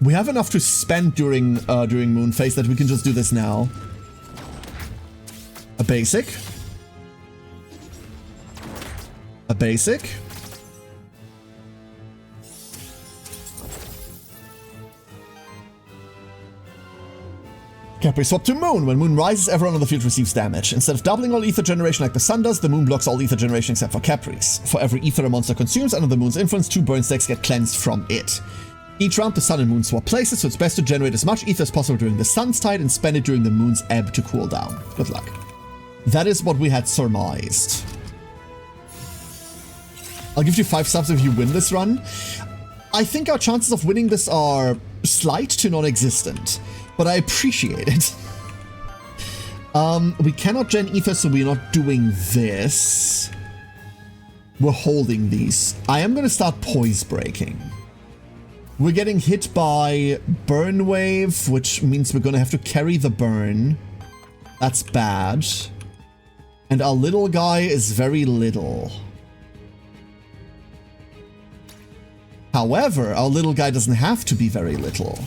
We have enough to spend during Moon phase that we can just do this now. A basic. A basic. Capri swap to Moon. When Moon rises, everyone on the field receives damage. Instead of doubling all ether generation like the Sun does, the Moon blocks all ether generation except for Capri's. For every ether a monster consumes under the Moon's influence, 2 burn stacks get cleansed from it. Each round, the Sun and Moon swap places, so it's best to generate as much ether as possible during the Sun's tide and spend it during the Moon's ebb to cool down. Good luck. That is what we had surmised. I'll give you 5 subs if you win this run. I think our chances of winning this are slight to non-existent, but I appreciate it. We cannot gen ether, so we're not doing this. We're holding these. I am going to start poise breaking. We're getting hit by burn wave, which means we're going to have to carry the burn. That's bad. And our little guy is very little. However, our little guy doesn't have to be very little.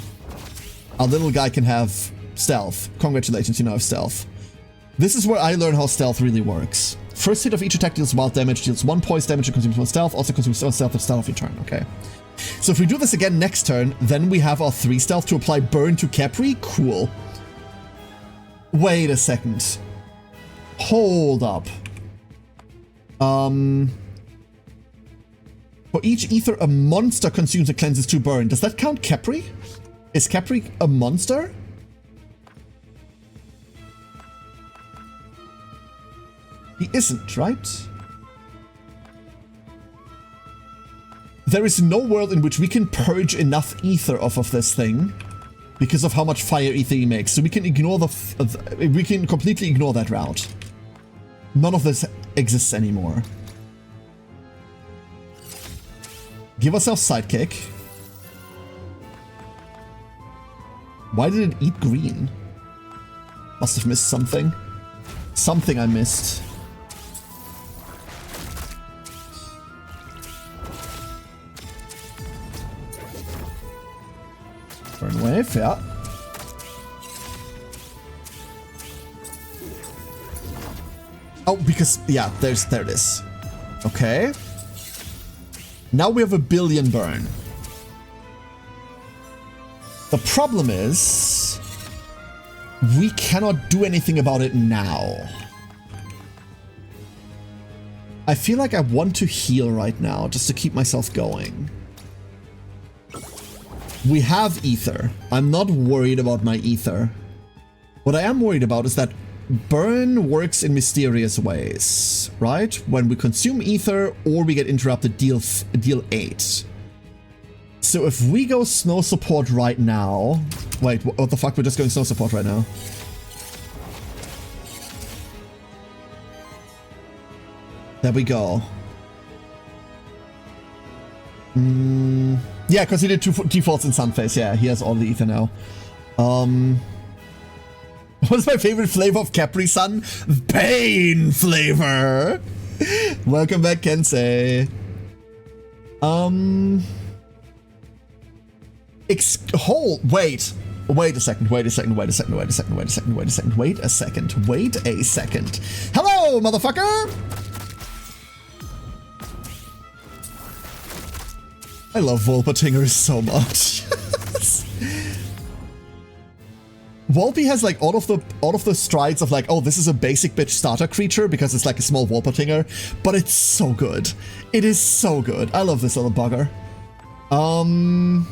Our little guy can have stealth. Congratulations, you now have stealth. This is where I learn how stealth really works. First hit of each attack deals wild damage, deals 1 poise damage and consumes 1 stealth, also consumes 1 stealth at start of your turn, okay. So if we do this again next turn, then we have our 3 stealth to apply burn to Capri? Cool. Wait a second. Hold up. For each ether a monster consumes and cleanses to burn. Does that count Capri? Is Capri a monster? He isn't, right? There is no world in which we can purge enough ether off of this thing because of how much fire ether he makes. So we can ignore we can completely ignore that route. None of this exists anymore. Give ourselves sidekick. Why did it eat green? Must have missed something. Something I missed. Burn wave, yeah. Oh, because, yeah, there it is. Okay. Now we have a billion burn. The problem is, we cannot do anything about it now. I feel like I want to heal right now, just to keep myself going. We have ether. I'm not worried about my ether. What I am worried about is that burn works in mysterious ways, right? When we consume ether or we get interrupted, deal 8. So if we go snow support right now... Wait, what the fuck? We're just going snow support right now. There we go. Yeah, because he did 2 defaults in Sunface. Yeah, he has all the ether now. What's my favorite flavor of Capri Sun? Pain flavor. Welcome back, Kensei. Wait a second. Hello, motherfucker! I love Volpatingers so much. Volpe has like all of the strides of like, oh, this is a basic bitch starter creature because it's like a small Volpatinger, but it's so good. It is so good. I love this little bugger. And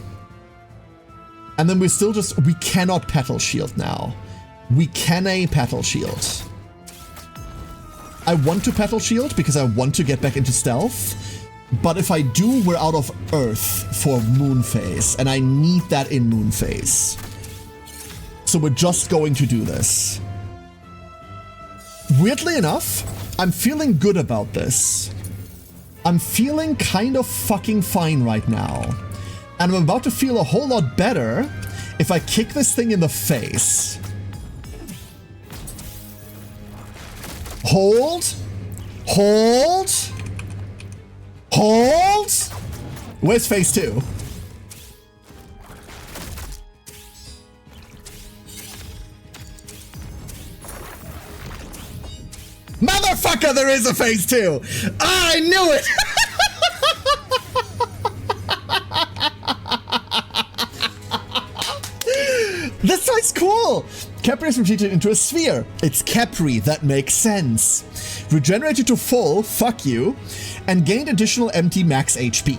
then we cannot Petal Shield now. We can a Petal Shield. I want to Petal Shield because I want to get back into stealth. But if I do, we're out of Earth for Moon Phase, and I need that in Moon Phase. So we're just going to do this. Weirdly enough, I'm feeling good about this. I'm feeling kind of fucking fine right now. And I'm about to feel a whole lot better if I kick this thing in the face. Hold. Hold. Hold! Where's phase 2? Motherfucker, there is a phase 2! I knew it! This guy's cool! Capri is retreated into a sphere. It's Capri, that makes sense. Regenerated to full, fuck you, and gained additional empty max HP.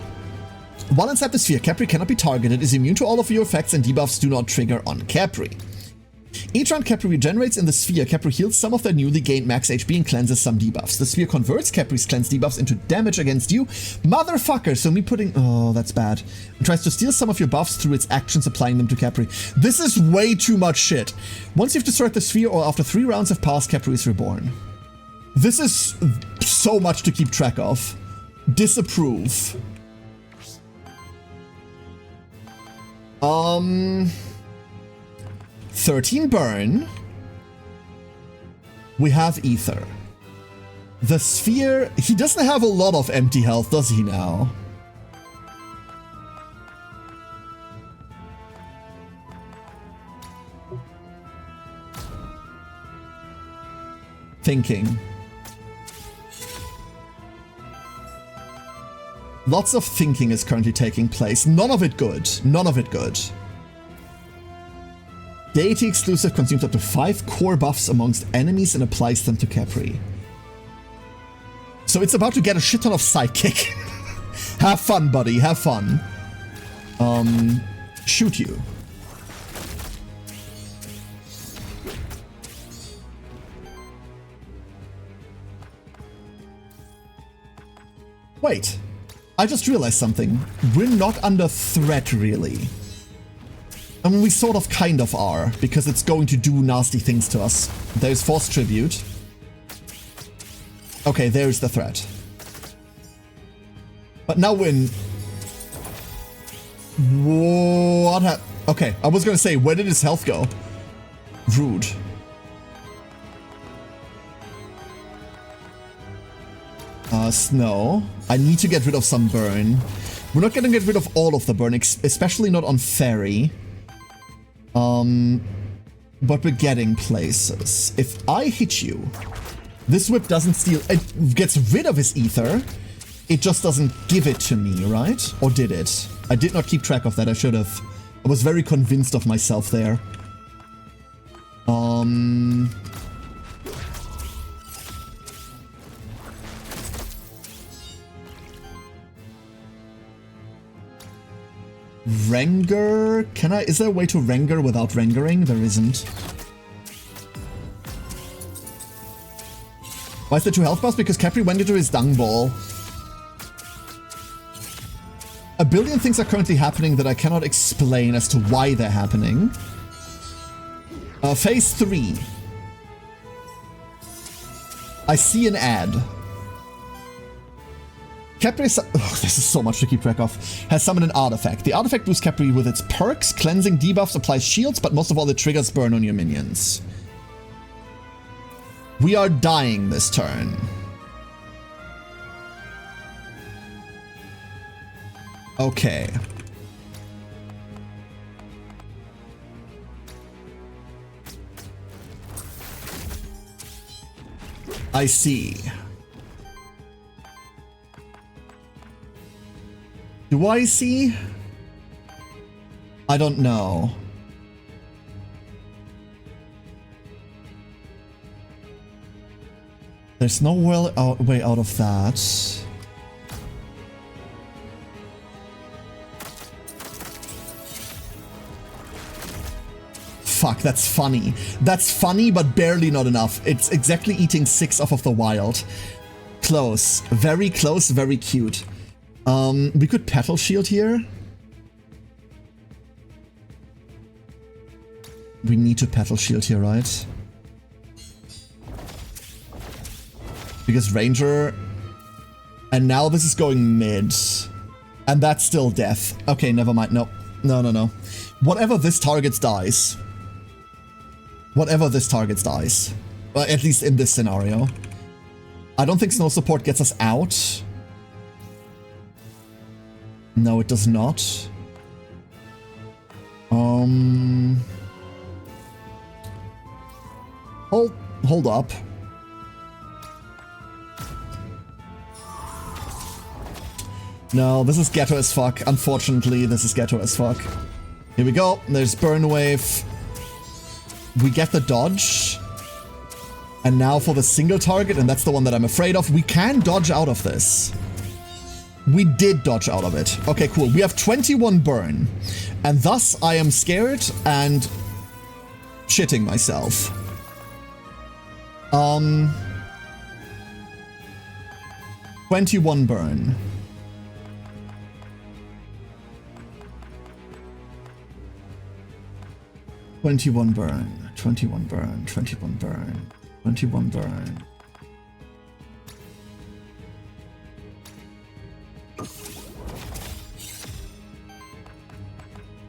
While inside the sphere, Capri cannot be targeted, is immune to all of your effects, and debuffs do not trigger on Capri. Each round Capri regenerates in the sphere, Capri heals some of their newly gained max HP and cleanses some debuffs. The sphere converts Capri's cleansed debuffs into damage against you. Motherfucker! So me putting... Oh, that's bad. And tries to steal some of your buffs through its actions, applying them to Capri. This is way too much shit. Once you've destroyed the sphere, or after 3 rounds have passed, Capri is reborn. This is so much to keep track of. Disapprove. 13 burn. We have ether. The sphere, he doesn't have a lot of empty health, does he now? Thinking. Lots of thinking is currently taking place. None of it good. None of it good. Deity exclusive consumes up to 5 core buffs amongst enemies and applies them to Capri. So it's about to get a shit ton of sidekick. Have fun, buddy. Have fun. Shoot you. Wait. I just realized something. We're not under threat, really. I mean, we sort of kind of are, because it's going to do nasty things to us. There's Force Tribute. Okay, there's the threat. But now we're in... What happened? Okay, I was gonna say, where did his health go? Rude. Snow. I need to get rid of some burn. We're not gonna get rid of all of the burn, especially not on Fairy. But we're getting places. If I hit you, this whip doesn't steal, it gets rid of his ether. It just doesn't give it to me, right? Or did it? I did not keep track of that, I should have. I was very convinced of myself there. Ranger? Can I? Is there a way to Ranger without Rangering? There isn't. Why is there 2 health bars? Because Capri went into his dung ball. A billion things are currently happening that I cannot explain as to why they're happening. Phase 3. I see an ad. Capri, oh, this is so much to keep track of, has summoned an artifact. The artifact boosts Capri with its perks, cleansing, debuffs, applies shields, but most of all the triggers burn on your minions. We are dying this turn. Okay. I see. Do I see? I don't know. There's no way out of that. Fuck, that's funny. That's funny, but barely not enough. It's exactly eating 6 off of the wild. Close. Very close, very cute. We could Petal Shield here. We need to Petal Shield here, right? Because Ranger... And now this is going mid. And that's still death. Okay, never mind. No. No, no, no. Whatever this targets dies. Whatever this targets dies. Well, at least in this scenario. I don't think Snow Support gets us out. No, it does not. Hold up. No, this is ghetto as fuck. Unfortunately, this is ghetto as fuck. Here we go. There's Burn Wave. We get the dodge. And now for the single target, and that's the one that I'm afraid of. We can dodge out of this. We did dodge out of it. Okay, cool. We have 21 burn. And thus I am scared and shitting myself. 21 burn. $21 burn, 21 burn, 21 burn, 21 burn.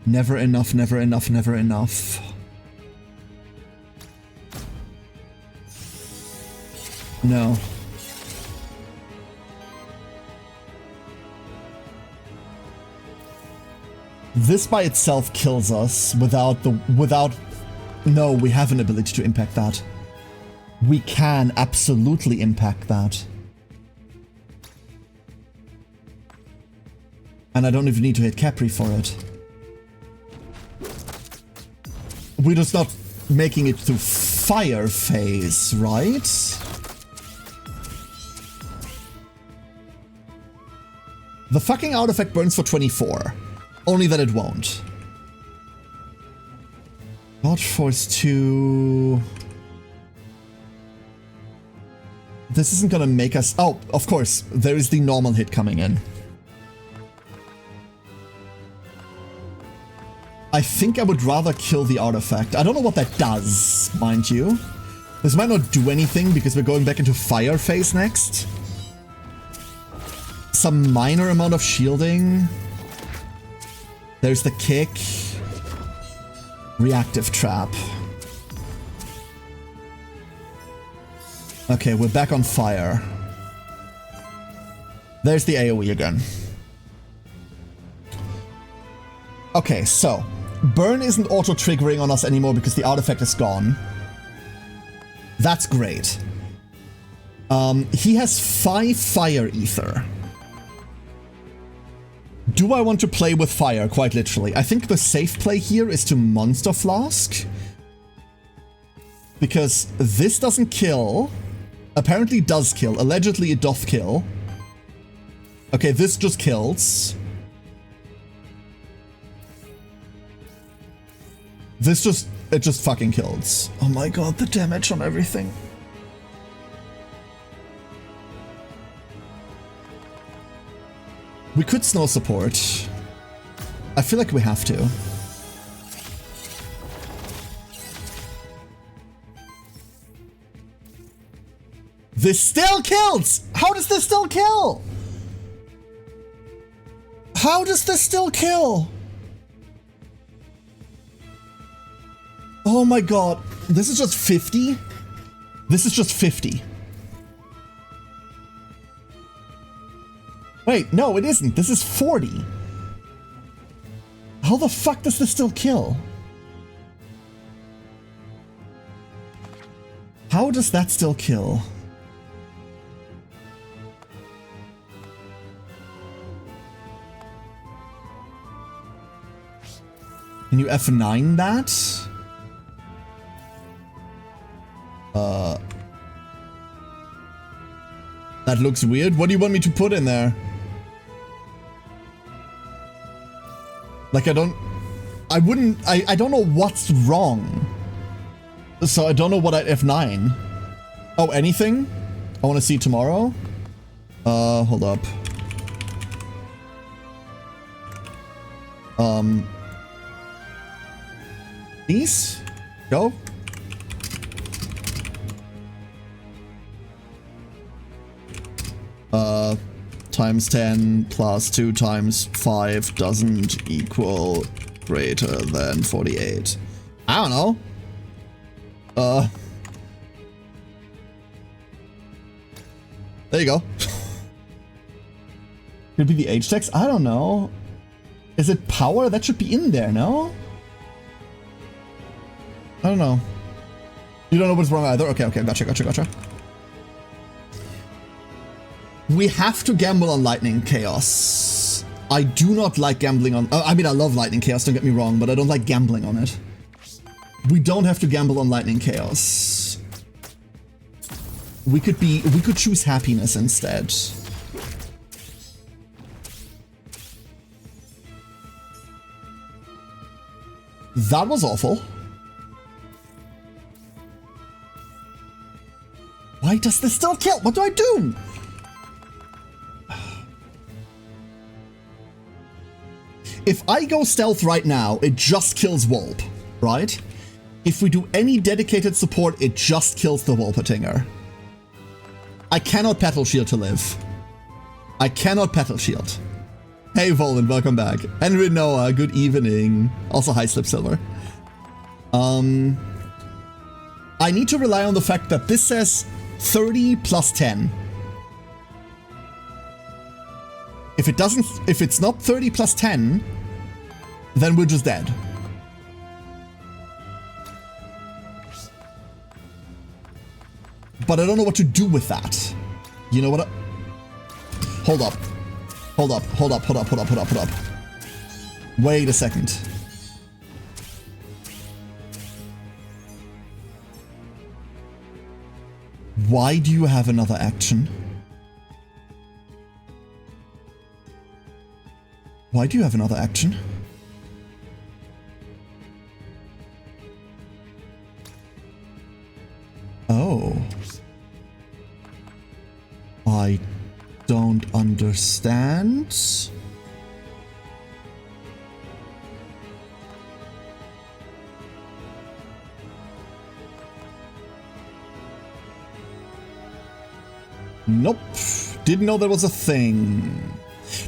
Never enough, never enough, never enough. No. This by itself kills us without... No, we have an ability to impact that. We can absolutely impact that. And I don't even need to hit Capri for it. We're just not making it to fire phase, right? The fucking artifact burns for 24. Only that it won't. God Force 2... This isn't gonna make us... Oh, of course. There is the normal hit coming in. I think I would rather kill the artifact. I don't know what that does, mind you. This might not do anything because we're going back into fire phase next. Some minor amount of shielding. There's the kick. Reactive trap. Okay, we're back on fire. There's the AoE again. Okay, so burn isn't auto-triggering on us anymore because the artifact is gone. That's great. He has 5 fire ether. Do I want to play with fire, quite literally? I think the safe play here is to Monster Flask. Because this doesn't kill. Apparently does kill. Allegedly it doth kill. Okay, this just kills. This just... it just fucking kills. Oh my god, the damage on everything. We could Snow Support. I feel like we have to. This still kills! How does this still kill? How does this still kill? Oh my god. This is just 50? This is just 50. Wait, no, it isn't. This is 40. How the fuck does this still kill? How does that still kill? Can you F9 that? That looks weird. What do you want me to put in there? Like, I don't know what's wrong. So I don't know what I'd F9. Oh, anything? I want to see tomorrow. Hold up. These? Go. Times 10 plus 2 times 5 doesn't equal greater than 48. I don't know. There you go. Could be the H text? I don't know. Is it power? That should be in there, no? I don't know. You don't know what's wrong either? Okay, gotcha. We have to gamble on Lightning Chaos. I do not like gambling on... I mean, I love Lightning Chaos, don't get me wrong, but I don't like gambling on it. We don't have to gamble on Lightning Chaos. We could choose happiness instead. That was awful. Why does this still kill? What do I do? If I go stealth right now, it just kills Wolp, right? If we do any dedicated support, it just kills the Wolpertinger. I cannot Petal Shield to live. I cannot Petal Shield. Hey Volan, welcome back. Henry Noah, good evening. Also hi Slip Silver. I need to rely on the fact that this says 30 plus 10. If it's not 30 plus 10, then we're just dead. But I don't know what to do with that. You know what? Hold up. Wait a second. Why do you have another action? Why do you have another action? Oh. I don't understand. Nope. Didn't know there was a thing.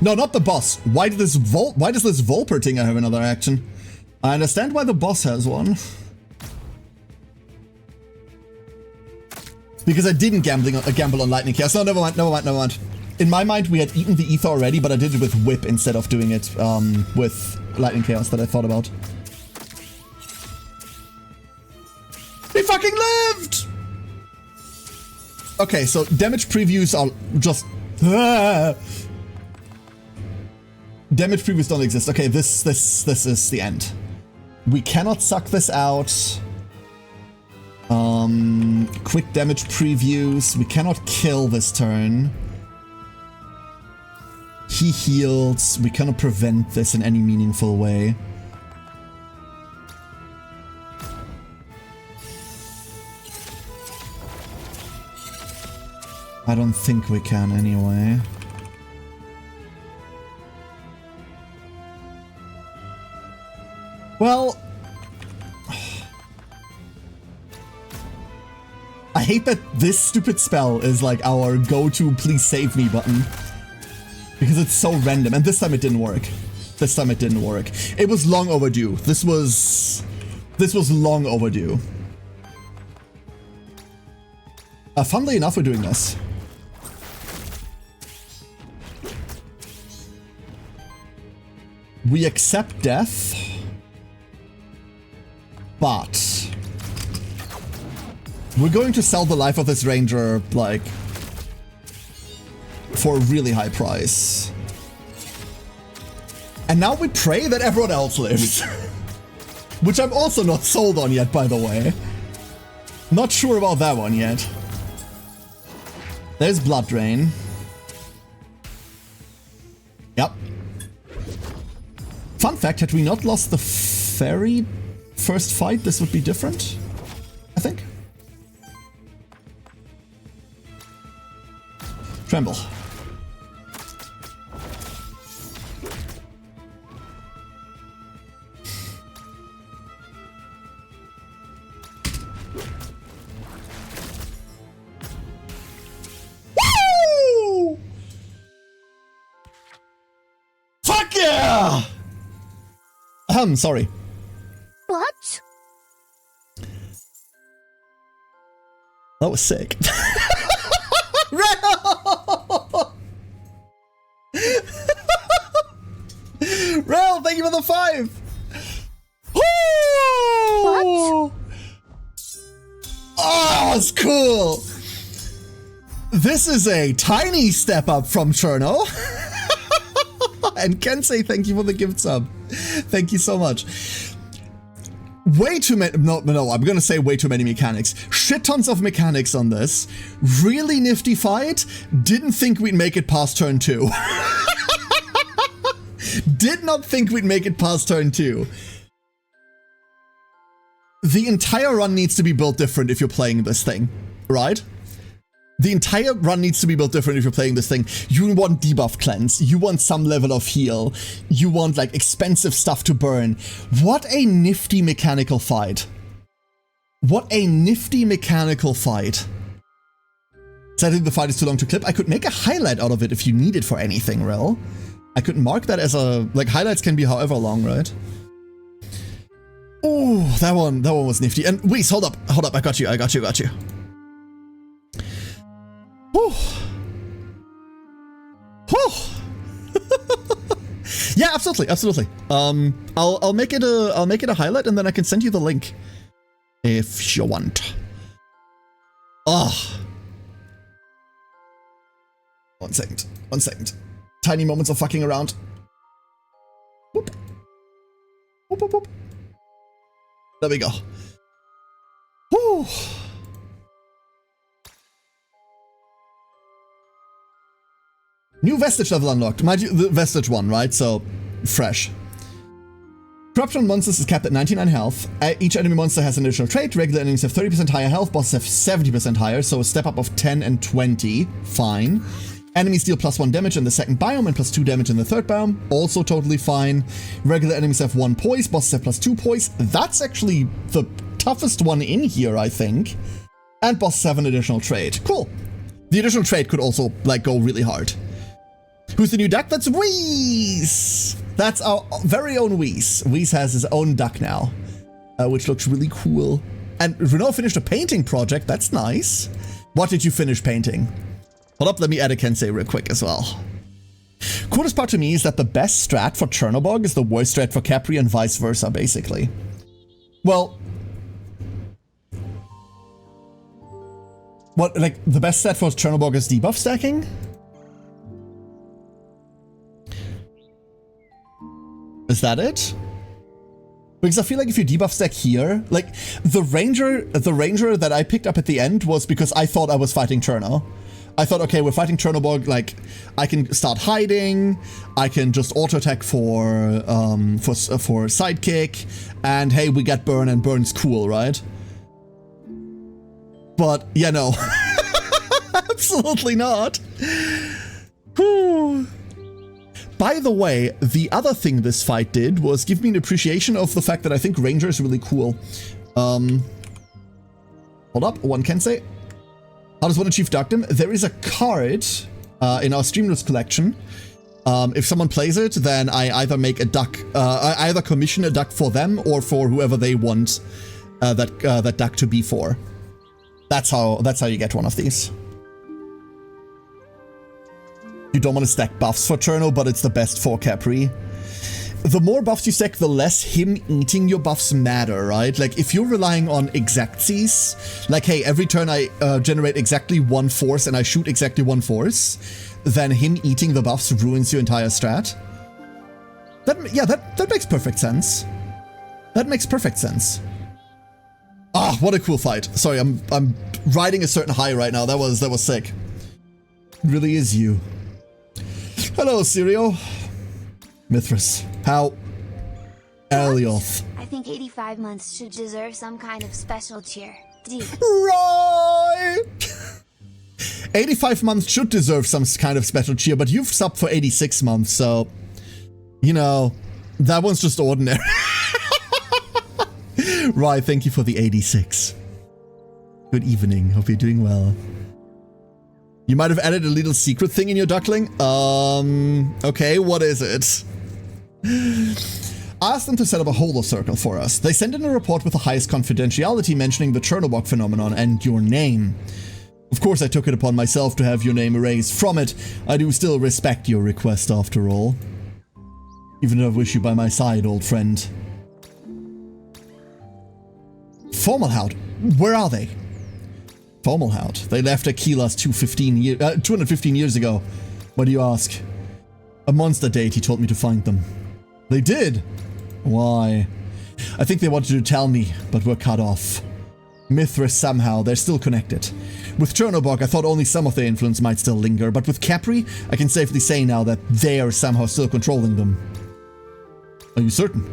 No, not the boss. Why does this Volpertinger have another action? I understand why the boss has one. Because I didn't gamble on Lightning Chaos. No, never mind. In my mind, we had eaten the Ether already, but I did it with Whip instead of doing it with Lightning Chaos that I thought about. He fucking lived! Okay, so damage previews are just... Damage previews don't exist. Okay, this is the end. We cannot suck this out. Quick damage previews. We cannot kill this turn. He heals. We cannot prevent this in any meaningful way. I don't think we can anyway. Well, I hate that this stupid spell is like our go-to please save me button. Because it's so random, and this time it didn't work. This time it didn't work. It was long overdue. This was long overdue. Funnily enough, we're doing this. We accept death, but we're going to sell the life of this ranger, like, for a really high price. And now we pray that everyone else lives. Which I'm also not sold on yet, by the way. Not sure about that one yet. There's Blood Drain. Yep. Fun fact, had we not lost the very first fight, this would be different, I think. Tremble. Woo! Fuck yeah! Sorry. What? That was sick. Rel, thank you for the 5. Woo! What? Oh, that's cool. This is a tiny step up from Cherno. And Kensei, thank you for the gift sub. Thank you so much. Way too many, no, I'm gonna say way too many mechanics. Shit tons of mechanics on this. Really nifty fight. Didn't think we'd make it past turn 2. Did not think we'd make it past turn 2. The entire run needs to be built different if you're playing this thing, right? The entire run needs to be built different if you're playing this thing. You want debuff cleanse. You want some level of heal. You want, like, expensive stuff to burn. What a nifty mechanical fight. What a nifty mechanical fight. Sadly, the fight is too long to clip. I could make a highlight out of it if you need it for anything, Rel. I could mark that as a... Like, highlights can be however long, right? Oh, that one was nifty. And wait, hold up. I got you. Whew. Whew. Yeah, absolutely. I'll make it a highlight, and then I can send you the link if you want. Oh. One second. Tiny moments of fucking around. Whoop. Whoop. There we go. Whew. New Vestige level unlocked. Mind you, the Vestige one, right? So, fresh. Corruption on monsters is capped at 99 health. Each enemy monster has an additional trait. Regular enemies have 30% higher health. Bosses have 70% higher, so a step up of 10 and 20. Fine. Enemies deal +1 damage in the second biome and +2 damage in the third biome. Also totally fine. Regular enemies have 1 poise. Bosses have +2 poise. That's actually the toughest one in here, I think. And bosses have an additional trait. Cool. The additional trait could also, like, go really hard. Who's the new duck? That's Whis! That's our very own Whis. Whis has his own duck now, which looks really cool. And Renault finished a painting project. That's nice. What did you finish painting? Hold up, let me add a Kensei real quick as well. Coolest part to me is that the best strat for Chernobog is the worst strat for Capri and vice versa, basically. Well... What, like, the best stat for Chernobog is debuff stacking? Is that it? Because I feel like if you debuff stack here, like, the ranger that I picked up at the end was because I thought I was fighting Cherno. I thought, okay, we're fighting Chernobog, like, I can start hiding, I can just auto-attack for sidekick, and hey, we get burn, and burn's cool, right? But, yeah, no. Absolutely not. Whew. By the way, the other thing this fight did was give me an appreciation of the fact that I think Ranger is really cool. Hold up, one can say. How does one achieve Darkdom? There is a card in our Streamlabs collection If someone plays it, then I either make a duck, I either commission a duck for them or for whoever they want that duck to be for. That's how you get one of these. You don't want to stack buffs for Cherno, but it's the best for Capri. The more buffs you stack, the less him eating your buffs matter, right? Like, if you're relying on exactsies, like, hey, every turn I generate exactly 1 force and I shoot exactly 1 force, then him eating the buffs ruins your entire strat. That makes perfect sense. That makes perfect sense. Ah, what a cool fight. Sorry, I'm riding a certain high right now. That was sick. It really is you. Hello, Sirio. Mithras. How? Elioth. I think 85 months should deserve some kind of special cheer. Deep. Right! 85 months should deserve some kind of special cheer, but you've subbed for 86 months, so... You know, that one's just ordinary. Right, thank you for the 86. Good evening, hope you're doing well. You might have added a little secret thing in your duckling? Okay, what is it? Ask them to set up a holo circle for us. They sent in a report with the highest confidentiality mentioning the Chernobog phenomenon and your name. Of course I took it upon myself to have your name erased from it. I do still respect your request after all. Even though I wish you by my side, old friend. Formalhaut, where are they? Formalhaut, they left Aquilas 215 years ago. Why do you ask? A monster deity told me to find them. They did? Why? I think they wanted to tell me, but were cut off. Mithras somehow, they're still connected. With Chernobog, I thought only some of their influence might still linger, but with Capri, I can safely say now that they are somehow still controlling them. Are you certain?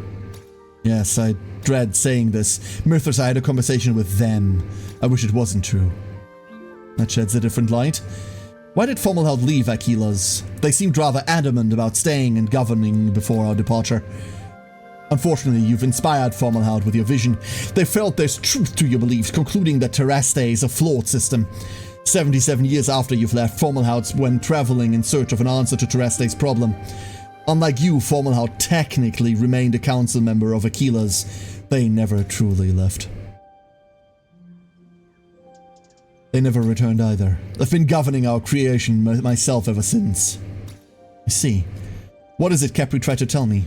Yes, I dread saying this. Mithras, I had a conversation with them. I wish it wasn't true. That sheds a different light. Why did Formalhaut leave Aquilas? They seemed rather adamant about staying and governing before our departure. Unfortunately, you've inspired Formalhaut with your vision. They felt there's truth to your beliefs, concluding that Terraste is a flawed system. 77 years after you've left, Formalhaut went traveling in search of an answer to Terraste's problem. Unlike you, Formalhaut technically remained a council member of Aquilas. They never truly left. They never returned either. I've been governing our creation myself ever since. I see. What is it Capri tried to tell me?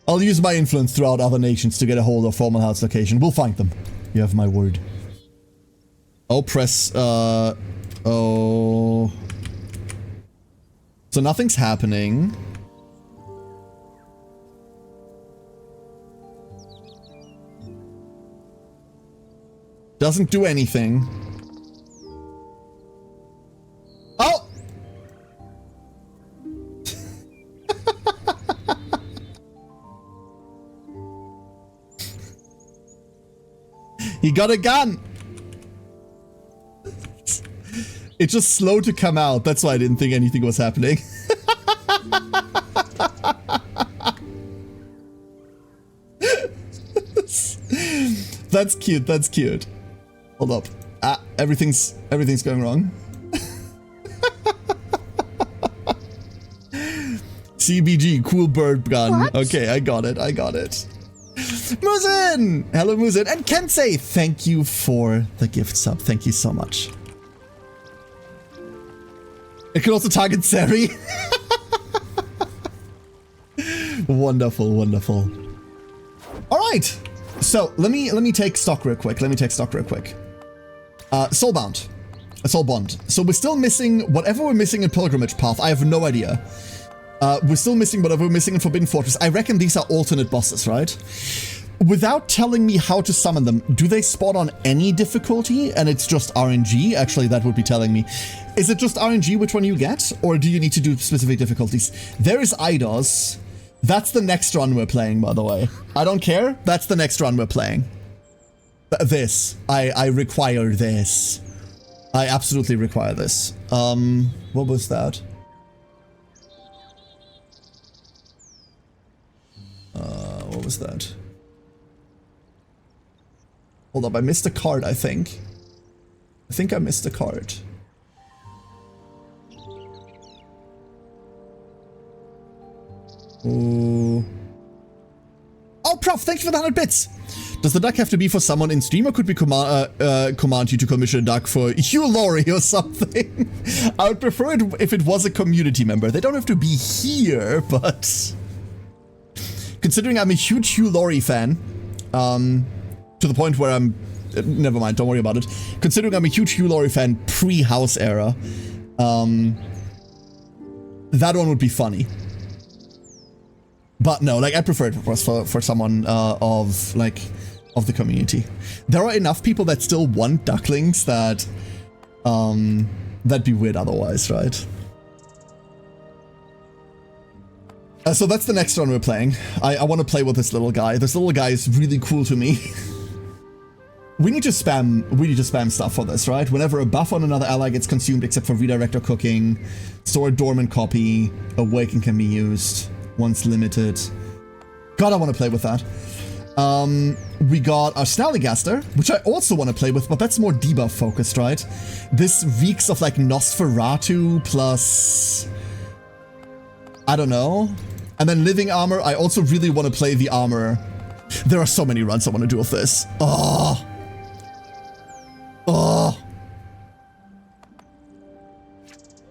I'll use my influence throughout other nations to get a hold of Formalhaut's location. We'll find them. You have my word. Oh, press, oh... So nothing's happening. Doesn't do anything. Oh! He got a gun! It's just slow to come out. That's why I didn't think anything was happening. That's cute. That's cute. Hold up. Ah, everything's going wrong. CBG, cool bird gun. What? Okay, I got it. Muzin! Hello, Muzin. And Kensei, thank you for the gift sub. Thank you so much. It can also target Seri. Wonderful, wonderful. All right. So let me take stock real quick. Soulbound. Soulbond. So we're still missing whatever we're missing in Pilgrimage Path. I have no idea. We're still missing whatever we're missing in Forbidden Fortress. I reckon these are alternate bosses, right? Without telling me how to summon them, do they spawn on any difficulty and it's just RNG? Actually, that would be telling me. Is it just RNG which one you get? Or do you need to do specific difficulties? There is Eidos. That's the next run we're playing, by the way. I don't care. That's the next run we're playing. This. I require this. I absolutely require this. What was that? What was that? Hold up, I missed a card, I think. I missed a card. Oh, Prof, thank you for the 100 bits. Does the duck have to be for someone in stream, or could we command you to commission a duck for Hugh Laurie or something? I would prefer it if it was a community member. They don't have to be here, but considering I'm a huge Hugh Laurie fan, to the point where I'm... never mind, don't worry about it. Considering I'm a huge Hugh Laurie fan pre-House era, that one would be funny. But no, like, I prefer it for someone of the community. There are enough people that still want ducklings that that'd be weird otherwise, right? So that's the next one we're playing. I want to play with this little guy. This little guy is really cool to me. We need to spam stuff for this, right? Whenever a buff on another ally gets consumed except for redirect or cooking, store a dormant copy, awaken can be used once limited. God, I want to play with that. We got our Snallygaster, which I also want to play with, but that's more debuff focused, right? This reeks of like Nosferatu plus... I don't know. And then Living Armor, I also really want to play the armor. There are so many runs I want to do with this. Oh. Oh.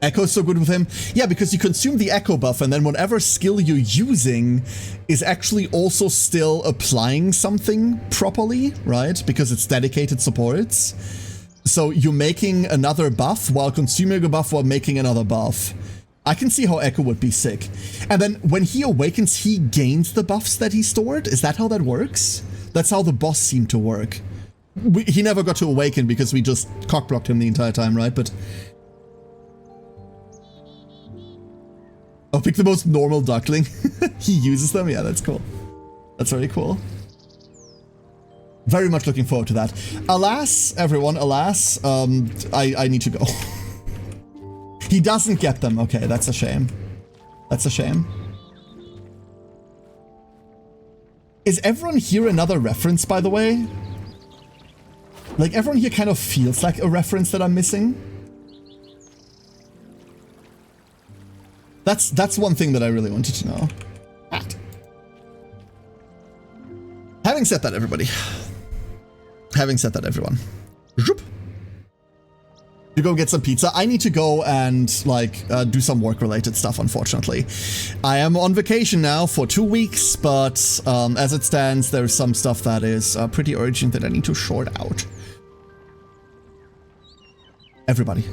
Echo's so good with him. Yeah, because you consume the Echo buff, and then whatever skill you're using is actually also still applying something properly, right? Because it's dedicated supports. So you're making another buff while consuming a buff while making another buff. I can see how Echo would be sick. And then when he awakens, he gains the buffs that he stored? Is that how that works? That's how the boss seemed to work. He never got to awaken because we just cockblocked him the entire time, right? But... oh, pick the most normal duckling. He uses them? Yeah, that's cool. That's very cool. Very much looking forward to that. Alas, everyone, alas, I need to go. He doesn't get them. Okay, that's a shame. That's a shame. Is everyone here another reference, by the way? Like, everyone here kind of feels like a reference that I'm missing. That's one thing that I really wanted to know. Having said that, everybody. Having said that, everyone. Zoop. You go get some pizza. I need to go and, like, do some work-related stuff, unfortunately. I am on vacation now for 2 weeks, but as it stands, there's some stuff that is pretty urgent that I need to sort out. Everybody.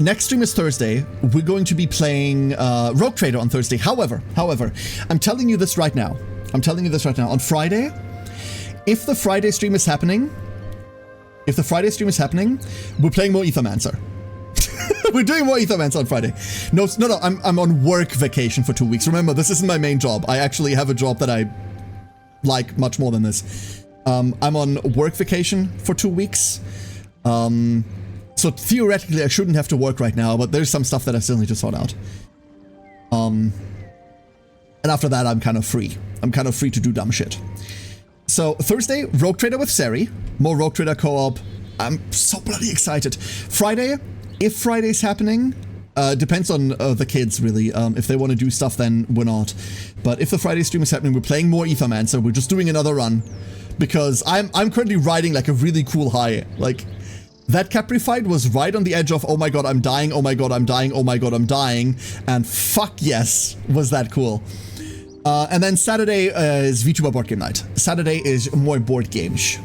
Next stream is Thursday. We're going to be playing Rogue Trader on Thursday. However, I'm telling you this right now. On Friday, if the Friday stream is happening, we're playing more Aethermancer. We're doing more Aethermancer on Friday. No, I'm on work vacation for 2 weeks. Remember, this isn't my main job. I actually have a job that I like much more than this. I'm on work vacation for 2 weeks. So theoretically, I shouldn't have to work right now, but there's some stuff that I still need to sort out. And after that, I'm kind of free. I'm kind of free to do dumb shit. So Thursday, Rogue Trader with Sari. More Rogue Trader co-op. I'm so bloody excited. Friday, if Friday's happening, depends on the kids, really. If they want to do stuff, then we're not. But if the Friday stream is happening, we're playing more Aethermancer. We're just doing another run. Because I'm currently riding like a really cool high. Like... that Capri fight was right on the edge of, oh my god, I'm dying, oh my god, I'm dying, oh my god, I'm dying. And fuck yes, was that cool. And then Saturday is VTuber board game night. Saturday is more board games.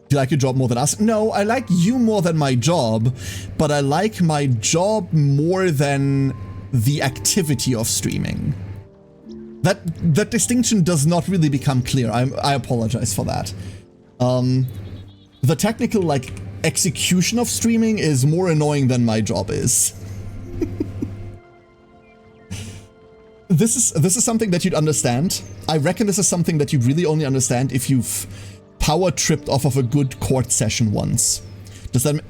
Do you like your job more than us? No, I like you more than my job, but I like my job more than the activity of streaming. That distinction does not really become clear. I apologize for that. The technical, like, execution of streaming is more annoying than my job is. This is something that you'd understand. I reckon this is something that you really only understand if you've power tripped off of a good court session once. Does that...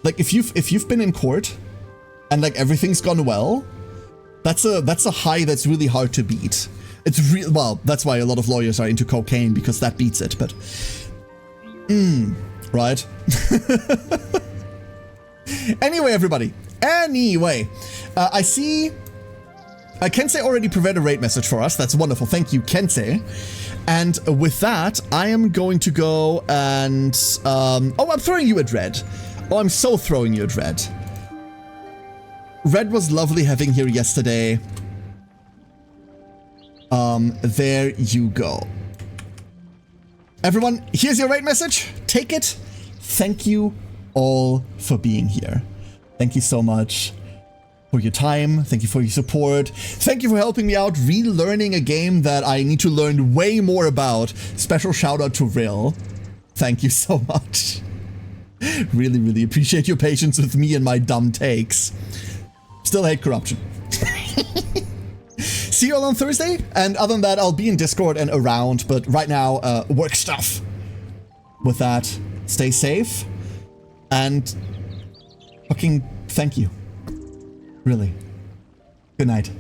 like, if you've been in court and, like, everything's gone well, that's a high that's really hard to beat. It's well, that's why a lot of lawyers are into cocaine, because that beats it, but... right? Anyway, everybody, Anyway, I see Kensei already prepared a raid message for us. That's wonderful. Thank you, Kensei. And with that, I am going to go and... oh, I'm throwing you at Red. Oh, I'm so throwing you at Red. Red was lovely having here yesterday. There you go. Everyone, here's your raid message. Take it. Thank you all for being here. Thank you so much for your time. Thank you for your support. Thank you for helping me out relearning a game that I need to learn way more about. Special shout out to Rill. Thank you so much. Really, really appreciate your patience with me and my dumb takes. Still hate corruption. See you all on Thursday. And other than that, I'll be in Discord and around. But right now, work stuff. With that, stay safe. And fucking thank you. Really. Good night.